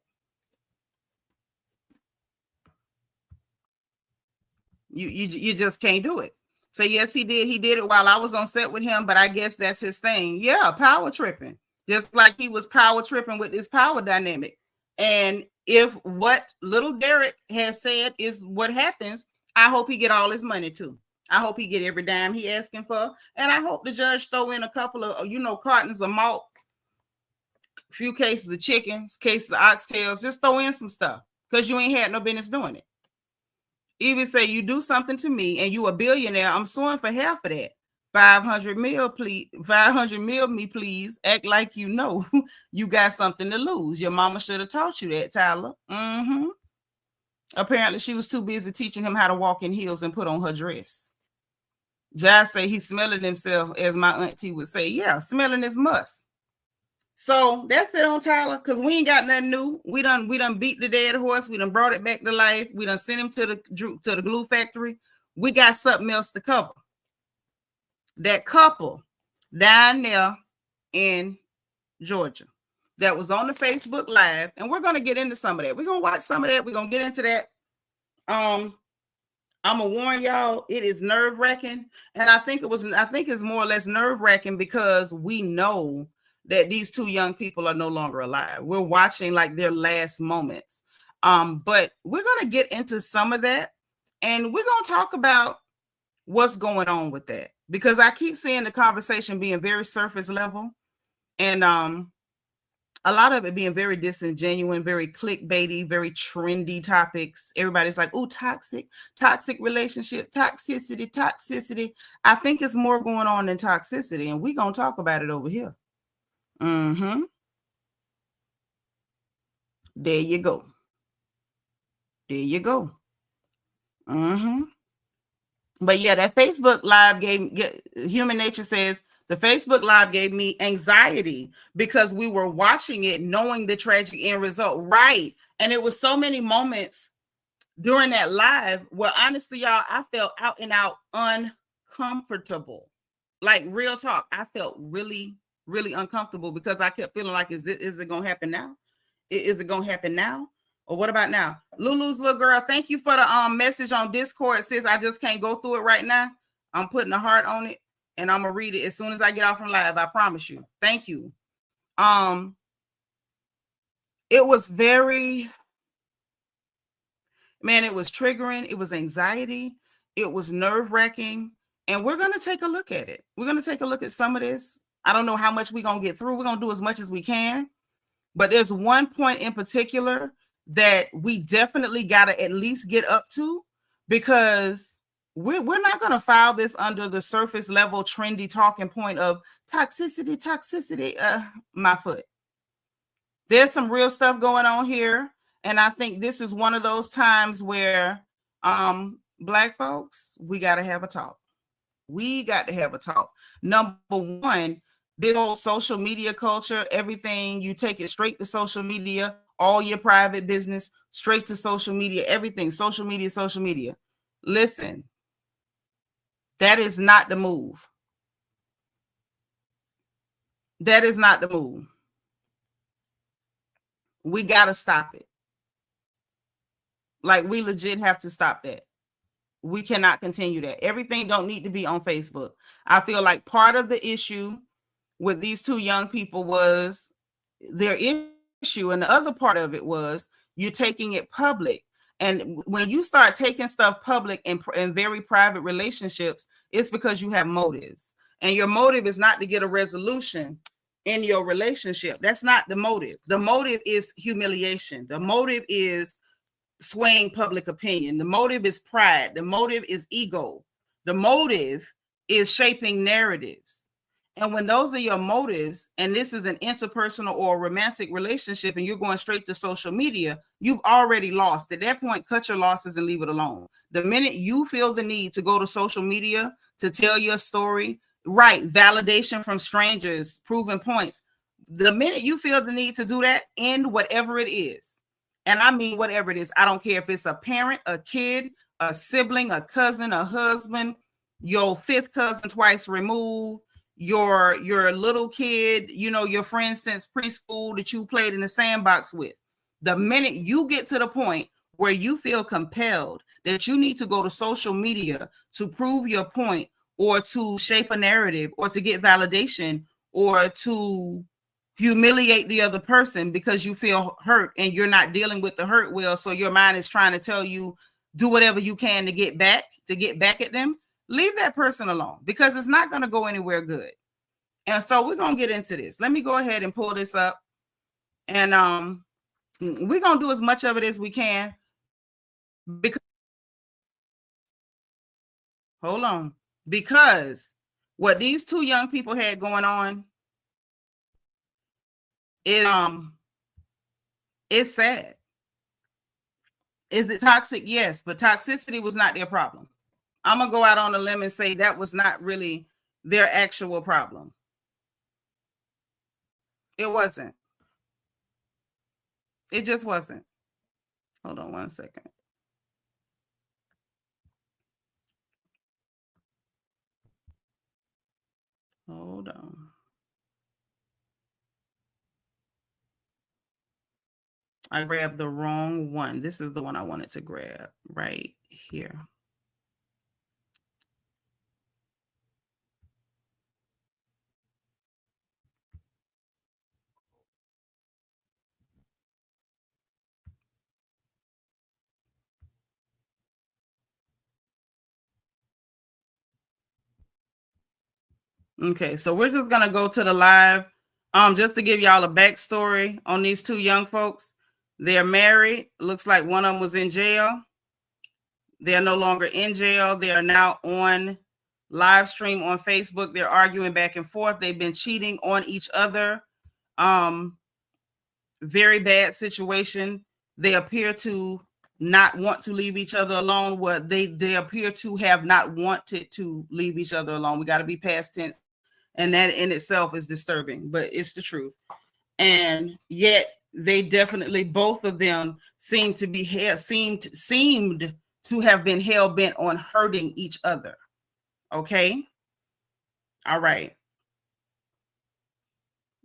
You just can't do it. So yes, he did. He did it while I was on set with him, but I guess that's his thing. Yeah, power tripping. Just like he was power tripping with this power dynamic. And if what little Derek has said is what happens, I hope he get all his money too. I hope he get every dime he asking for. And I hope the judge throw in a couple of, cartons of malt, a few cases of chickens, cases of oxtails. Just throw in some stuff because you ain't had no business doing it. Even say you do something to me and you a billionaire, I'm suing for half of that. 500 mil, please. 500 mil, me, please. Act like you know you got something to lose. Your mama should have taught you that, Tyler. Apparently, she was too busy teaching him how to walk in heels and put on her dress. Josh say he's smelling himself, as my auntie would say. Yeah, smelling his must. So that's it on Tyler, because we ain't got nothing new. We done beat the dead horse. We done brought it back to life. We done sent him to the glue factory. We got something else to cover. That couple down there in Georgia that was on the Facebook Live, and we're gonna get into some of that. We're gonna watch some of that. We're gonna get into that. I'm gonna warn y'all, it is nerve-wracking, and I think it's more or less nerve-wracking because we know that these two young people are no longer alive. We're watching like their last moments. But we're gonna get into some of that, and we're gonna talk about what's going on with that, because I keep seeing the conversation being very surface level, and a lot of it being very disingenuous, very clickbaity, very trendy topics. Everybody's like, oh, toxic relationship, toxicity. I think it's more going on than toxicity, and we're gonna talk about it over here. There you go. But yeah, that Facebook Live Human Nature says the Facebook Live gave me anxiety because we were watching it knowing the tragic end result. Right. And it was so many moments during that live where honestly, y'all, I felt out and out uncomfortable. Like real talk. I felt really, really uncomfortable because I kept feeling like, is it going to happen now? Is it going to happen now? Or what about now? Lulu's little girl, thank you for the message on Discord. Sis, I just can't go through it right now. I'm putting a heart on it, and I'm going to read it as soon as I get off from live. I promise you. Thank you. It was very, man, it was triggering. It was anxiety. It was nerve-wracking. And we're going to take a look at it. We're going to take a look at some of this. I don't know how much we're going to get through. We're going to do as much as we can. But there's one point in particular that we definitely got to at least get up to, because we're not going to file this under the surface level trendy talking point of toxicity. My foot. There's some real stuff going on here, and I think this is one of those times where Black folks, we got to have a talk. Number one, the whole social media culture, everything, you take it straight to social media. All your private business straight to social media, everything, social media. Listen, that is not the move. We got to stop it. Like, we legit have to stop that. We cannot continue that. Everything don't need to be on Facebook. I feel like part of the issue with these two young people was their issue, and the other part of it was you taking it public. And when you start taking stuff public in very private relationships, it's because you have motives, and your motive is not to get a resolution in your relationship. That's not the motive. The motive is humiliation. The motive is swaying public opinion. The motive is pride. The motive is ego. The motive is shaping narratives. And when those are your motives, and this is an interpersonal or romantic relationship, and you're going straight to social media, you've already lost. At that point, cut your losses and leave it alone. The minute you feel the need to go to social media to tell your story, right, validation from strangers, proving points, the minute you feel the need to do that, end whatever it is. And I mean whatever it is. I don't care if it's a parent, a kid, a sibling, a cousin, a husband, your fifth cousin twice removed, your little kid, your friend since preschool that you played in the sandbox with. The minute you get to the point where you feel compelled that you need to go to social media to prove your point or to shape a narrative or to get validation or to humiliate the other person because you feel hurt and you're not dealing with the hurt well, so your mind is trying to tell you do whatever you can to get back at them, leave that person alone because it's not going to go anywhere good. And so we're going to get into this. Let me go ahead and pull this up, and we're going to do as much of it as we can because hold on, because what these two young people had going on is it's sad. Is it toxic? Yes, but toxicity was not their problem. I'm gonna go out on a limb and say that was not really their actual problem. It wasn't. It just wasn't. Hold on one second. Hold on. I grabbed the wrong one. This is the one I wanted to grab right here. Okay, so we're just gonna go to the live. Just to give y'all a backstory on these two young folks. They're married. Looks like one of them was in jail. They're no longer in jail. They are now on live stream on Facebook. They're arguing back and forth. They've been cheating on each other. Very bad situation. They appear to not want to leave each other alone. What they appear to have not wanted to leave each other alone. We got to be past tense, and that in itself is disturbing, but it's the truth. And yet they definitely, both of them seemed to have been hell-bent on hurting each other. Okay. All right.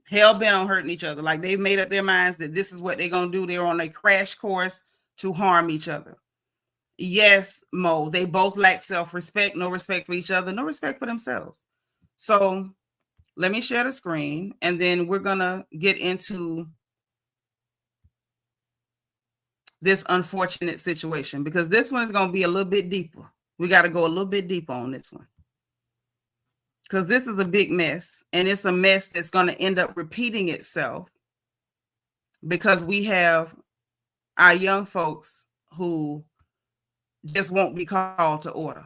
Hell-bent on hurting each other. Like they've made up their minds that this is what they're going to do. They're on a crash course to harm each other. Yes, Mo, they both lack self-respect, no respect for each other, no respect for themselves. So let me share the screen, and then we're going to get into this unfortunate situation because this one is going to be a little bit deeper. We got to go a little bit deeper on this one because this is a big mess, and it's a mess that's going to end up repeating itself because we have our young folks who just won't be called to order.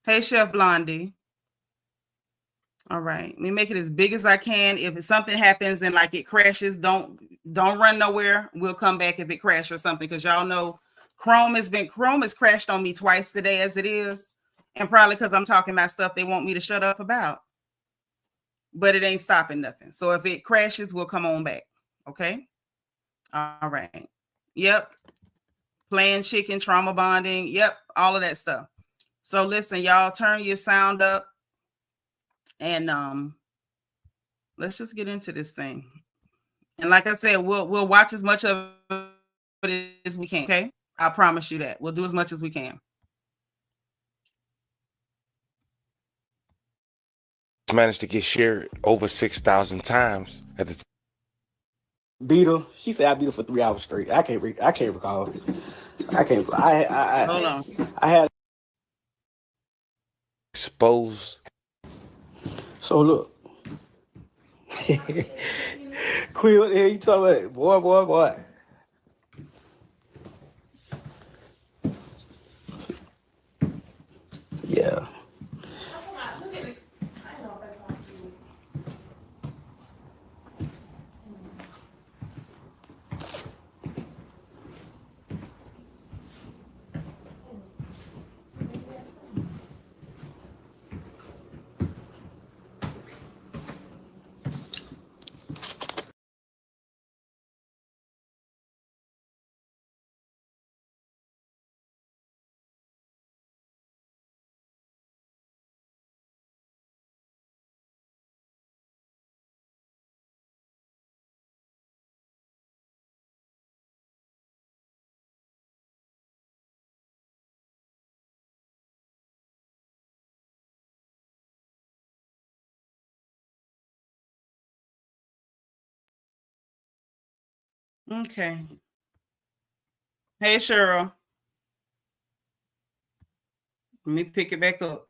Hey, Chef Blondie. All right, let me make it as big as I can. If something happens and like it crashes, don't run nowhere. We'll come back if it crashes or something, because y'all know Chrome has crashed on me twice today as it is, and probably because I'm talking about stuff they want me to shut up about. But it ain't stopping nothing. So if it crashes, we'll come on back. Okay. All right. Yep. Playing chicken, trauma bonding. Yep. All of that stuff. So listen, y'all, turn your sound up. And let's just get into this thing. And like I said, we'll watch as much of it as we can. Okay, I promise you that we'll do as much as we can. Managed to get shared over 6,000 times at the beat her. She said I beat her for 3 hours straight. I can't recall. Hold on. I had exposed. So look. Queen, what the hell you talking about? Boy. Yeah. Okay. Hey, Cheryl. Let me pick it back up.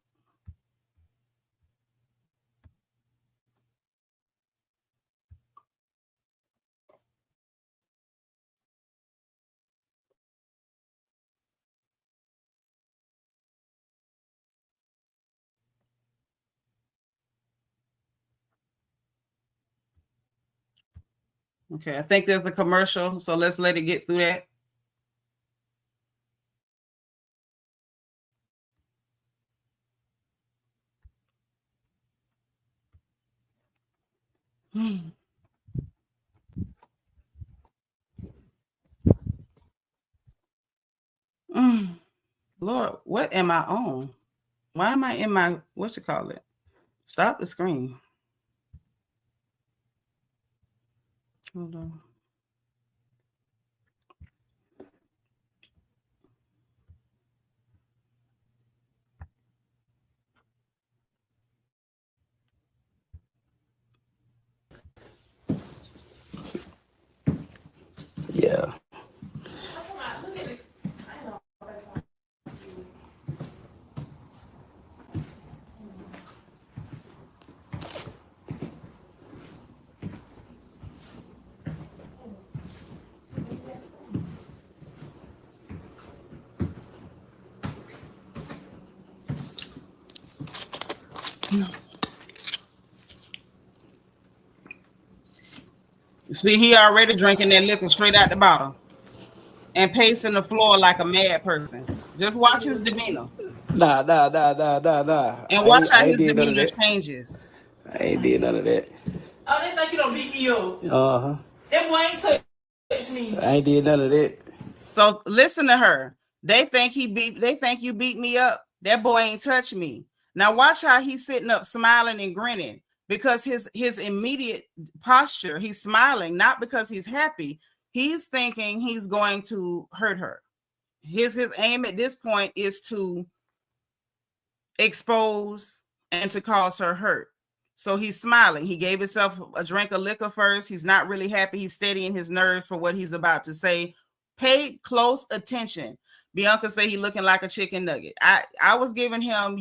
Okay, I think there's a commercial, so let's let it get through that. Lord, what am I on? Why am I in my, what you call it? Stop the screen. Hold on. Yeah. No. See, he already drinking that liquor straight out the bottle and pacing the floor like a mad person. Just watch his demeanor. Nah. And watch how his did none of demeanor that. changes. I ain't did none of that. Oh, they think you don't beat me up. Uh-huh. That boy ain't touch me. I ain't did none of that. So listen to her. They think you beat me up. That boy ain't touch me. Now watch how he's sitting up smiling and grinning because his immediate posture, he's smiling, not because he's happy. He's thinking he's going to hurt her. His aim at this point is to expose and to cause her hurt. So he's smiling. He gave himself a drink of liquor first. He's not really happy. He's steadying his nerves for what he's about to say. Pay close attention. Bianca said he looking like a chicken nugget. I was giving him,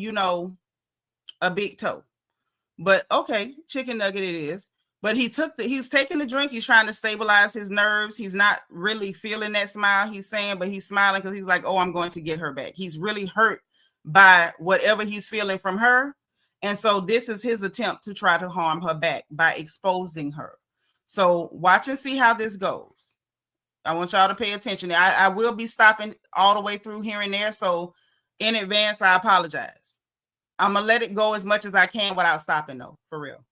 a big toe. But okay, chicken nugget it is. But he's taking the drink. He's trying to stabilize his nerves. He's not really feeling that smile he's saying, but he's smiling because he's like, oh, I'm going to get her back. He's really hurt by whatever he's feeling from her. And so this is his attempt to try to harm her back by exposing her. So watch and see how this goes. I want y'all to pay attention. I will be stopping all the way through here and there. So in advance, I apologize. I'm going to let it go as much as I can without stopping though, for real.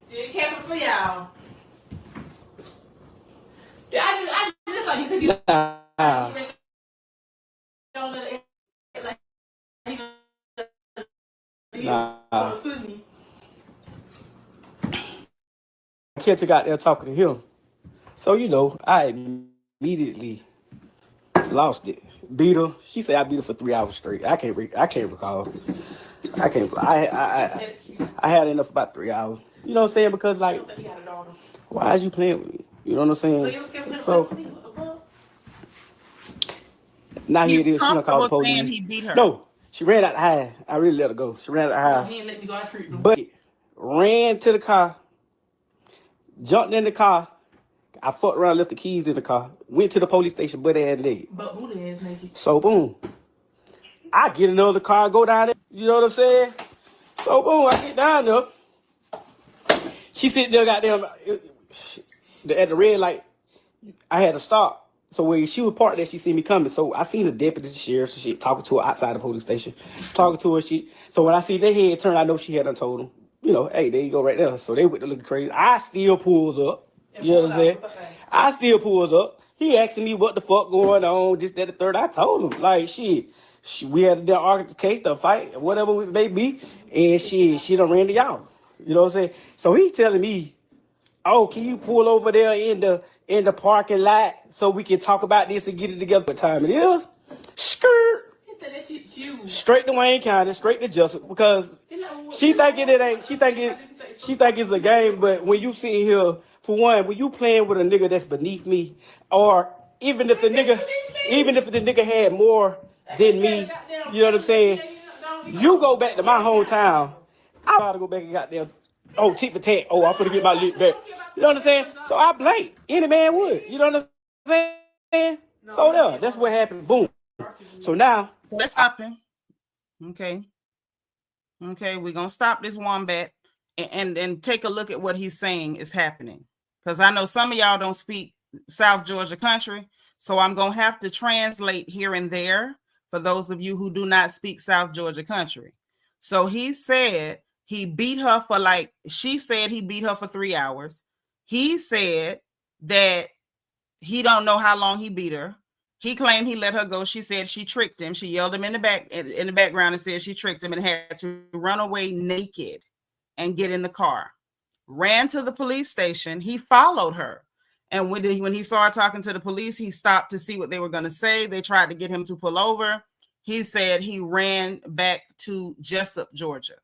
Still camping for y'all. I just like you said you don't let it like to me. I catch a guy there talking to him. So, I immediately lost it. Beat her. She said I beat her for 3 hours straight. I can't recall. I had enough about 3 hours. You know what I'm saying? Because why is you playing with me? You know what I'm saying? So now He's here it is. She done called the police. saying he beat her. No, she ran out the high. I really let her go. She ran out the high. He didn't let me go out free. But ran to the car, jumped in the car. I fucked around, left the keys in the car, went to the police station, butt ass naked. But booty ass naked. So boom, I get another car and go down there. You know what I'm saying? So boom, I get down there. She sitting there, goddamn, at the red light. I had to stop. So when she was parked there, she seen me coming. So I seen the deputy, the sheriff, and shit, talking to her outside the police station, talking to her. So when I see their head turn, I know she had told them, hey, there you go right there. So they went to looking crazy. I still pulls up. You know what I'm saying? I still pulls up. He asking me what the fuck going on, just that, the third. I told him, like, we had the altercation, the fight, whatever it may be, and she done ran to y'all. You know what I'm saying? So he telling me, oh, can you pull over there in the parking lot so we can talk about this and get it together? What time it is? Skirt. He said that shit cute. Straight to Wayne County, straight to Jessup, because she think it's a game, but when you sit here for one, when you playing with a nigga that's beneath me, or even if the nigga had more than me, you know what I'm saying? You go back to my hometown, I'm about to go back and goddamn, oh, tit for tat. Oh, I'm gonna get my lip back. You know what I'm saying? So I blame any man would. You know what I'm saying? So yeah, that's what happened. Boom. So now let's stop him. Okay, we're gonna stop this wombat and take a look at what he's saying is happening, because I know some of y'all don't speak South Georgia country, so I'm gonna have to translate here and there for those of you who do not speak South Georgia country. So he said he beat her for she said he beat her for 3 hours. He said that he don't know how long he beat her. He claimed he let her go. She said she tricked him. She yelled him in the background and said she tricked him and had to run away naked and get in the car. Ran to the police station. He followed her. And when he saw her talking to the police, he stopped to see what they were going to say. They tried to get him to pull over. He said he ran back to Jessup, Georgia.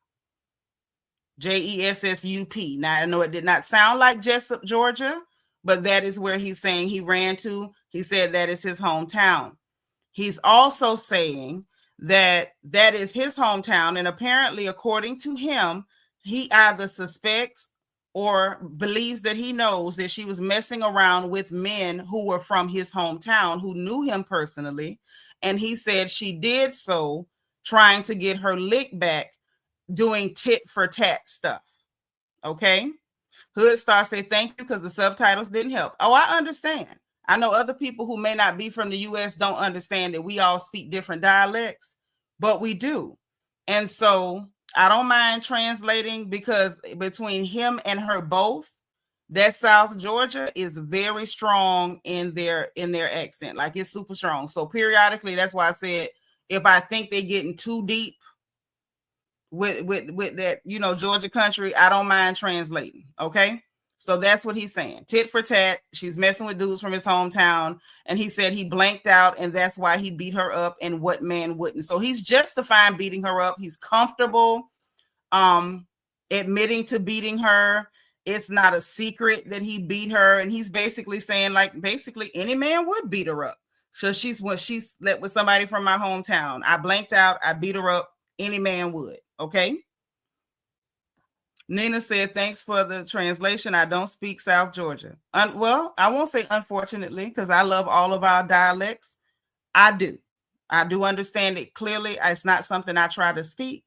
Jessup. Now, I know it did not sound like Jessup, Georgia, but that is where he's saying he ran to. He said that is his hometown. He's also saying that is his hometown. And apparently, according to him, he either suspects or believes that he knows that she was messing around with men who were from his hometown, who knew him personally. And he said she did so trying to get her lick back, doing tit for tat stuff. Okay. Hood Star said, thank you, because the subtitles didn't help. Oh, I understand. I know other people who may not be from the U.S. don't understand that we all speak different dialects, but we do. And so I don't mind translating, because between him and her both, that South Georgia is very strong in their accent. Like, it's super strong. So periodically, that's why I said, if I think they're getting too deep with that, Georgia country, I don't mind translating. Okay. So that's what he's saying. Tit for tat. She's messing with dudes from his hometown. And he said he blanked out, and that's why he beat her up, and what man wouldn't. So he's justifying beating her up. He's comfortable admitting to beating her. It's not a secret that he beat her. And he's basically saying, basically any man would beat her up. So she's slept with somebody from my hometown. I blanked out. I beat her up. Any man would. Okay. Nina said, thanks for the translation. I don't speak South Georgia. Well, I won't say unfortunately, because I love all of our dialects. I do understand it clearly. It's not something I try to speak.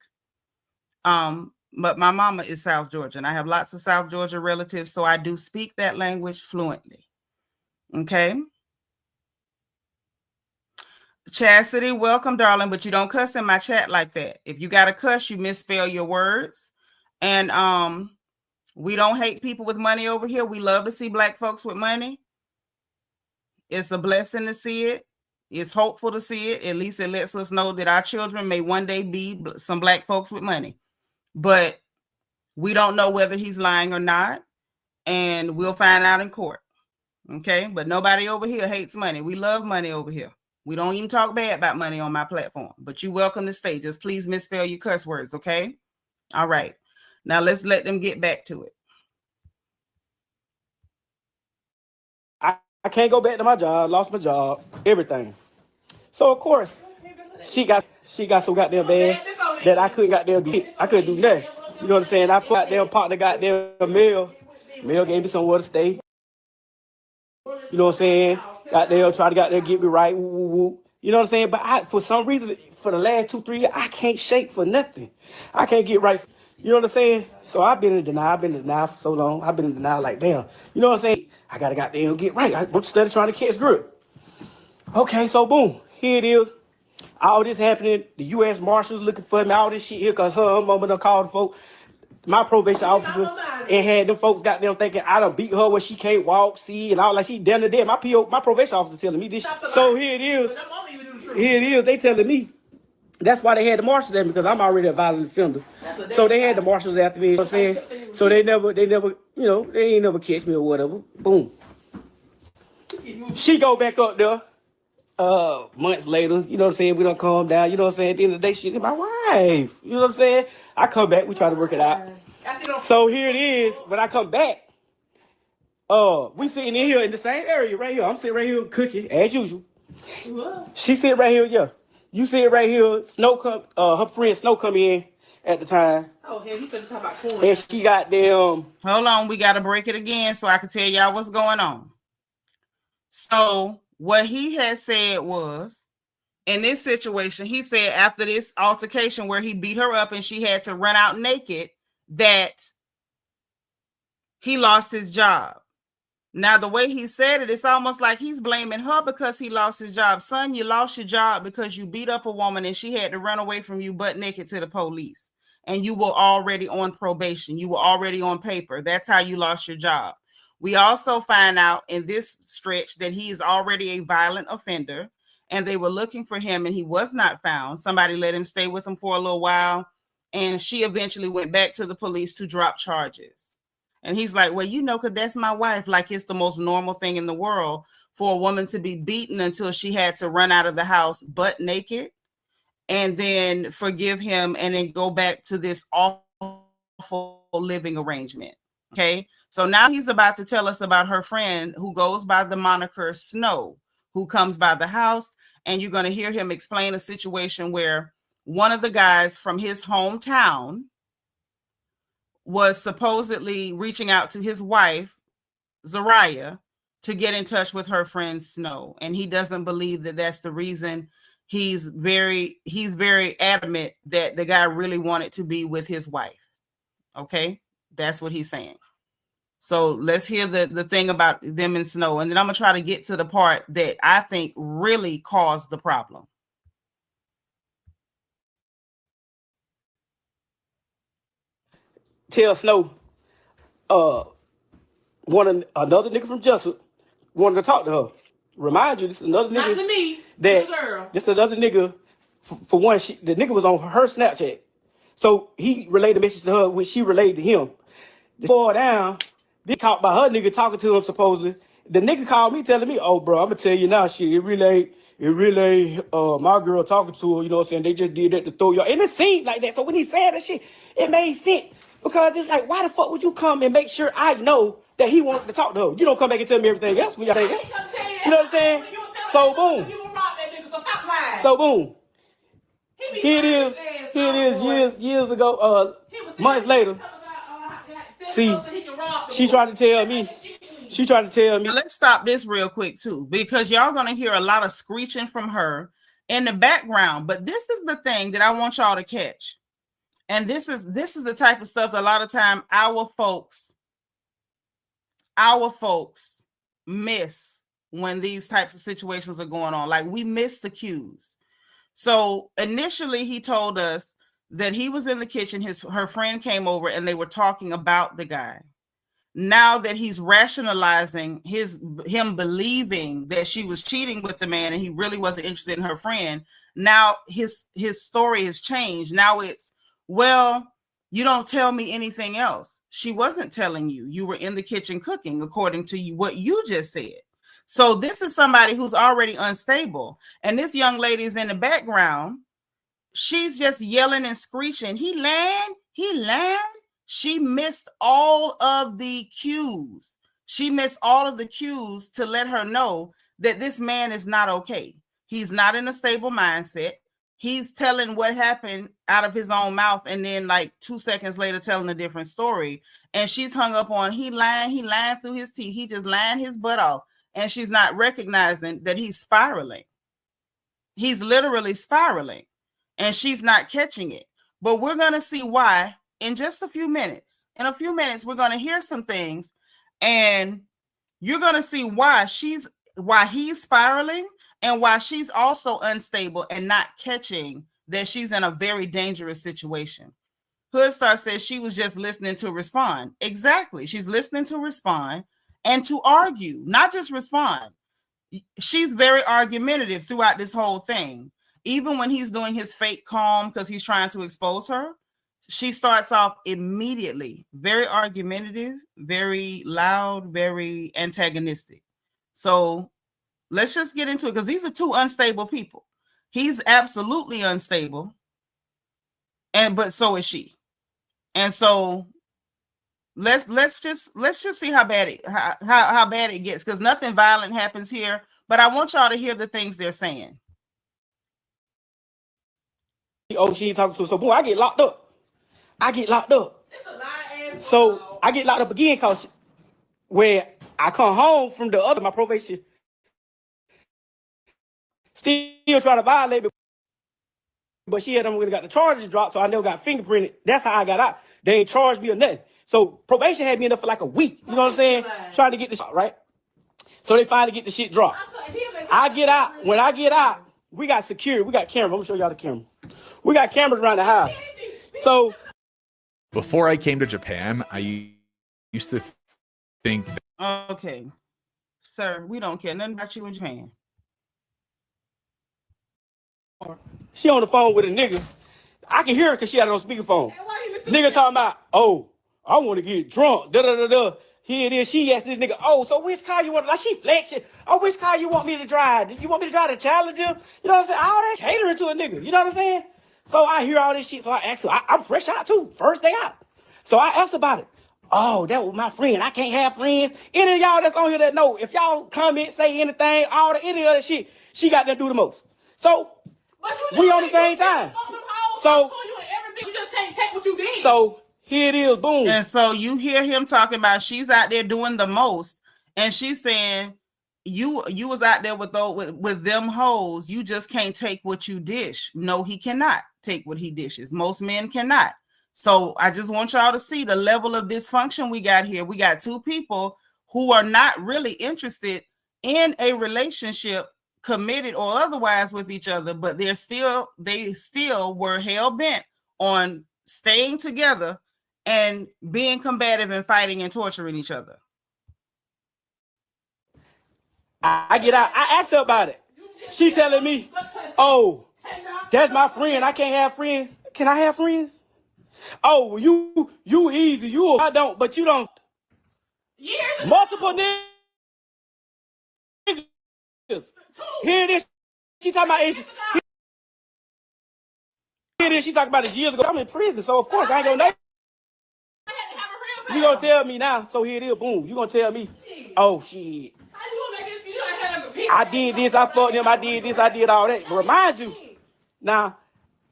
But my mama is South Georgia, and I have lots of South Georgia relatives, so I do speak that language fluently. Okay. Chastity, welcome, darling, but you don't cuss in my chat like that. If you got to cuss, you misspell your words. And we don't hate people with money over here. We love to see Black folks with money. It's a blessing to see it. It's hopeful to see it. At least it lets us know that our children may one day be some Black folks with money. But we don't know whether he's lying or not. And we'll find out in court. Okay? But nobody over here hates money. We love money over here. We don't even talk bad about money on my platform. But you're welcome to stay. Just please misspell your curse words, okay? All right. Now let's let them get back to it. I can't go back to my job, lost my job, everything. So of course, she got so goddamn bad that I couldn't goddamn do it. I couldn't do nothing. You know what I'm saying? I fought them partner goddamn meal. Meal gave me somewhere to stay. You know what I'm saying? Goddamn try to goddamn get me right. Woo, woo, woo. You know what I'm saying? But for some reason, for the last 2-3 years, I can't shake for nothing. I can't get right. You know what I'm saying? So I've been in denial. I've been in denial for so long. I've been in denial like, damn. You know what I'm saying? I got to goddamn get right. I'm studying trying to catch grip. Okay, so boom. Here it is. All this happening. The U.S. Marshals looking for me. All this shit here because her mama done called the folks. My probation officer and had them folks goddamn thinking I done beat her where she can't walk, see, and all like she damn dead. My probation officer telling me this. So here it is. Here it is. They telling me. That's why they had the marshals at me, because I'm already a violent offender. So they had the marshals after me, you know what I'm saying? So they never, you know, they ain't never catch me or whatever. Boom. She go back up there months later, you know what I'm saying? We don't calm down, you know what I'm saying? At the end of the day, she's my wife. You know what I'm saying? I come back, we try to work it out. So here it is, when I come back, We sitting in here in the same area right here. I'm sitting right here cooking as usual. What? She sit right here, yeah. You sit right here. Snow come, her friend Snow come in at the time. Oh, hell, you finna talk about corn. And she got them. Hold on, we got to break it again so I can tell y'all what's going on. So what he had said was, in this situation, he said after this altercation where he beat her up and she had to run out naked, that he lost his job. Now, the way he said it, it's almost like he's blaming her because he lost his job. Son, you lost your job because you beat up a woman and she had to run away from you butt naked to the police. And you were already on probation. You were already on paper. That's how you lost your job. We also find out in this stretch that he is already a violent offender, and they were looking for him and he was not found. Somebody let him stay with him for a little while, and she eventually went back to the police to drop charges. And he's like, well, you know, because that's my wife. Like, it's the most normal thing in the world for a woman to be beaten until she had to run out of the house butt naked and then forgive him and then go back to this awful living arrangement. Okay. So now he's about to tell us about her friend who goes by the moniker Snow, who comes by the house. And you're going to hear him explain a situation where one of the guys from his hometown was supposedly reaching out to his wife, Georia, to get in touch with her friend Snow. And he doesn't believe that that's the reason. He's very adamant that the guy really wanted to be with his wife. Okay, that's what he's saying. So let's hear the thing about them and Snow. And then I'm going to try to get to the part that I think really caused the problem. Tell Snow, another nigga from Jessup wanted to talk to her. Remind you, this is another nigga. Not to me, that, to the girl. This is another nigga. For one, the nigga was on her Snapchat. So he relayed the message to her, which she relayed to him. The boy down, be caught by her nigga talking to him supposedly. The nigga called me telling me, oh, bro, I'm going to tell you now, shit, it really, my girl talking to her, you know what I'm saying? They just did that to throw y'all. And it seemed like that. So when he said that shit, it made sense. Because it's like, why the fuck would you come and make sure I know that he wanted to talk to her? You don't come back and tell me everything else when y'all think that. You know what I'm saying? So boom. So boom. Here it is years ago, months later. See, she tried to tell me. Let's stop this real quick too, because y'all gonna hear a lot of screeching from her in the background. But this is the thing that I want y'all to catch. And this is the type of stuff that a lot of time our folks miss when these types of situations are going on. Like, we miss the cues. So initially he told us that he was in the kitchen. Her friend came over and they were talking about the guy. Now that he's rationalizing him believing that she was cheating with the man and he really wasn't interested in her friend, now his story has changed. Now it's, well, you don't tell me anything else. She wasn't telling you. You were in the kitchen cooking, according to you, what you just said. So this is somebody who's already unstable. And this young lady is in the background. She's just yelling and screeching. He land. She missed all of the cues. She missed all of the cues to let her know that this man is not okay. He's not in a stable mindset. He's telling what happened out of his own mouth and then like 2 seconds later telling a different story. And she's hung up on he lying through his teeth. He just lying his butt off. And she's not recognizing that he's spiraling. He's literally spiraling. And she's not catching it. But we're going to see why in just a few minutes. In a few minutes, we're going to hear some things. And you're going to see why he's spiraling. And why she's also unstable and not catching that she's in a very dangerous situation. Hoodstar says she was just listening to respond. Exactly. She's listening to respond and to argue, not just respond. She's very argumentative throughout this whole thing. Even when he's doing his fake calm because he's trying to expose her, she starts off immediately very argumentative, very loud, very antagonistic. So let's just get into it because these are two unstable people. He's absolutely unstable, but so is she. And so let's just see how bad it gets, because nothing violent happens here. But I want y'all to hear the things they're saying. Oh, she ain't talking to her. So boom, I get locked up. So I get locked up again because when I come home from my probation, still trying to violate me. But she had really got the charges dropped, so I never got fingerprinted. That's how I got out. They ain't charged me or nothing. So probation had me in there for like a week. You know what I'm saying? Trying to get this right. So they finally get the shit dropped. I get out. When I get out, we got security. We got cameras. I'm gonna show y'all the camera. We got cameras around the house. So before I came to Japan, I used to think that, okay, sir, we don't care nothing about you in Japan. She on the phone with a nigga. I can hear her because she had it on speakerphone. Nigga talking about, oh, I want to get drunk. Da da da da. Here it is. She asked this nigga, oh, so which car you want? Like she flexing. Oh, which car you want me to drive? You want me to drive the Challenger? You know what I'm saying? All that catering to a nigga. You know what I'm saying? So I hear all this shit. So I ask her, I'm fresh out too. First day out. So I asked about it. Oh, that was my friend. I can't have friends. Any of y'all that's on here that know, if y'all comment, say anything, any of that shit, she got to do the most. So we on the same time. So you just can't take what you did. So here it is, boom. And so you hear him talking about she's out there doing the most, and she's saying you was out there with them hoes. You just can't take what you dish. No, he cannot take what he dishes. Most men cannot. So I just want y'all to see the level of dysfunction we got here. We got two people who are not really interested in a relationship, committed or otherwise, with each other, but they still were hell-bent on staying together and being combative and fighting and torturing each other. I get out. I asked her about it. She telling me, oh, that's my friend. I can't have friends. Can I have friends? Oh, you easy. I don't, but you don't. Multiple niggas. Here it is. She talking about it. Here it is. She talking about it years ago. I'm in prison, so of course I ain't gonna know. You gonna tell me now? So here it is. Boom. You gonna tell me? Oh shit. I did this. I fucked him. I did this. I did all that. But remind you, now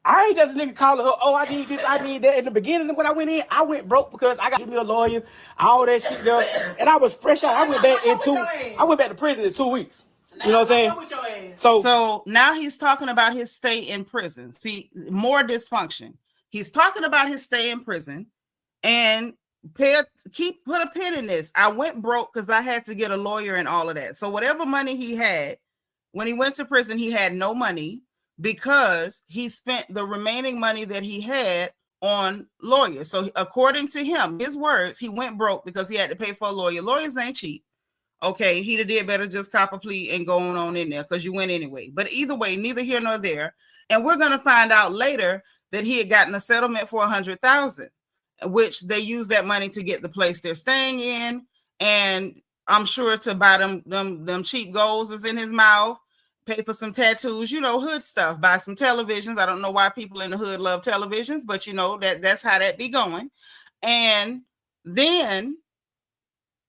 I ain't just a nigga calling her. Oh, I did this. I did that. In the beginning, when I went in, I went broke because I got to give me a lawyer. All that shit there, and I was fresh out. I went back to prison in 2 weeks. You know what I'm saying? So now he's talking about his stay in prison. See, more dysfunction. He's talking about his stay in prison, and put a pin in this. I went broke because I had to get a lawyer and all of that. So whatever money he had when he went to prison, he had no money because he spent the remaining money that he had on lawyers. So according to him, his words, he went broke because he had to pay for a lawyer. Lawyers ain't cheap. Okay, he'd have did better just cop a plea and go on in there because you went anyway. But either way, neither here nor there. And we're going to find out later that he had gotten a settlement for $100,000, which they used that money to get the place they're staying in. And I'm sure to buy them cheap goals is in his mouth, pay for some tattoos, hood stuff, buy some televisions. I don't know why people in the hood love televisions, but that's how that be going. And then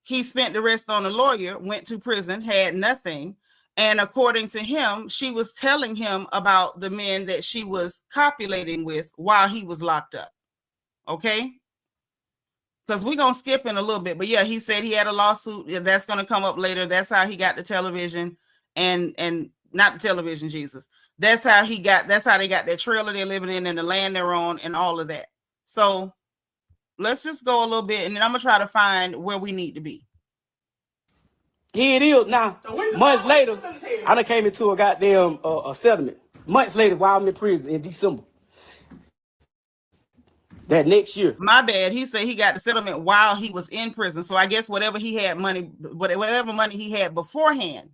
he spent the rest on a lawyer, went to prison, had nothing. And according to him, she was telling him about the men that she was copulating with while he was locked up. Okay? Because we're going to skip in a little bit. But yeah, he said he had a lawsuit. That's going to come up later. That's how he got the television and not the television, Jesus. That's how they got that trailer they're living in and the land they're on and all of that. So let's just go a little bit, and then I'm going to try to find where we need to be. Here it is now. Months later, I done came into a goddamn a settlement. Months later, while I'm in prison in December. That next year. My bad. He said he got the settlement while he was in prison. So I guess whatever money he had beforehand,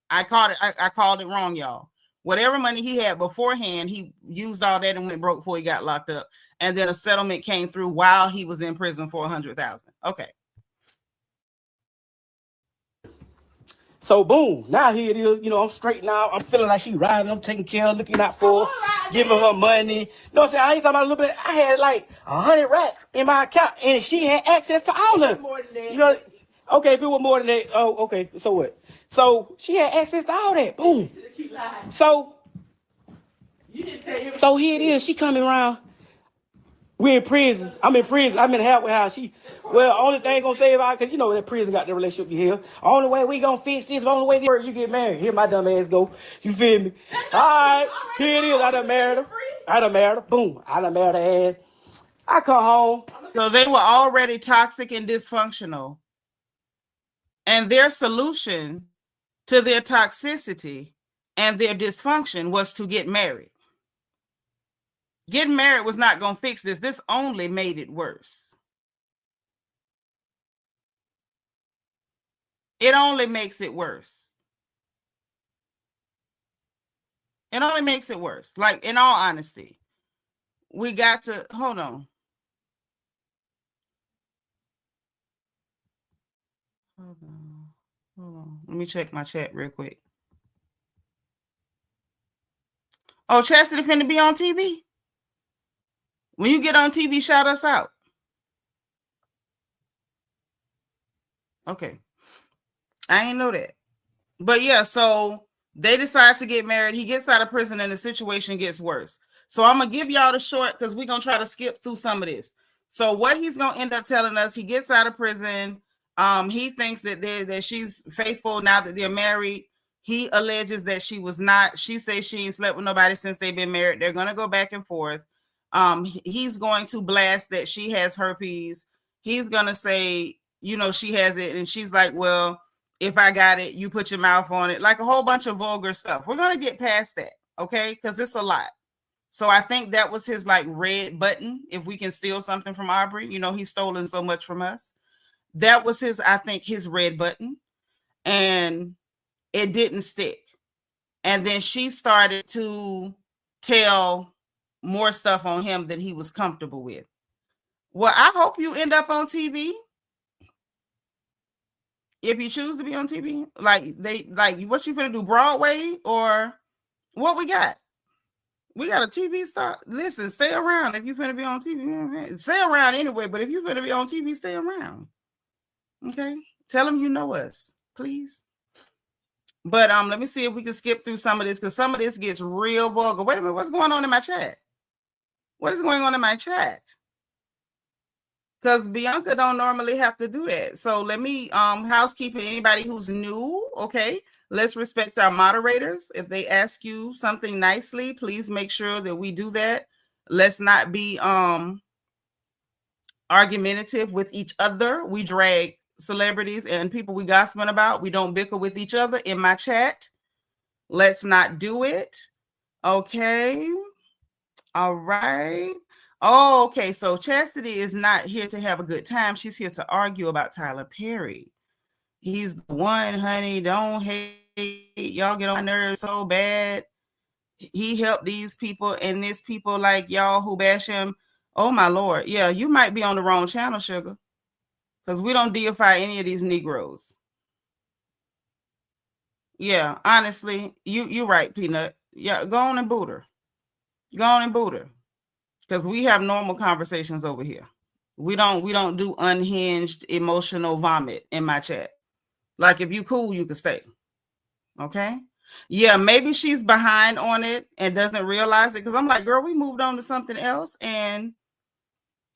I called it wrong, y'all. Whatever money he had beforehand, he used all that and went broke before he got locked up. And then a settlement came through while he was in prison for $100,000. Okay. So boom, now here it is. You know, I'm straight now. I'm feeling like she riding. I'm taking care of, looking out for her, giving her money. You know what I'm saying? I ain't talking about a little bit. I had like 100 racks in my account, and she had access to all of it. You know, okay, if it was more than that, oh, okay. So what? So she had access to all that. Boom. So here it is. She coming around. We're in prison. I'm in prison. I'm in the halfway house. Only thing gonna save out, because you know that prison got the relationship you here. Only way we gonna fix this, only way you get married. Here my dumb ass go. You feel me? All right, here it is. I done married her. Boom. I done married her ass. I come home. So they were already toxic and dysfunctional. And their solution to their toxicity and their dysfunction was to get married. Getting married was not going to fix this. This only made it worse. It only makes it worse. It only makes it worse. Like, in all honesty, we got to, hold on. Hold on. Let me check my chat real quick. Oh, Chastity finna be on TV? When you get on TV, shout us out. Okay. I didn't know that. But yeah, so they decide to get married. He gets out of prison and the situation gets worse. So I'm going to give y'all the short because we're going to try to skip through some of this. So what he's going to end up telling us, he gets out of prison. He thinks that she's faithful now that they're married. He alleges that she was not. She says she ain't slept with nobody since they've been married. They're going to go back and forth. He's going to blast that she has herpes. He's going to say, you know, she has it. And she's like, well, if I got it, you put your mouth on it. Like a whole bunch of vulgar stuff. We're going to get past that. Okay. Because it's a lot. So I think that was his like red button. If we can steal something from Aubrey, you know, he's stolen so much from us. That was I think his red button. And it didn't stick. And then she started to tell more stuff on him than he was comfortable with. Well, I hope you end up on TV. If you choose to be on TV, what you gonna do, Broadway or what we got? We got a TV star. Listen, stay around if you finna be on TV. Stay around anyway, but if you finna be on TV, stay around. Okay? Tell them you know us, please. But let me see if we can skip through some of this because some of this gets real vulgar. Wait a minute, what's going on in my chat? What is going on in my chat? Because Bianca don't normally have to do that. So let me housekeeping anybody who's new. Okay, let's respect our moderators. If they ask you something nicely, please make sure that we do that. Let's not be argumentative with each other. We drag celebrities and people we gossiping about. We don't bicker with each other in my chat. Let's not do it. Okay. All right. Oh, okay. So Chastity is not here to have a good time. She's here to argue about Tyler Perry. He's the one, honey. Don't hate. Y'all get on my nerves so bad. He helped these people and this people like y'all who bash him. Oh, my Lord. Yeah, you might be on the wrong channel, sugar. Because we don't deify any of these Negroes. Yeah, honestly, you're right, Peanut. Yeah, go on and boot her. Go on and boot her. Because we have normal conversations over here. We don't do unhinged emotional vomit in my chat. Like if you cool, you can stay. Okay? Yeah, maybe she's behind on it and doesn't realize it. Because I'm like, girl, we moved on to something else. And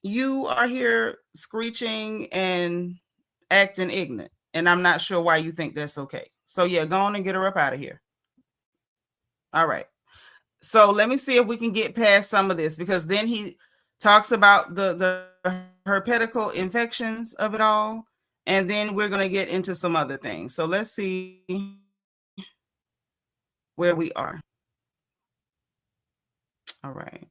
you are here screeching and acting ignorant. And I'm not sure why you think that's okay. So yeah, go on and get her up out of here. All right. So let me see if we can get past some of this, because then he talks about the herpetical infections of it all. And then we're going to get into some other things. So let's see where we are. All right.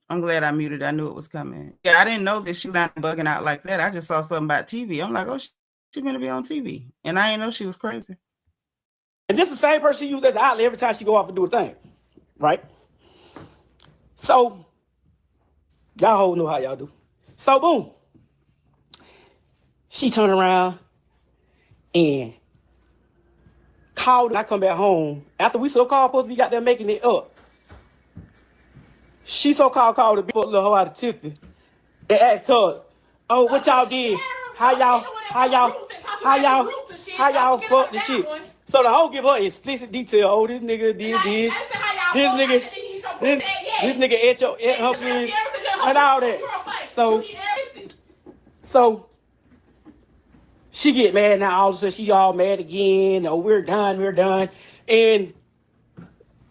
I'm glad I muted. I knew it was coming. Yeah, I didn't know that she was not bugging out like that. I just saw something about TV. I'm like, oh, she's going to be on TV. And I didn't know she was crazy. And this is the same person she uses as the outlet every time she go off and do a thing. Right? So, y'all hoes know how y'all do. So, boom. She turned around and called. I come back home after we so-called supposed to be got there making it up. She so-called called the little hoe out of Tiffany and asked her, "Oh, what y'all did? How y'all fucked the shit?" So the hoe give her explicit detail. Oh, this nigga did this. This nigga ate her friend and all that. So she get mad now. All of a sudden, she all mad again. Oh, we're done. And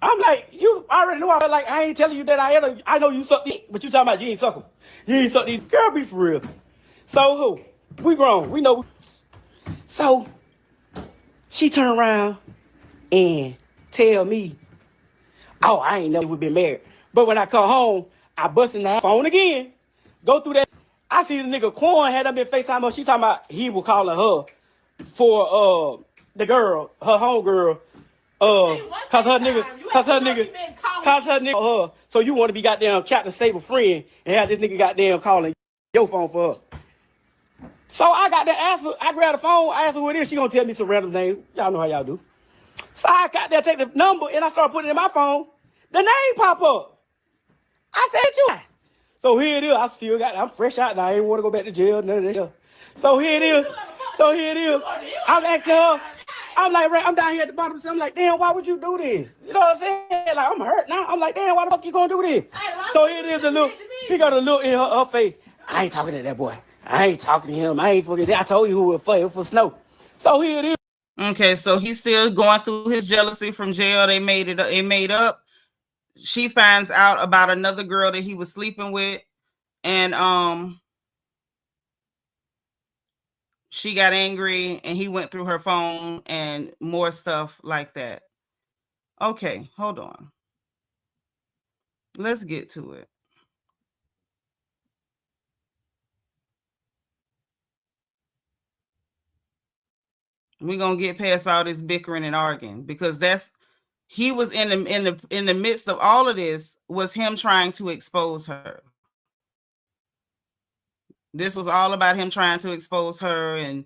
I'm like, you already know. I like, I ain't telling you that I know you suck dick, but you talking about you ain't suck them. You ain't suck these. Girl, be for real. So who? We grown. We know. So she turn around and tell me, "Oh, I ain't know we been married." But when I come home, I bust in the phone again. Go through that. I see the nigga Quan had up in FaceTime. She talking about he was calling her for the girl, her homegirl. Cause her nigga. So you want to be goddamn Captain Sable friend and have this nigga goddamn calling your phone for her. So I got the answer. I grab the phone. I ask her who it is. She gonna tell me some random name. Y'all know how y'all do. So I got there, take the number, and I start putting it in my phone. The name pop up. I said you. So here it is. I'm fresh out now. I ain't want to go back to jail. None of that. So here it is. I'm asking her. I'm like, I'm down here at the bottom. So I'm like, damn, why would you do this? You know what I'm saying? Like, I'm hurt now. I'm like, damn, why the fuck you gonna do this? So here it is. He got a look in her face. I ain't talking to that boy. I ain't talking to him. I ain't fucking. I told you who it for Snow. So here it is. Okay, so he's still going through his jealousy from jail. They made up. She finds out about another girl that he was sleeping with, and she got angry, and he went through her phone and more stuff like that. Okay, hold on. Let's get to it. We're gonna get past all this bickering and arguing because he was in the midst of all of this was him trying to expose her. This was all about him trying to expose her and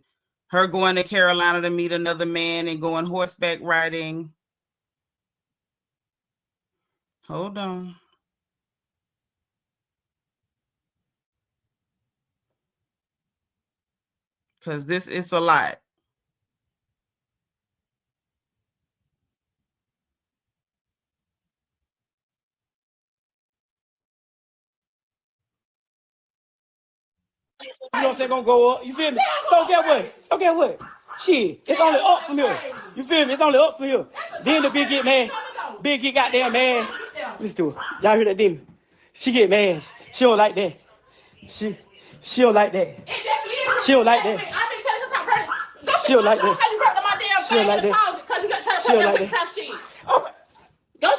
her going to Carolina to meet another man and going horseback riding. Hold on. Because this is a lot. You know what I'm saying? Gonna go up. You feel me? So get what? Shit, it's only up from here. You feel me? It's only up from here. Then the big get mad. Big get goddamn mad. Listen to her. Y'all hear that demon? She get mad. She don't like that. She don't like that. She don't like that. She don't like that. She don't like that. She don't like that.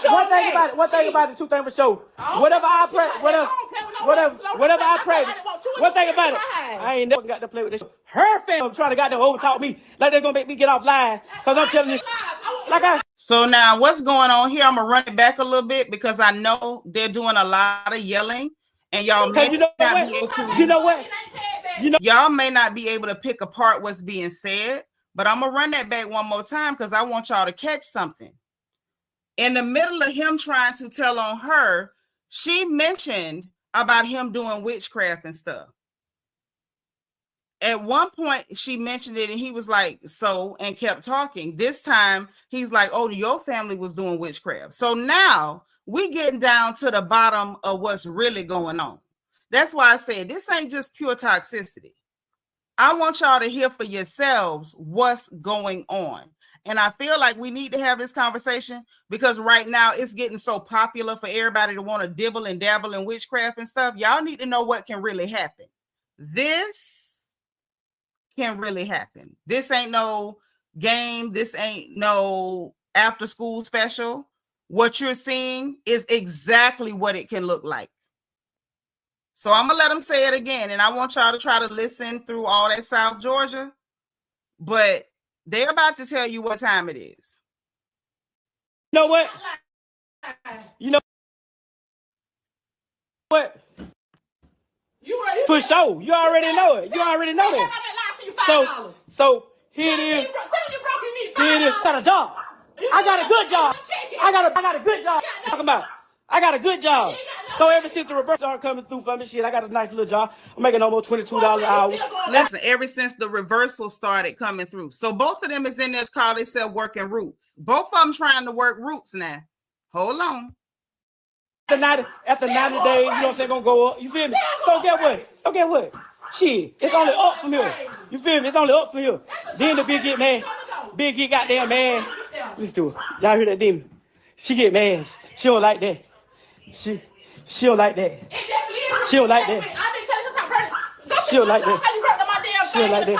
One thing about it, two things for sure. Whatever I pray, whatever I pray. One thing about it, I ain't never got to play with this. Her family trying to goddamn overtalk me like they're gonna make me get off line because I'm telling you. So now what's going on here? I'm gonna run it back a little bit because I know they're doing a lot of yelling, and y'all may not be able to. You know what? Y'all may not be able to pick apart what's being said, but I'm gonna run that back one more time because I want y'all to catch something. In the middle of him trying to tell on her, she mentioned about him doing witchcraft and stuff. At one point, she mentioned it and he was like, so, and kept talking. This time, he's like, oh, your family was doing witchcraft. So now we getting down to the bottom of what's really going on. That's why I said this ain't just pure toxicity. I want y'all to hear for yourselves what's going on. And I feel like we need to have this conversation because right now it's getting so popular for everybody to want to dibble and dabble in witchcraft and stuff. Y'all need to know what can really happen. This can really happen. This ain't no game. This ain't no after school special. What you're seeing is exactly what it can look like. So I'm going to let them say it again. And I want y'all to try to listen through all that South Georgia. But they're about to tell you what time it is. You know what? You know what? For sure. You already know it. You already know that. So Here it is. Tell you broke, you need Here it is. Got a job. I got a good job. I got a good job. Talking about. I got a good job. So ever since the reverse started coming through for me, shit, I got a nice little job. I'm making almost $22 an hour. Listen, ever since the reversal started coming through. So both of them is in there to call themselves working roots. Both of them trying to work roots now. Hold on. After 90 days, you know what I'm saying, gonna go up. You feel me? So get what? Shit, it's only up from here. You feel me? It's only up from here. Then the big get mad. Big get goddamn mad. Listen to her. Y'all hear that demon? She get mad. She don't like that. She don't like that. She don't like that. She don't like that. She don't like that.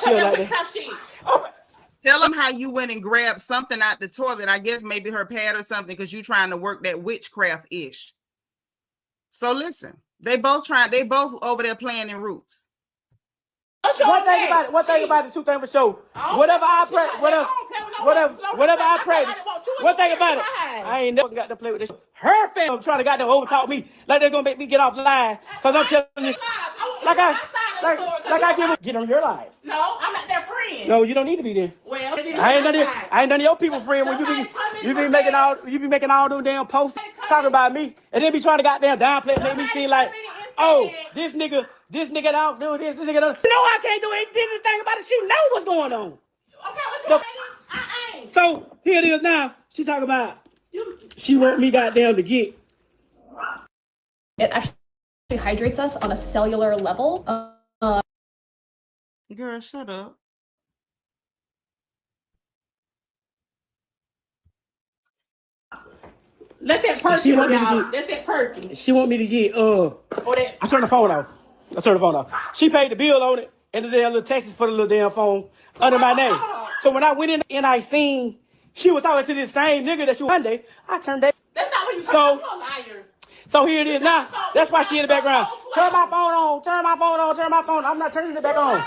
She don't like that. Tell them how you went and grabbed something out the toilet. I guess maybe her pad or something, because you trying to work that witchcraft ish. So listen, they both over there playing in roots. One thing about it, two things for sure. Whatever I pray, one thing about it, I ain't never got to play with this. Her family trying to goddamn overtalk me, like they're gonna make me get off the line, cause I'm telling you, like I get on your life. No, I'm not their friend. No, you don't need to be there. Well, I ain't none of your people friend when you be making all those damn posts talking about me, and then be trying to goddamn downplay, make me seem like, oh, this nigga don't do this, nigga don't. No, I can't do anything about it. She know what's going on. Okay, I ain't. So here it is now. She talking about she want me goddamn to get. It actually hydrates us on a cellular level. Girl, shut up. Let that perky, y'all. Let that perky. She want me to get I turned the phone off. She paid the bill on it and the damn little taxes for the little damn phone under my name. So when I went in and I seen she was talking to this same nigga that she was Monday, I turned that. That's not what you said. You're a liar. So here it is now. That's why she in the background. Turn my phone on. I'm not turning it back on.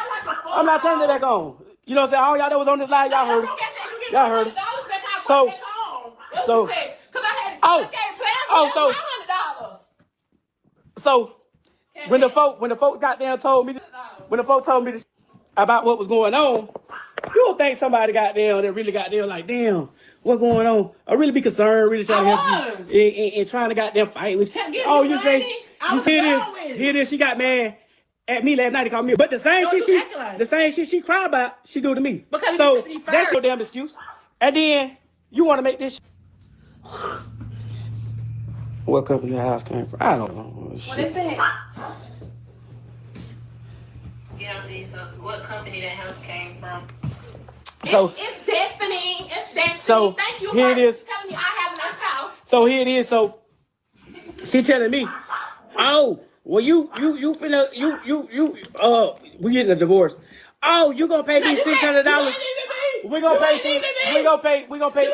You know what I'm saying? All y'all that was on this live, y'all heard it. So when the folk goddamn told me about what was going on, you don't think somebody goddamn that really goddamn like, damn, what's going on? I really be concerned, really trying to help you and trying to goddamn fight with you. Oh, you say here it is, she got mad at me last night to call me. But the same shit she cried about, she do to me. So that's your damn excuse. And then you want to make this what company the house came from? I don't know. What is that? Yeah, what company that house came from? So it's Destiny. It's Destiny. So thank you here it is. Telling me I have enough house. So here it is. So she telling me, oh, well you we getting a divorce. Oh, you gonna pay me $600? We gonna pay.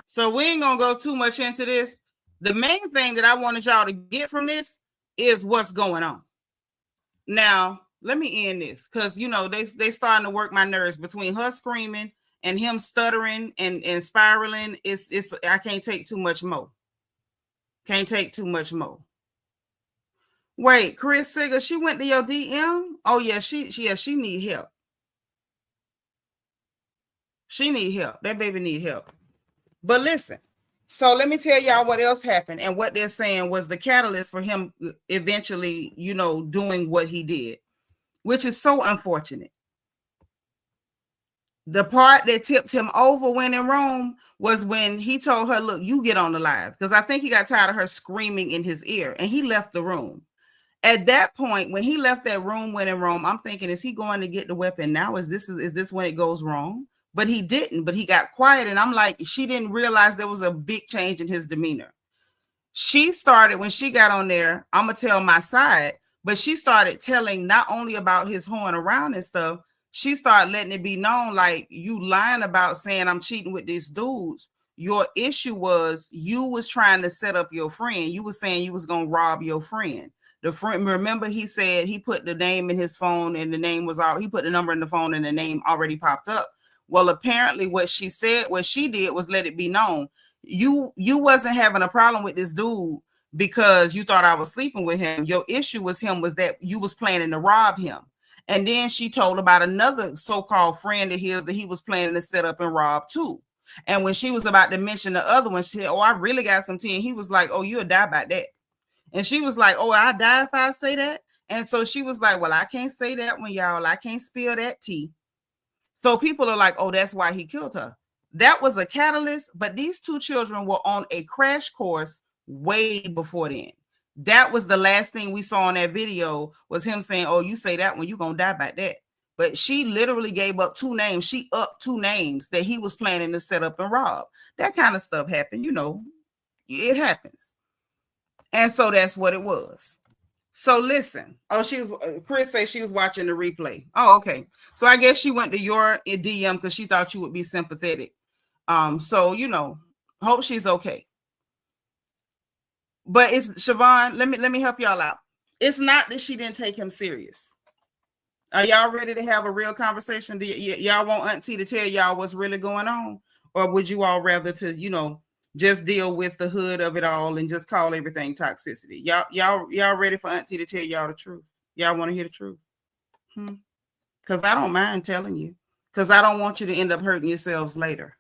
So we ain't gonna go too much into this. The main thing that I wanted y'all to get from this is what's going on. Now, let me end this because you know they starting to work my nerves between her screaming and him stuttering and spiraling. It's I can't take too much more. Wait, Chris Sigger, she went to your DM? Oh yeah, she need help. She need help. That baby need help. But listen, so let me tell y'all what else happened and what they're saying was the catalyst for him eventually, you know, doing what he did, which is so unfortunate. The part that tipped him over when in Rome was when he told her, look, you get on the live, because I think he got tired of her screaming in his ear and he left the room. At that point, when he left that room when in Rome, I'm thinking, is he going to get the weapon now? Is this when it goes wrong? But he didn't, but he got quiet. And I'm like, she didn't realize there was a big change in his demeanor. She started, when she got on there, I'm going to tell my side, but she started telling not only about his hoeing around and stuff, she started letting it be known, like, you lying about saying I'm cheating with these dudes. Your issue was you was trying to set up your friend. You was saying you was going to rob your friend. The friend, remember he said he put the name in his phone and the name was out. He put the number in the phone and the name already popped up. Well, apparently what she did was let it be known. You wasn't having a problem with this dude because you thought I was sleeping with him. Your issue was that you was planning to rob him. And then she told about another so-called friend of his that he was planning to set up and rob too. And when she was about to mention the other one, she said, oh, I really got some tea. And he was like, oh, you'll die by that. And she was like, oh, I die if I say that. And so she was like, well, I can't say that one, y'all. I can't spill that tea. So people are like, oh, that's why he killed her. That was a catalyst, but these two children were on a crash course way before then. That was the last thing we saw in that video was him saying, oh, you say that one, you're going to die by that. But she literally gave up two names. She upped two names that he was planning to set up and rob. That kind of stuff happened, you know, it happens. And so that's what it was. So listen. Oh, she was, Chris said she was watching the replay. Oh, okay. So I guess she went to your DM because she thought you would be sympathetic. So, you know, hope she's okay. But it's Siobhan, let me help y'all out. It's not that she didn't take him serious. Are y'all ready to have a real conversation? Do y'all want Auntie to tell y'all what's really going on? Or would you all rather to, you know, just deal with the hood of it all and just call everything toxicity? Y'all ready for Auntie to tell y'all the truth? Y'all want to hear the truth? Because I don't mind telling you. Because I don't want you to end up hurting yourselves later.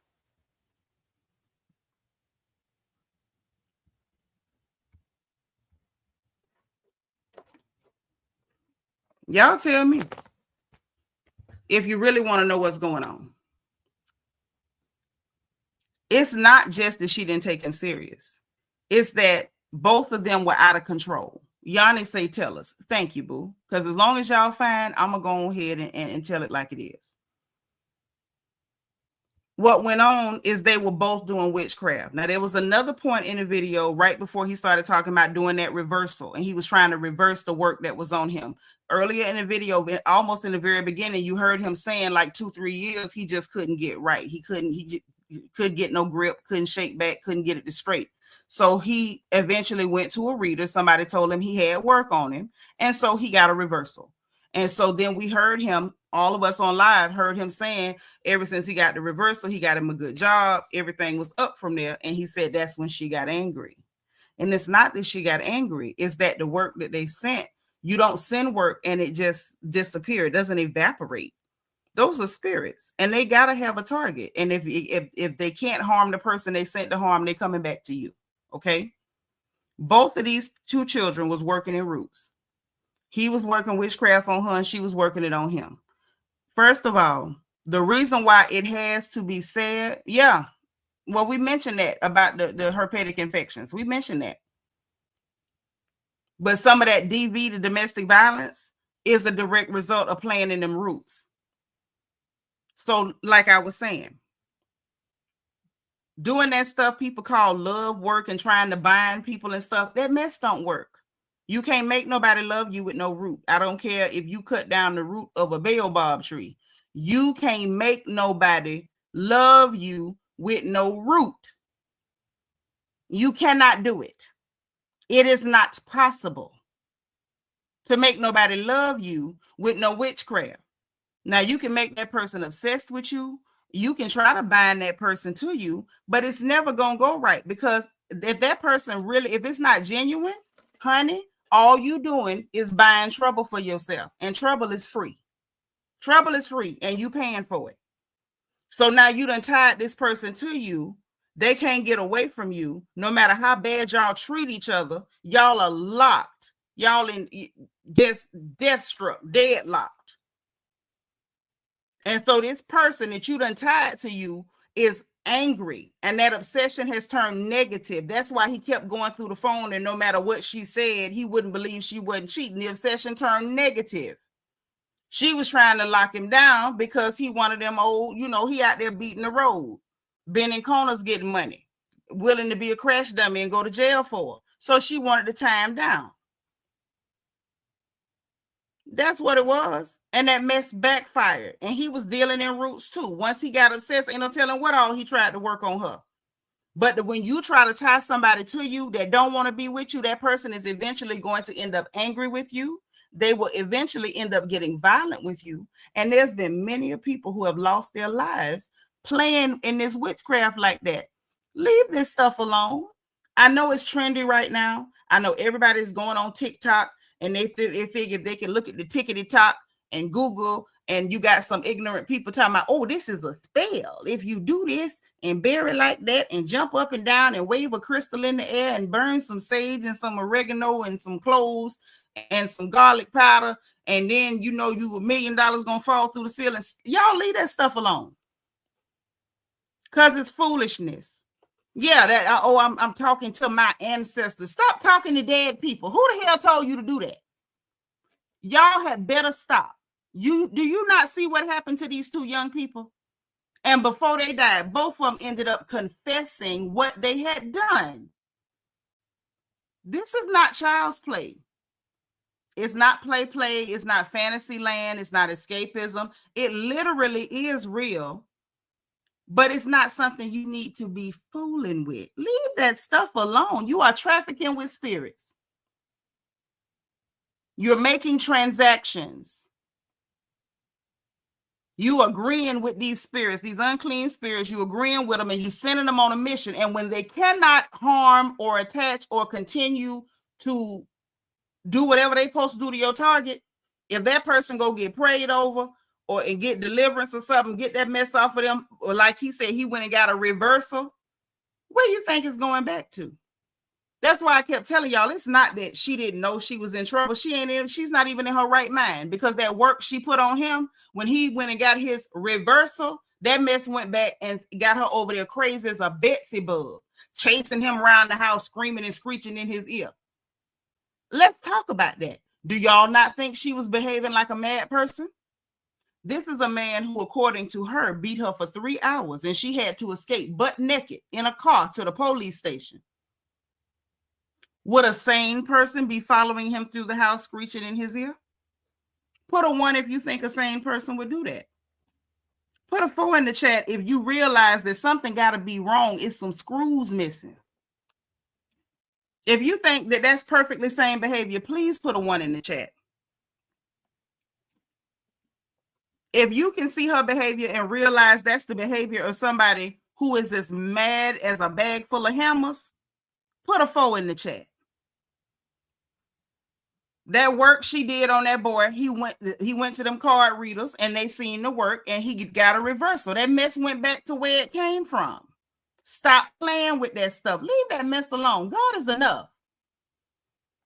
Y'all tell me if you really want to know what's going on. It's not just that she didn't take him serious. It's that both of them were out of control. Yanni say, tell us. Thank you, boo. Because as long as y'all fine, I'm going to go ahead and tell it like it is. What went on is they were both doing witchcraft. Now, there was another point in the video right before he started talking about doing that reversal, and he was trying to reverse the work that was on him. Earlier in the video, almost in the very beginning, you heard him saying like 2-3 years, he just couldn't get right. He couldn't get no grip, couldn't shake back, couldn't get it straight. So he eventually went to a reader. Somebody told him he had work on him, and so he got a reversal. And so then we heard him, all of us on live heard him saying, ever since he got the reversal, he got him a good job. Everything was up from there. And he said that's when she got angry. And it's not that she got angry. It's that the work that they sent, you don't send work and it just disappears. It doesn't evaporate. Those are spirits and they got to have a target. And if they can't harm the person they sent to harm, they're coming back to you. Okay. Both of these two children was working in roots. He was working witchcraft on her and she was working it on him. First of all, the reason why it has to be said, yeah, well, we mentioned that about the herpetic infections. We mentioned that. But some of that DV, the domestic violence, is a direct result of playing in them roots. So like I was saying, doing that stuff people call love work and trying to bind people and stuff, that mess don't work. You can't make nobody love you with no root. I don't care if you cut down the root of a baobab tree. You can't make nobody love you with no root. You cannot do it. It is not possible to make nobody love you with no witchcraft. Now, you can make that person obsessed with you. You can try to bind that person to you, but it's never going to go right because if that person really, if it's not genuine, honey, all you doing is buying trouble for yourself, and trouble is free. Trouble is free, and you paying for it. So now you done tied this person to you. They can't get away from you. No matter how bad y'all treat each other, y'all are locked. Y'all in death struck, deadlocked. And so this person that you done tied to you is angry, and that obsession has turned negative. That's why he kept going through the phone, and no matter what she said, he wouldn't believe she wasn't cheating. The obsession turned negative. She was trying to lock him down because he wanted them old, you know, he out there beating the road, bending corners, getting money, willing to be a crash dummy and go to jail for her. So she wanted to tie him down. That's what it was. And that mess backfired. And he was dealing in roots too. Once he got obsessed, ain't no telling what all he tried to work on her. But when you try to tie somebody to you that don't want to be with you, that person is eventually going to end up angry with you. They will eventually end up getting violent with you. And there's been many people who have lost their lives playing in this witchcraft like that. Leave this stuff alone. I know it's trendy right now. I know everybody's going on TikTok and they figure they can look at the tickety-tock and Google, and you got some ignorant people talking about, oh, this is a spell. If you do this and bury like that and jump up and down and wave a crystal in the air and burn some sage and some oregano and some cloves and some garlic powder, and then you know you $1 million gonna fall through the ceiling. Y'all leave that stuff alone. Because it's foolishness. Yeah, that I'm talking to my ancestors. Stop talking to dead people. Who the hell told you to do that? Y'all had better stop. Do you not see what happened to these 2 young people? And before they died, both of them ended up confessing what they had done. This is not child's play. It's not play. It's not fantasy land. It's not escapism. It literally is real, but it's not something you need to be fooling with. Leave that stuff alone. You are trafficking with spirits. You're making transactions. You agreeing with these spirits, these unclean spirits, you agreeing with them and you sending them on a mission. And when they cannot harm or attach or continue to do whatever they're supposed to do to your target, if that person go get prayed over or and get deliverance or something, get that mess off of them, or like he said, he went and got a reversal, where you think it's going back to? That's why I kept telling y'all, it's not that she didn't know she was in trouble. She's not even in her right mind, because that work she put on him, when he went and got his reversal, that mess went back and got her over there crazy as a Betsy bug, chasing him around the house, screaming and screeching in his ear. Let's talk about that. Do y'all not think she was behaving like a mad person? This is a man who, according to her, beat her for 3 hours, and she had to escape butt naked in a car to the police station. Would a sane person be following him through the house, screeching in his ear? Put a 1 if you think a sane person would do that. Put a 4 in the chat if you realize that something got to be wrong. It's some screws missing. If you think that that's perfectly sane behavior, please put a 1 in the chat. If you can see her behavior and realize that's the behavior of somebody who is as mad as a bag full of hammers, put a 4 in the chat. That work she did on that boy, he went to them card readers and they seen the work and he got a reversal. That mess went back to where it came from. Stop playing with that stuff. Leave that mess alone. God is enough.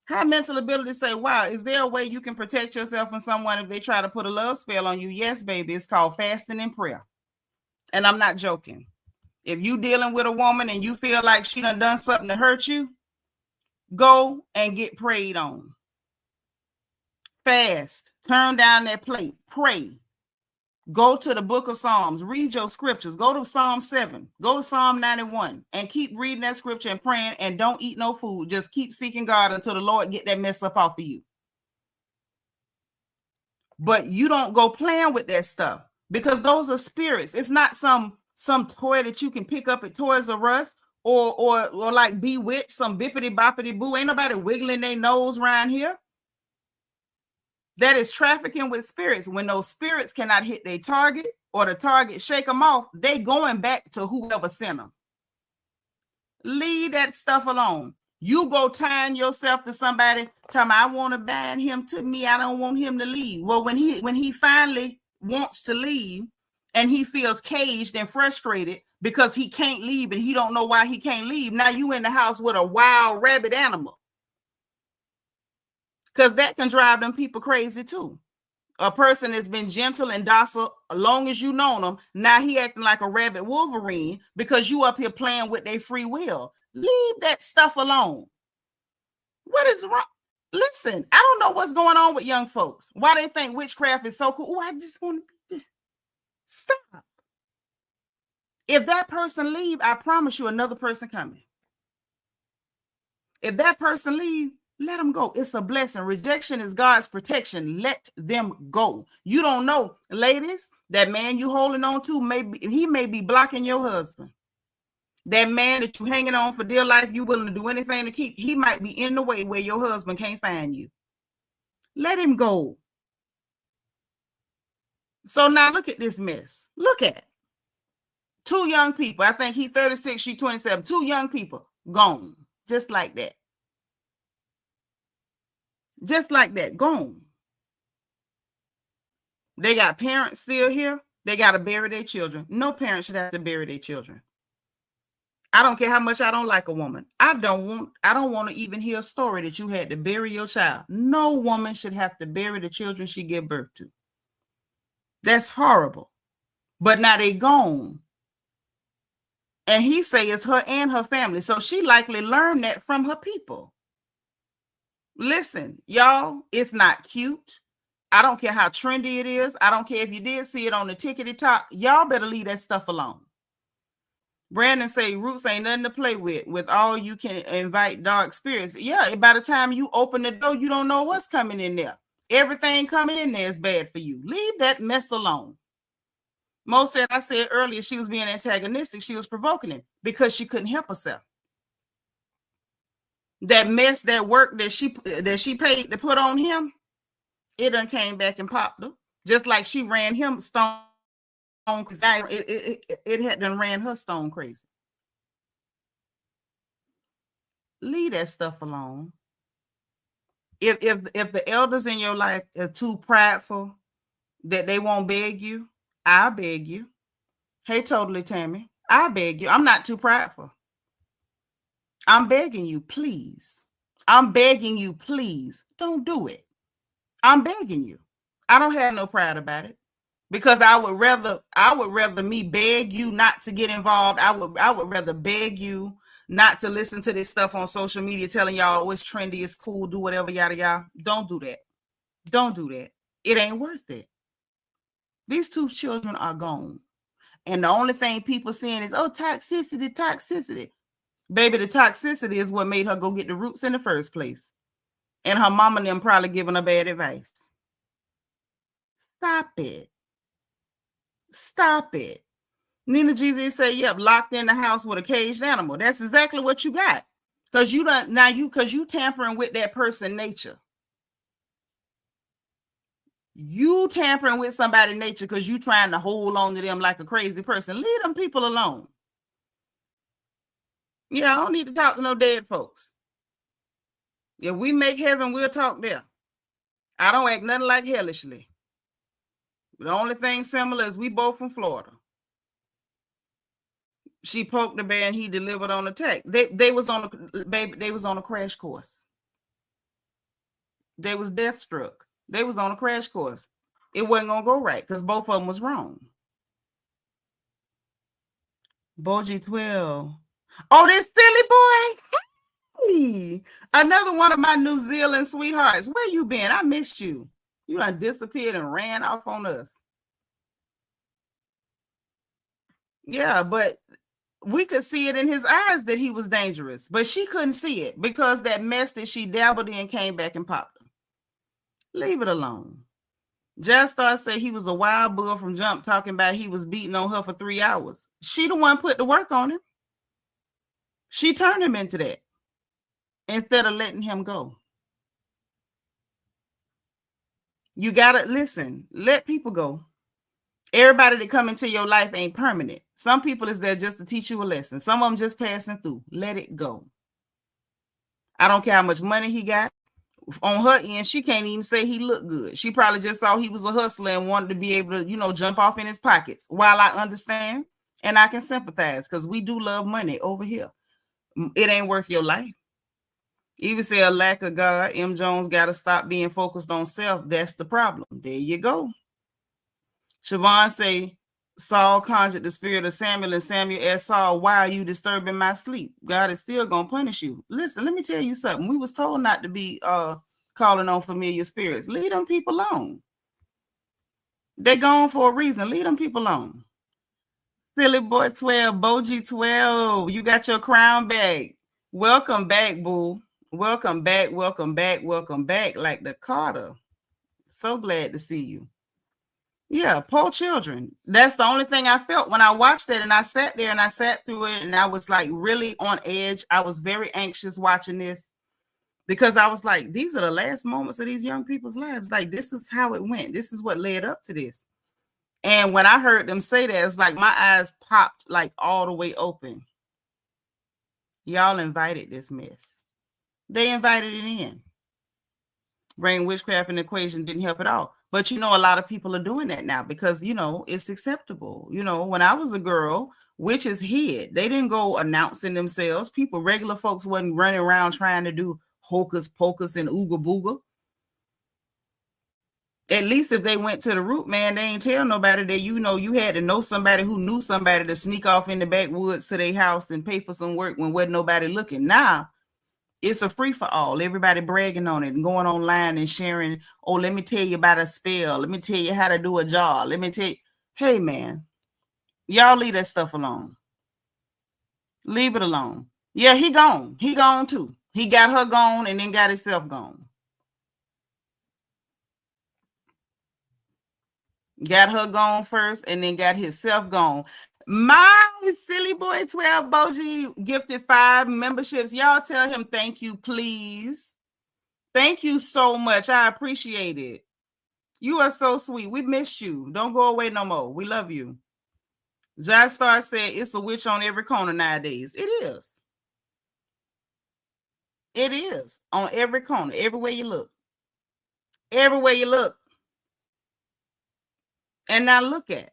Have mental ability to say, wow, is there a way you can protect yourself from someone if they try to put a love spell on you? Yes, baby. It's called fasting and prayer. And I'm not joking. If you dealing with a woman and you feel like she done something to hurt you, go and get prayed on. Fast. Turn down that plate. Pray. Go to the book of Psalms. Read your scriptures. Go to Psalm 7. Go to Psalm 91 and keep reading that scripture and praying, and don't eat no food. Just keep seeking God until the Lord get that mess up off of you. But you don't go playing with that stuff, because those are spirits. It's not some toy that you can pick up at Toys R Us or like Bewitched, some bippity boppity boo. Ain't nobody wiggling their nose around here. That is trafficking with spirits. When those spirits cannot hit their target or the target shake them off, they going back to whoever sent them. Leave that stuff alone. You go tying yourself to somebody, telling me, I want to bind him to me. I don't want him to leave. Well, when he finally wants to leave and he feels caged and frustrated because he can't leave and he don't know why he can't leave, now you in the house with a wild rabbit animal. Because that can drive them people crazy too. A person that's been gentle and docile as long as you known them, now he acting like a rabbit Wolverine because you up here playing with their free will. Leave that stuff alone. What is wrong? Listen, I don't know what's going on with young folks. Why they think witchcraft is so cool. Oh, I just want to stop. If that person leave, I promise you another person coming. If that person leave, let them go. It's a blessing. Rejection is God's protection. Let them go. You don't know, ladies, that man you holding on to, he may be blocking your husband. That man that you hanging on for dear life, you willing to do anything to keep, he might be in the way where your husband can't find you. Let him go. So now look at this mess. Look at it. 2 young people. I think he's 36, she 27. 2 young people gone. Just like that. Just like that, gone. They got parents still here. They got to bury their children. No parent should have to bury their children. I don't care how much I don't like a woman. I don't want to even hear a story that you had to bury your child. No woman should have to bury the children she gave birth to. That's horrible. But now they gone. And he say it's her and her family. So she likely learned that from her people. Listen, y'all, it's not cute. I don't care how trendy it is. I don't care if you did see it on the tickety talk. Y'all better leave that stuff alone. Brandon say roots ain't nothing to play with all you can invite dark spirits. Yeah, by the time you open the door, you don't know what's coming in there. Everything coming in there is bad for you. Leave that mess alone. Mo said, I said earlier she was being antagonistic. She was provoking him because she couldn't help herself. That mess, that work that she paid to put on him, it done came back and popped her. Just like she ran him stone because it had done ran her stone crazy. Leave that stuff alone. If the elders in your life are too prideful that they won't beg you, I'll beg you. Hey, totally Tammy, I beg you. I'm not too prideful. I'm begging you, please. I'm begging you, please. Don't do it. I'm begging you. I don't have no pride about it. Because I would rather me beg you not to get involved. I would rather beg you not to listen to this stuff on social media telling y'all, oh, it's trendy, it's cool, do whatever, yada yada. Don't do that. Don't do that. It ain't worth it. These two children are gone. And the only thing people saying is, oh, toxicity, toxicity. Baby, the toxicity is what made her go get the roots in the first place. And her mama and them probably giving her bad advice. Stop it. Stop it. Nina Jesus say, yep, locked in the house with a caged animal. That's exactly what you got. Because you tampering with that person's nature. You tampering with somebody's nature because you trying to hold on to them like a crazy person. Leave them people alone. Yeah, I don't need to talk to no dead folks. If we make heaven, we'll talk there. I don't act nothing like hellishly. The only thing similar is we both from Florida. She poked the bear and he delivered on the tech. They was on a crash course. They was death struck. They was on a crash course. It wasn't gonna go right because both of them was wrong. Boji 12. Oh, this silly boy. Hey, another one of my New Zealand sweethearts. Where you been? I missed you. You done disappeared and ran off on us. Yeah, but we could see it in his eyes that he was dangerous, but she couldn't see it because that mess that she dabbled in came back and popped her. Leave it alone. Jastar said he was a wild bull from jump, talking about he was beating on her for 3 hours. She the one put the work on him. She turned him into that instead of letting him go. You gotta listen, let people go. Everybody that come into your life ain't permanent. Some people is there just to teach you a lesson. Some of them just passing through. Let it go. I don't care how much money he got. On her end, she can't even say he looked good. She probably just saw he was a hustler and wanted to be able to, jump off in his pockets. While I understand and I can sympathize because we do love money over here. It ain't worth your life. Even say a lack of God. M. Jones got to stop being focused on self. That's the problem. There you go. Siobhan say, Saul conjured the spirit of Samuel, and Samuel asked Saul, why are you disturbing my sleep? God is still going to punish you. Listen, let me tell you something. We was told not to be calling on familiar spirits. Leave them people alone. They're gone for a reason. Leave them people alone. Silly boy 12, Boji 12, you got your crown back. Welcome back, boo. Welcome back, welcome back, welcome back, like the Carter. So glad to see you. Yeah, poor children. That's the only thing I felt when I watched it, and I sat there and I sat through it, and I was like really on edge. I was very anxious watching this because I was like, these are the last moments of these young people's lives. Like, this is how it went. This is what led up to this. And when I heard them say that, it's like my eyes popped like all the way open. Y'all invited this mess. They invited it in. Bring witchcraft in the equation didn't help at all. But you know, a lot of people are doing that now because, you know, it's acceptable. You know, when I was a girl, witches hid. They didn't go announcing themselves. People, regular folks wasn't running around trying to do hocus pocus and ooga booga. At least if they went to the root, man, they ain't tell nobody that, you know, you had to know somebody who knew somebody to sneak off in the backwoods to their house and pay for some work when wasn't nobody looking. Now, it's a free for all. Everybody bragging on it and going online and sharing. Oh, let me tell you about a spell. Let me tell you how to do a jar. Let me tell you. Hey, man, y'all leave that stuff alone. Leave it alone. Yeah, he gone. He gone too. He got her gone and then got himself gone. Got her gone first and then got himself gone. My silly boy 12 Boji gifted 5 memberships. Y'all tell him thank you, please. Thank you so much. I appreciate it. You are so sweet. We missed you. Don't go away no more. We love you. Josh Star said it's a witch on every corner nowadays. It is. It is. On every corner. Everywhere you look. Everywhere you look. And now look at.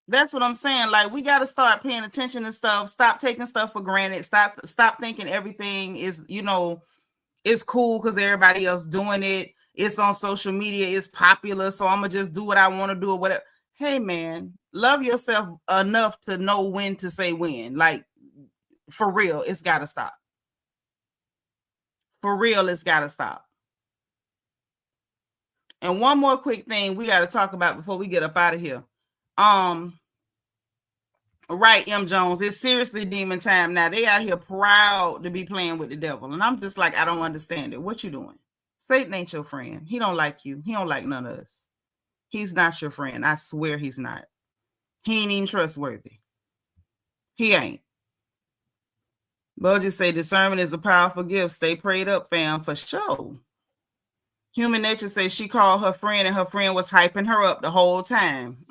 That's what I'm saying. Like, we got to start paying attention to stuff. Stop taking stuff for granted. Stop thinking everything is, you know, it's cool because everybody else doing it. It's on social media. It's popular. So I'm going to just do what I want to do or whatever. Hey, man, love yourself enough to know when to say when. Like, for real, it's got to stop. For real, it's got to stop. And one more quick thing we got to talk about before we get up out of here. Right, M. Jones, it's seriously demon time now. They out here proud to be playing with the devil. And I'm just like, I don't understand it. What you doing? Satan ain't your friend. He don't like you. He don't like none of us. He's not your friend. I swear he's not. He ain't even trustworthy. He ain't. But just say discernment is a powerful gift. Stay prayed up, fam, for sure. Human Nature says she called her friend and her friend was hyping her up the whole time.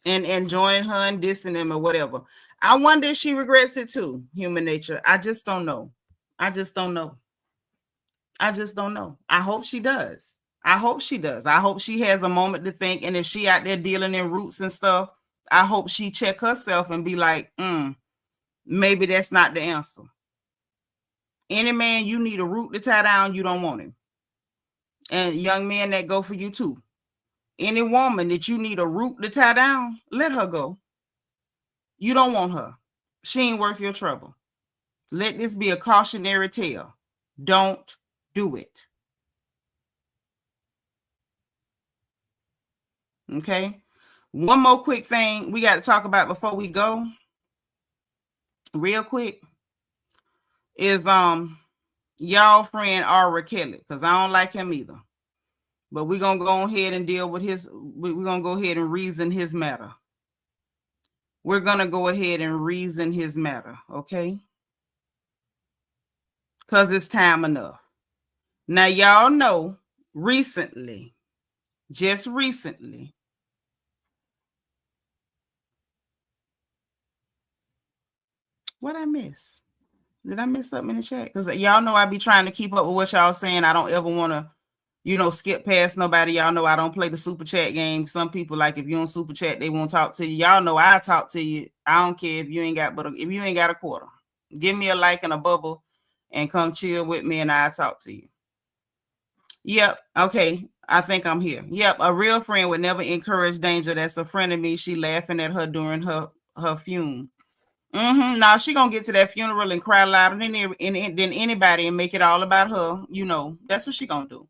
And joining her and dissing them or whatever. I wonder if she regrets it too, Human Nature. I just don't know. I just don't know. I hope she does. I hope she has a moment to think. And if she out there dealing in roots and stuff, I hope she check herself and be like, maybe that's not the answer. Any man you need a root to tie down, you don't want him. And young men that go for you too. Any woman that you need a root to tie down, let her go. You don't want her. She ain't worth your trouble. Let this be a cautionary tale. Don't do it. Okay? One more quick thing we got to talk about before we go. Real quick. Is y'all friend Aura Kelly, because I don't like him either. But we're going to go ahead and deal with we're going to go ahead and reason his matter. We're going to go ahead and reason his matter, okay? Because it's time enough. Now, y'all know recently, just recently, what I miss? Did I miss something in the chat? Because y'all know I be trying to keep up with what y'all saying. I don't ever want to, skip past nobody. Y'all know I don't play the super chat game. Some people, like, if you don't super chat, they won't talk to you. Y'all know I talk to you. I don't care if you ain't got, if you ain't got a quarter, give me a like and a bubble and come chill with me and I'll talk to you. Yep. Okay. I think I'm here. Yep. A real friend would never encourage danger. That's a friend of me. She laughing at her during her fume. Now she gonna get to that funeral and cry louder than anybody and make it all about her. That's what she gonna do.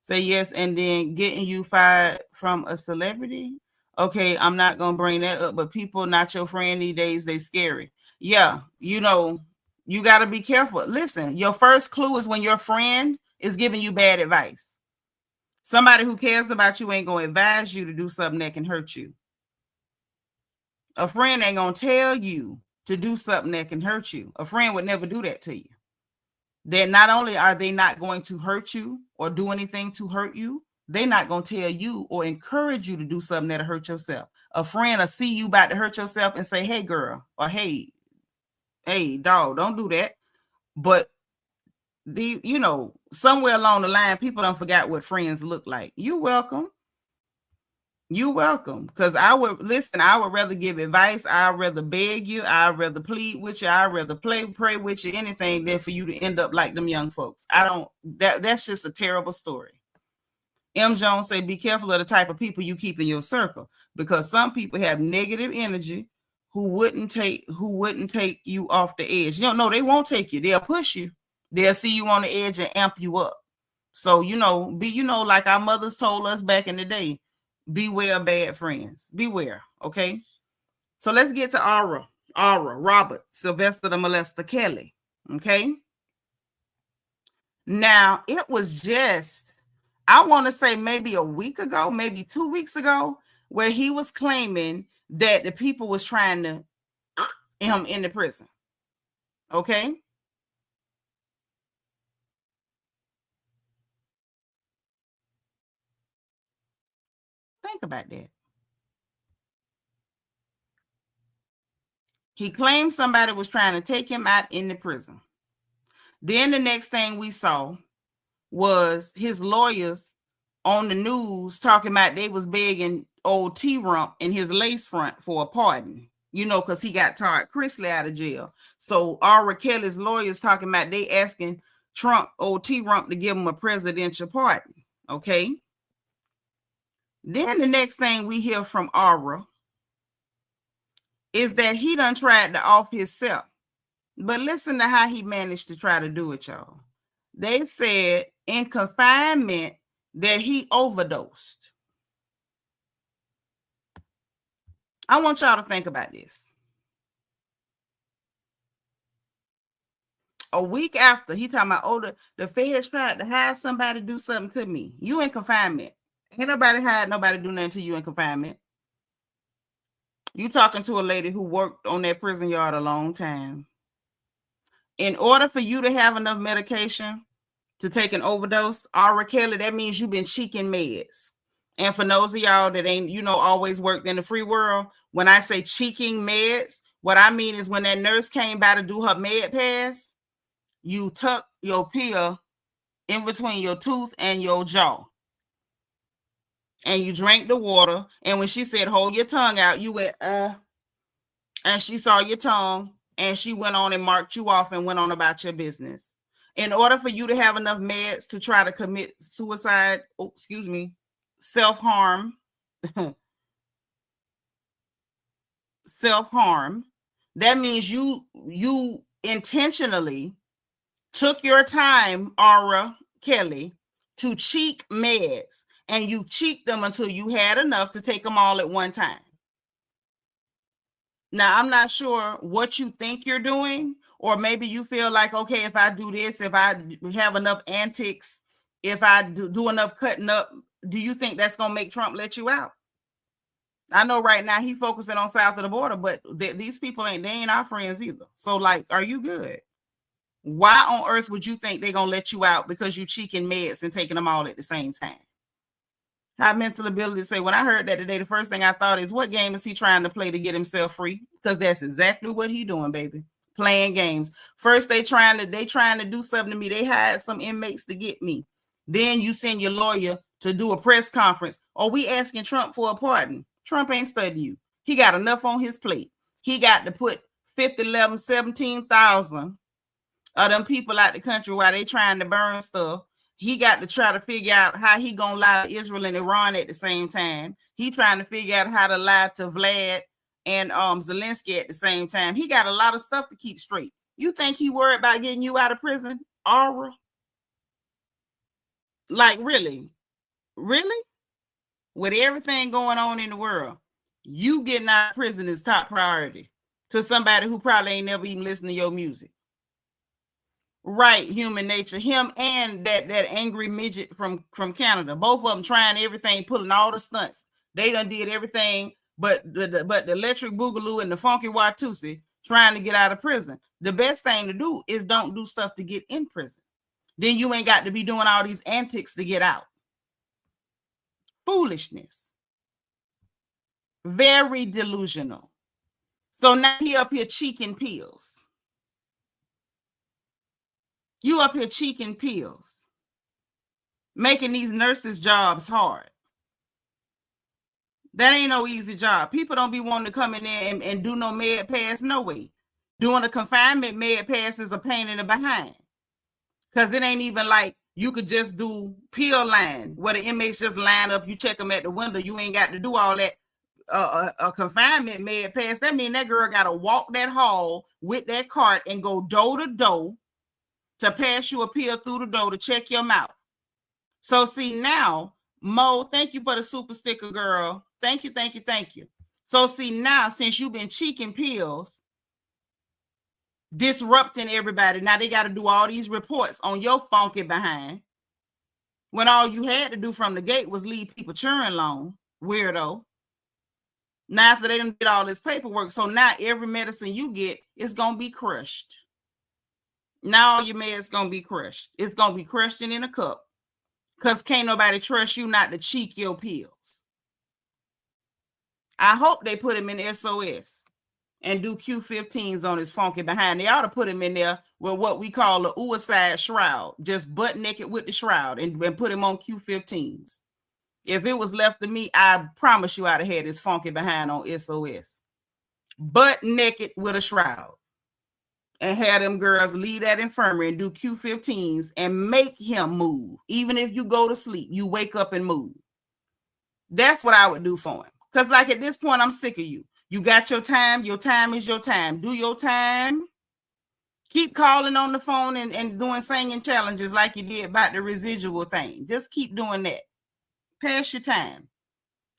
Say yes, and then getting you fired from a celebrity. Okay, I'm not gonna bring that up, but people not your friend these days, they scary. Yeah, you gotta be careful. Listen, your first clue is when your friend is giving you bad advice. Somebody who cares about you ain't gonna advise you to do something that can hurt you. A friend ain't gonna tell you to do something that can hurt you. A friend would never do that to you. That not only are they not going to hurt you or do anything to hurt you, they're not going to tell you or encourage you to do something that'll hurt yourself. A friend will see you about to hurt yourself and say, hey, girl, or hey, dog, don't do that. But these, you know, somewhere along the line, people don't forget what friends look like. You're welcome. You're welcome. Because I would rather give advice. I'd rather beg you. I'd rather plead with you. I'd rather pray with you, anything than for you to end up like them young folks. That's just a terrible story. M. Jones say, be careful of the type of people you keep in your circle, because some people have negative energy who wouldn't take you off the edge. No, they won't take you. They'll push you. They'll see you on the edge and amp you up. So, like our mothers told us back in the day, beware of bad friends. Beware. Okay. So let's get to Aura, Robert, Sylvester the Molester Kelly. Okay. Now, it was just, I want to say maybe a week ago, maybe 2 weeks ago, where he was claiming that the people was trying to him in the prison. Okay. Think about that. He claimed somebody was trying to take him out in the prison. Then the next thing we saw was his lawyers on the news talking about they was begging old T-Rump and his lace front for a pardon, because he got Todd Chrisley out of jail. So R. Kelly's lawyers talking about they asking Trump, old T-Rump, to give him a presidential pardon. Okay. Then the next thing we hear from Aura is that he done tried to off himself. But listen to how he managed to try to do it, y'all. They said in confinement that he overdosed. I want y'all to think about this. A week after, he talking about, the feds tried to hire somebody to do something to me. You in confinement. Ain't nobody hired nobody do nothing to you in confinement. You talking to a lady who worked on that prison yard a long time. In order for you to have enough medication to take an overdose, R. Kelly, that means you've been cheeking meds. And for those of y'all that ain't, always worked in the free world, when I say cheeking meds, what I mean is when that nurse came by to do her med pass, you tuck your pill in between your tooth and your jaw. And you drank the water. And when she said, hold your tongue out, you went, and she saw your tongue. And she went on and marked you off and went on about your business. In order for you to have enough meds to try to commit suicide, self-harm, that means you intentionally took your time, Aura Kelly, to cheek meds. And you cheeked them until you had enough to take them all at one time. Now, I'm not sure what you think you're doing, or maybe you feel like, okay, if I do this, if I have enough antics, if I do enough cutting up, do you think that's going to make Trump let you out? I know right now he's focusing on south of the border, but these people ain't our friends either. So, are you good? Why on earth would you think they're going to let you out because you cheeking meds and taking them all at the same time? High mental ability to say, when I heard that today, the first thing I thought is, what game is he trying to play to get himself free? Because that's exactly what he doing, baby. Playing games. First, they trying to do something to me. They hired some inmates to get me. Then you send your lawyer to do a press conference. Or we asking Trump for a pardon. Trump ain't studying you. He got enough on his plate. He got to put 17,000 of them people out the country while they trying to burn stuff. He got to try to figure out how he gonna lie to Israel and Iran at the same time. He trying to figure out how to lie to Vlad and Zelensky at the same time. He got a lot of stuff to keep straight. You think he worried about getting you out of prison, Aura? Really? With everything going on in the world, you getting out of prison is top priority to somebody who probably ain't never even listened to your music. Right, human nature. Him and that angry midget from Canada, both of them trying everything, pulling all the stunts. They done did everything, but the electric boogaloo and the funky Watusi trying to get out of prison. The best thing to do is don't do stuff to get in prison. Then you ain't got to be doing all these antics to get out. Foolishness. Very delusional. So now he up here cheeking pills. You up here cheeking pills, making these nurses' jobs hard. That ain't no easy job. People don't be wanting to come in there and do no med pass, no way. Doing a confinement med pass is a pain in the behind. Because it ain't even like you could just do pill line, where the inmates just line up, you check them at the window. You ain't got to do all that. A confinement med pass, that mean that girl got to walk that hall with that cart and go door to door to pass you a pill through the door to check your mouth. So see now, Mo, thank you for the super sticker, girl. Thank you, thank you, thank you. So see now, since you've been cheeking pills, disrupting everybody, now they got to do all these reports on your funky behind, when all you had to do from the gate was leave people churning long, weirdo. Now after they didn't get all this paperwork, so now every medicine you get is going to be crushed. Now all your meds going to be crushed. It's going to be crushed in a cup, because can't nobody trust you not to cheek your pills. I hope they put him in SOS and do Q15s on his funky behind. They ought to put him in there with what we call the suicide shroud, just butt naked with the shroud, and put him on Q15s. If it was left to me, I promise you I'd have had his funky behind on SOS. Butt naked with a shroud. And have them girls leave that infirmary and do Q15s and make him move. Even if you go to sleep, you wake up and move. That's what I would do for him. Because like at this point, I'm sick of you. You got your time. Your time is your time. Do your time. Keep calling on the phone and doing singing challenges like you did about the residual thing. Just keep doing that. Pass your time.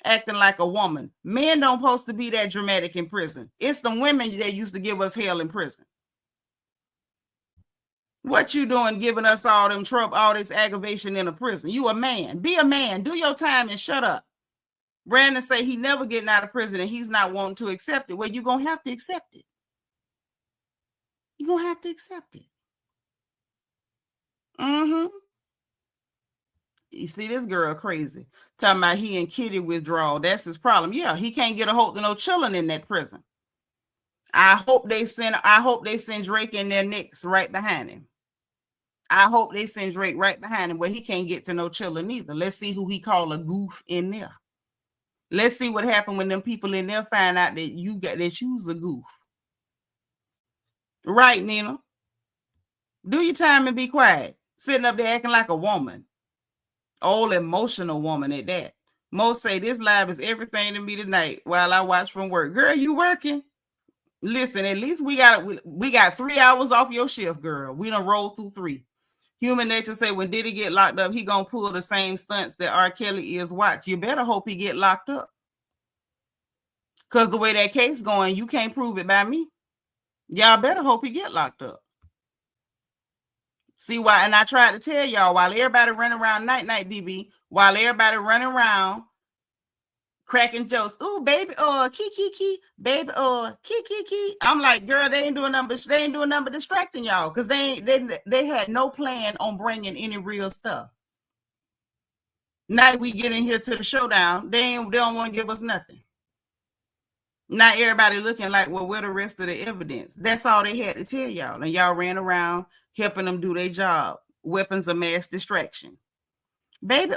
Acting like a woman. Men don't supposed to be that dramatic in prison. It's the women that used to give us hell in prison. What you doing giving us all them trouble, all this aggravation in a prison? You a man. Be a man. Do your time and shut up. Brandon say he never getting out of prison and he's not wanting to accept it. Well, you're going to have to accept it. You're going to have to accept it. Mm-hmm. You see this girl crazy. Talking about he and Kitty withdrawal. That's his problem. Yeah, he can't get a hold of no children in that prison. I hope they send Drake in there next right behind him. I hope they send Drake right behind him where he can't get to no children either. Let's see who he call a goof in there. Let's see what happened when them people in there find out that you's a goof. Right, Nina? Do your time and be quiet. Sitting up there acting like a woman. Old emotional woman at that. Mo say this live is everything to me tonight while I watch from work. Girl, you working? Listen, at least we got 3 hours off your shift, girl. We done rolled through 3. Human nature say when Diddy get locked up, he gonna pull the same stunts that R. Kelly is. Watch. You better hope he get locked up. Because the way that case going, you can't prove it by me. Y'all better hope he get locked up. See why? And I tried to tell y'all, while everybody running around night, DB, while everybody running around cracking jokes, ooh, baby, key, baby, key. I'm like, girl, they ain't doing nothing but distracting y'all, because they had no plan on bringing any real stuff. Now we get in here to the showdown, they don't want to give us nothing. Now everybody looking like, well, where the rest of the evidence? That's all they had to tell y'all. And y'all ran around helping them do their job. Weapons of mass distraction. Baby,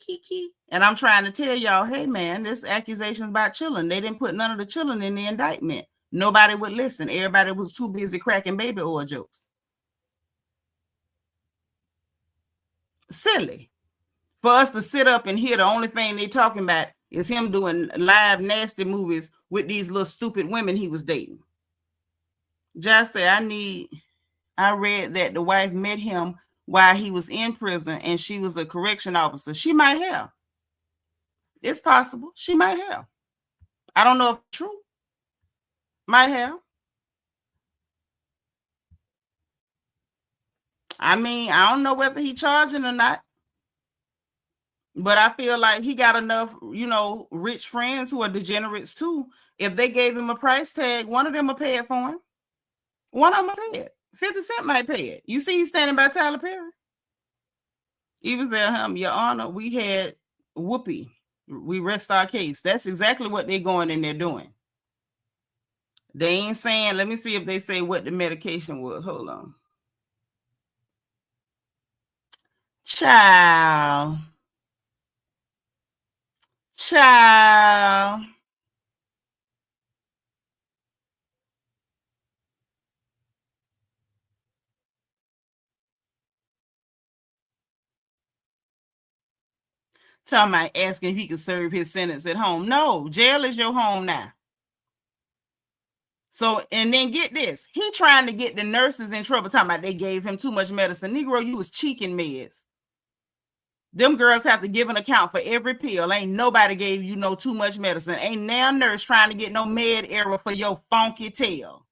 key. And I'm trying to tell y'all, hey, man, this accusation is about children. They didn't put none of the children in the indictment. Nobody would listen. Everybody was too busy cracking baby oil jokes. Silly. For us to sit up and hear the only thing they talking about is him doing live nasty movies with these little stupid women he was dating. Just say, I read that the wife met him while he was in prison and she was a correction officer. She might have. It's possible. She might have. I don't know if it's true. Might have. I mean, I don't know whether he charging or not. But I feel like he got enough, rich friends who are degenerates too. If they gave him a price tag, one of them will pay it for him. One of them will pay it. 50 Cent might pay it. You see he's standing by Tyler Perry. He was there, Your Honor, we had Whoopi. We rest our case. That's exactly what they're going in there doing. They ain't saying, let me see if they say what the medication was. Hold on. Child. Child. Talking about asking if he could serve his sentence at home. No, jail is your home now. So, and then get this. He trying to get the nurses in trouble, talking about they gave him too much medicine. Negro, you was cheeking meds. Them girls have to give an account for every pill. Ain't nobody gave you no too much medicine. Ain't now nurse trying to get no med error for your funky tail.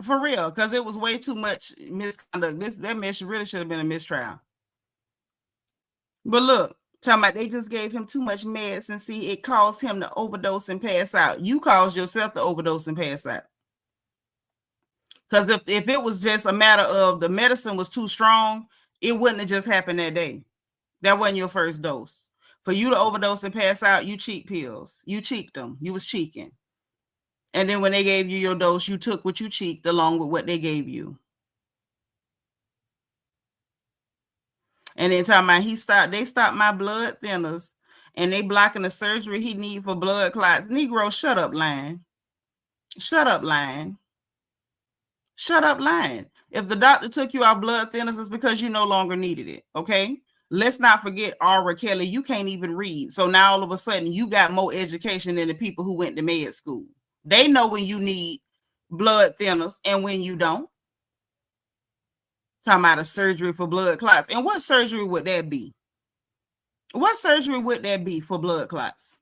For real, because it was way too much misconduct. That mess really should have been a mistrial. But look, talking about they just gave him too much meds and see it caused him to overdose and pass out. You caused yourself to overdose and pass out. Because if it was just a matter of the medicine was too strong, it wouldn't have just happened that day. That wasn't your first dose. For you to overdose and pass out, you cheek pills. You cheeked them. You was cheeking. And then when they gave you your dose, you took what you cheeked along with what they gave you. And then talking about they stopped my blood thinners and they blocking the surgery he need for blood clots. Negro, shut up, lying. Shut up, lying. Shut up, lying. If the doctor took you out blood thinners, it's because you no longer needed it. Okay. Let's not forget Aura Kelly. You can't even read. So now all of a sudden you got more education than the people who went to med school. They know when you need blood thinners and when you don't. Talking about a surgery for blood clots. And what surgery would that be? What surgery would that be for blood clots?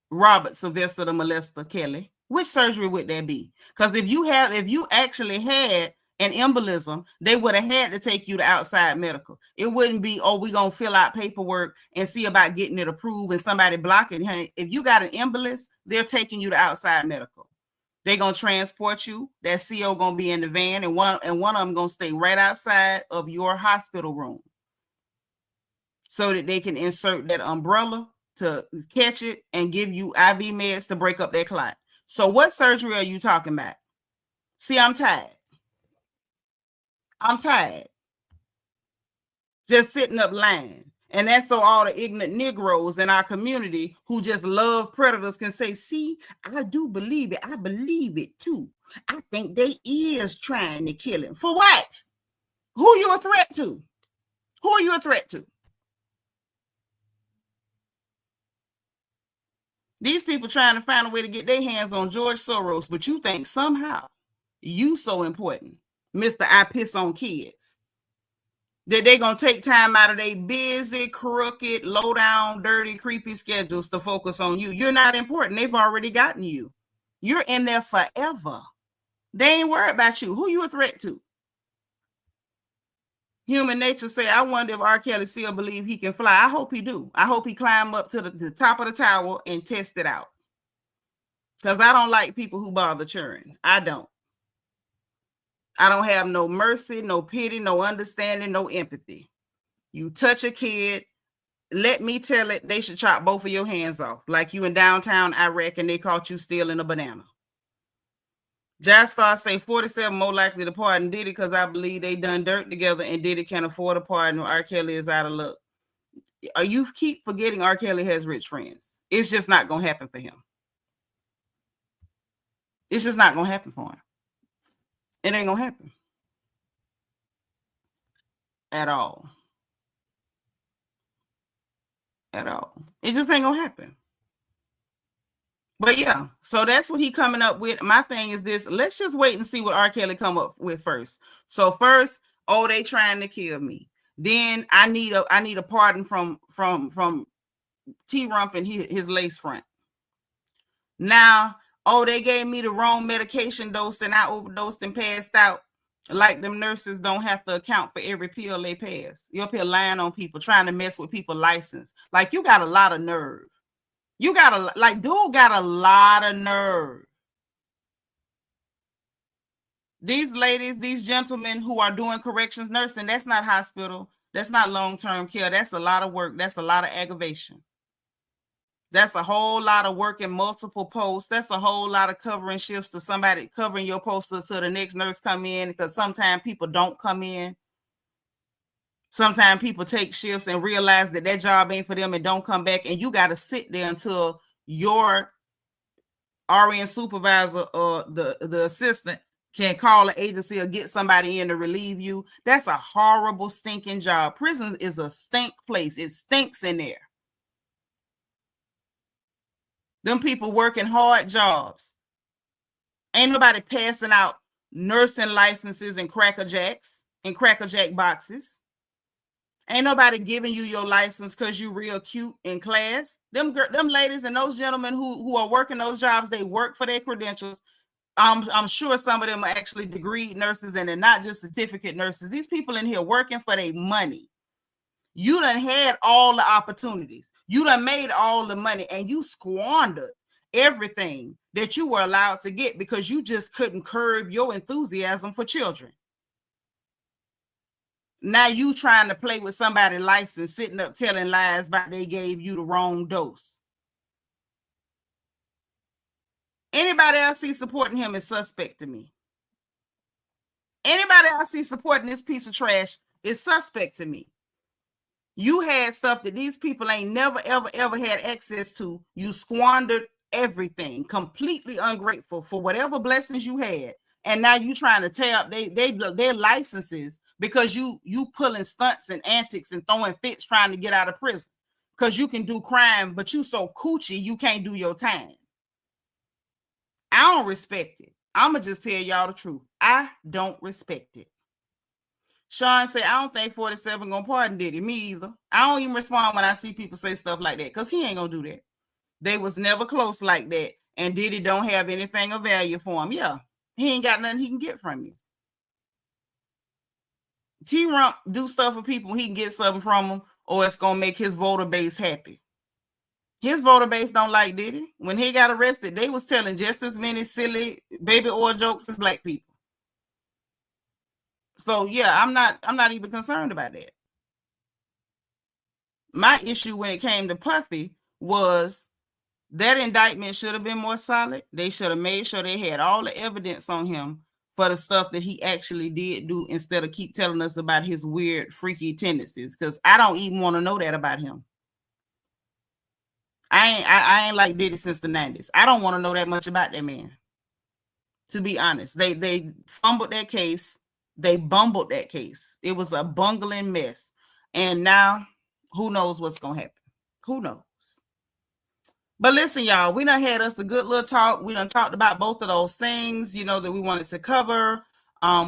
Robert Sylvester the molester Kelly. Which surgery would that be? Because if you actually had an embolism, they would have had to take you to outside medical. It wouldn't be, oh, we're going to fill out paperwork and see about getting it approved and somebody blocking it. If you got an embolus, they're taking you to outside medical. They're going to transport you. That CO going to be in the van and one of them going to stay right outside of your hospital room so that they can insert that umbrella to catch it and give you IV meds to break up that clot. So what surgery are you talking about? See, I'm tired. I'm tired. Just sitting up lying. And that's so all the ignorant Negroes in our community who just love predators can say, see, I do believe it. I believe it too. I think they is trying to kill him. For what? Who are you a threat to? Who are you a threat to? These people trying to find a way to get their hands on George Soros, but you think somehow you so important, Mr. I piss on kids, that they're going to take time out of their busy, crooked, low down, dirty, creepy schedules to focus on you. You're not important. They've already gotten you. You're in there forever. They ain't worried about you. Who you a threat to? Human nature say, I wonder if R. Kelly still believe he can fly. I hope he do. I hope he climb up to the top of the tower and test it out. Because I don't like people who bother children. I don't. I don't have no mercy, no pity, no understanding, no empathy. You touch a kid, let me tell it, they should chop both of your hands off. Like you in downtown Iraq and they caught you stealing a banana. Jasper say 47 more likely to pardon Diddy because I believe they done dirt together and Diddy can't afford a pardon. R. Kelly is out of luck. You keep forgetting R. Kelly has rich friends. It's just not going to happen for him. It's just not going to happen for him. It ain't going to happen. At all. At all. It just ain't going to happen. But yeah, so that's what he coming up with. My thing is this. Let's just wait and see what R. Kelly come up with first. So first, oh, they trying to kill me. Then I need a pardon from T-Rump and his lace front. Now, oh, they gave me the wrong medication dose and I overdosed and passed out. Like them nurses don't have to account for every pill they pass. You're up here lying on people, trying to mess with people's license. Like you got a lot of nerve. You got dude got a lot of nerve. These ladies, these gentlemen who are doing corrections nursing, that's not hospital. That's not long-term care. That's a lot of work. That's a lot of aggravation. That's a whole lot of working multiple posts. That's a whole lot of covering shifts to somebody, covering your post to the next nurse come in, because sometimes people don't come in. Sometimes people take shifts and realize that that job ain't for them and don't come back, and you got to sit there until your RN supervisor or the assistant can call an agency or get somebody in to relieve you. That's a horrible, stinking job. Prison is a stink place. It stinks in there. Them people working hard jobs. Ain't nobody passing out nursing licenses and Cracker Jacks and Cracker Jack boxes. Ain't nobody giving you your license because you real cute in class. Them ladies and those gentlemen who are working those jobs, they work for their credentials. I'm sure some of them are actually degreed nurses, and they're not just certificate nurses. These people in here working for their money. You done had all the opportunities. You done made all the money, and you squandered everything that you were allowed to get because you just couldn't curb your enthusiasm for children. Now you trying to play with somebody's license, sitting up telling lies about they gave you the wrong dose. Anybody else see supporting him is suspect to me. Anybody else see supporting this piece of trash is suspect to me. You had stuff that these people ain't never, ever, ever had access to. You squandered everything, completely ungrateful for whatever blessings you had. And now you trying to tear up their licenses because you pulling stunts and antics and throwing fits trying to get out of prison because you can do crime, but you so coochie you can't do your time. I don't respect it. I'm going to just tell y'all the truth. I don't respect it. Sean said, I don't think 47 going to pardon Diddy. Me either. I don't even respond when I see people say stuff like that because he ain't going to do that. They was never close like that. And Diddy don't have anything of value for him. Yeah. He ain't got nothing he can get from you. T-Rump do stuff for people, he can get something from them, or it's going to make his voter base happy. His voter base don't like Diddy. When he got arrested, they was telling just as many silly baby oil jokes as black people. So yeah, I'm not even concerned about that. My issue when it came to Puffy was that indictment should have been more solid. They should have made sure they had all the evidence on him for the stuff that he actually did do instead of keep telling us about his weird, freaky tendencies. Because I don't even want to know that about him. I ain't like Diddy since the 90s. I don't want to know that much about that man. To be honest, they fumbled that case. They bumbled that case. It was a bungling mess. And now, who knows what's going to happen? Who knows? But listen, y'all, we done had us a good little talk. We done talked about both of those things, that we wanted to cover.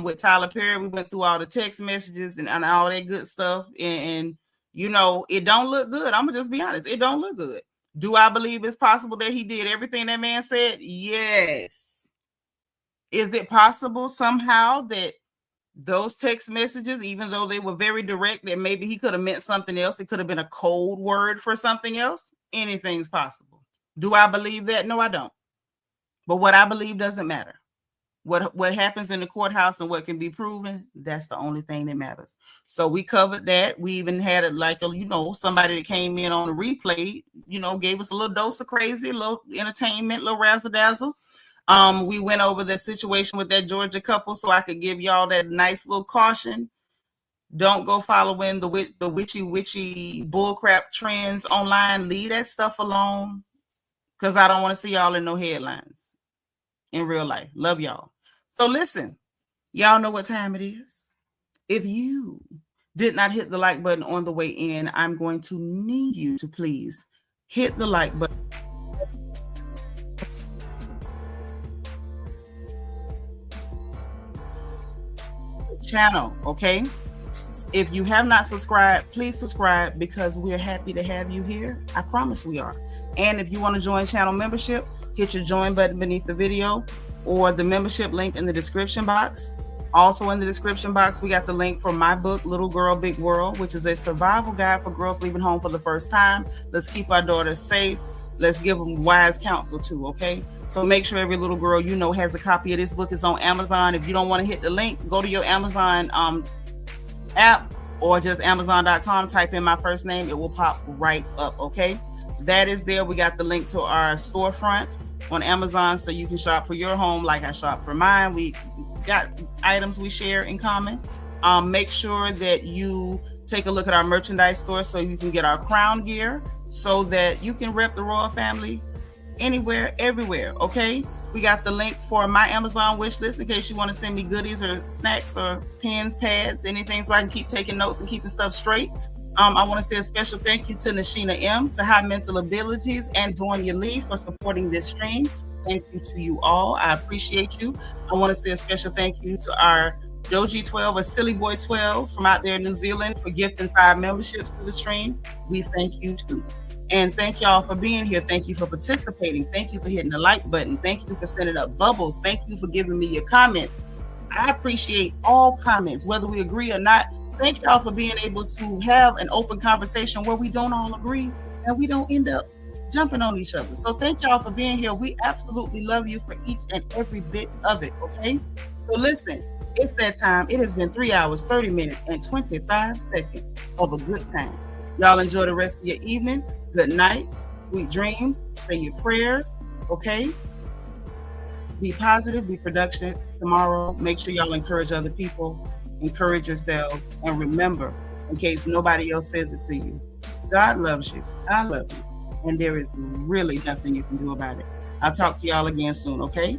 With Tyler Perry, we went through all the text messages and all that good stuff. And it don't look good. I'm going to just be honest. It don't look good. Do I believe it's possible that he did everything that man said? Yes. Is it possible somehow that those text messages, even though they were very direct, that maybe he could have meant something else? It could have been a code word for something else. Anything's possible. Do I believe that? No, I don't. But what I believe doesn't matter. What happens in the courthouse and what can be proven, that's the only thing that matters. So we covered that. We even had somebody that came in on the replay, gave us a little dose of crazy, a little entertainment, a little razzle dazzle. We went over the situation with that Georgia couple, so I could give y'all that nice little caution. Don't go following the witchy bullcrap trends online. Leave that stuff alone, because I don't want to see y'all in no headlines in real life. Love y'all. So listen, y'all know what time it is. If you did not hit the like button on the way in, I'm going to need you to please hit the like button. Channel, okay? If you have not subscribed, please subscribe, because we're happy to have you here. I promise we are. And if you want to join channel membership, hit your join button beneath the video or the membership link in the description box. Also in the description box, we got the link for my book, Little Girl, Big World, which is a survival guide for girls leaving home for the first time. Let's keep our daughters safe. Let's give them wise counsel too, okay? So make sure every little girl has a copy of this book. It's on Amazon. If you don't want to hit the link, go to your Amazon app or just Amazon.com. Type in my first name. It will pop right up, okay? that is there. We got the link to our storefront on Amazon so you can shop for your home like I shop for mine. We got items we share in common. Make sure that you take a look at our merchandise store so you can get our crown gear so that you can rep the royal family anywhere, everywhere, okay? We got the link for my Amazon wish list in case you want to send me goodies or snacks or pens, pads, anything so I can keep taking notes and keeping stuff straight. I want to say a special thank you to Nashina M, to High Mental Abilities, and Donya Lee for supporting this stream. Thank you to you all. I appreciate you. I want to say a special thank you to our Doji 12 or Silly Boy 12 from out there in New Zealand for gifting 5 memberships to the stream. We thank you too. And thank y'all for being here. Thank you for participating. Thank you for hitting the like button. Thank you for sending up bubbles. Thank you for giving me your comments. I appreciate all comments, whether we agree or not. Thank y'all for being able to have an open conversation where we don't all agree and we don't end up jumping on each other. So thank y'all for being here. We absolutely love you for each and every bit of it, okay? So listen, it's that time. It has been 3 hours, 30 minutes, and 25 seconds of a good time. Y'all enjoy the rest of your evening. Good night, sweet dreams, say your prayers, okay? Be positive, be productive tomorrow. Make sure y'all encourage other people, encourage yourselves, and remember, in case nobody else says it to you, God loves you, I love you, and there is really nothing you can do about it. I'll talk to y'all again soon, okay?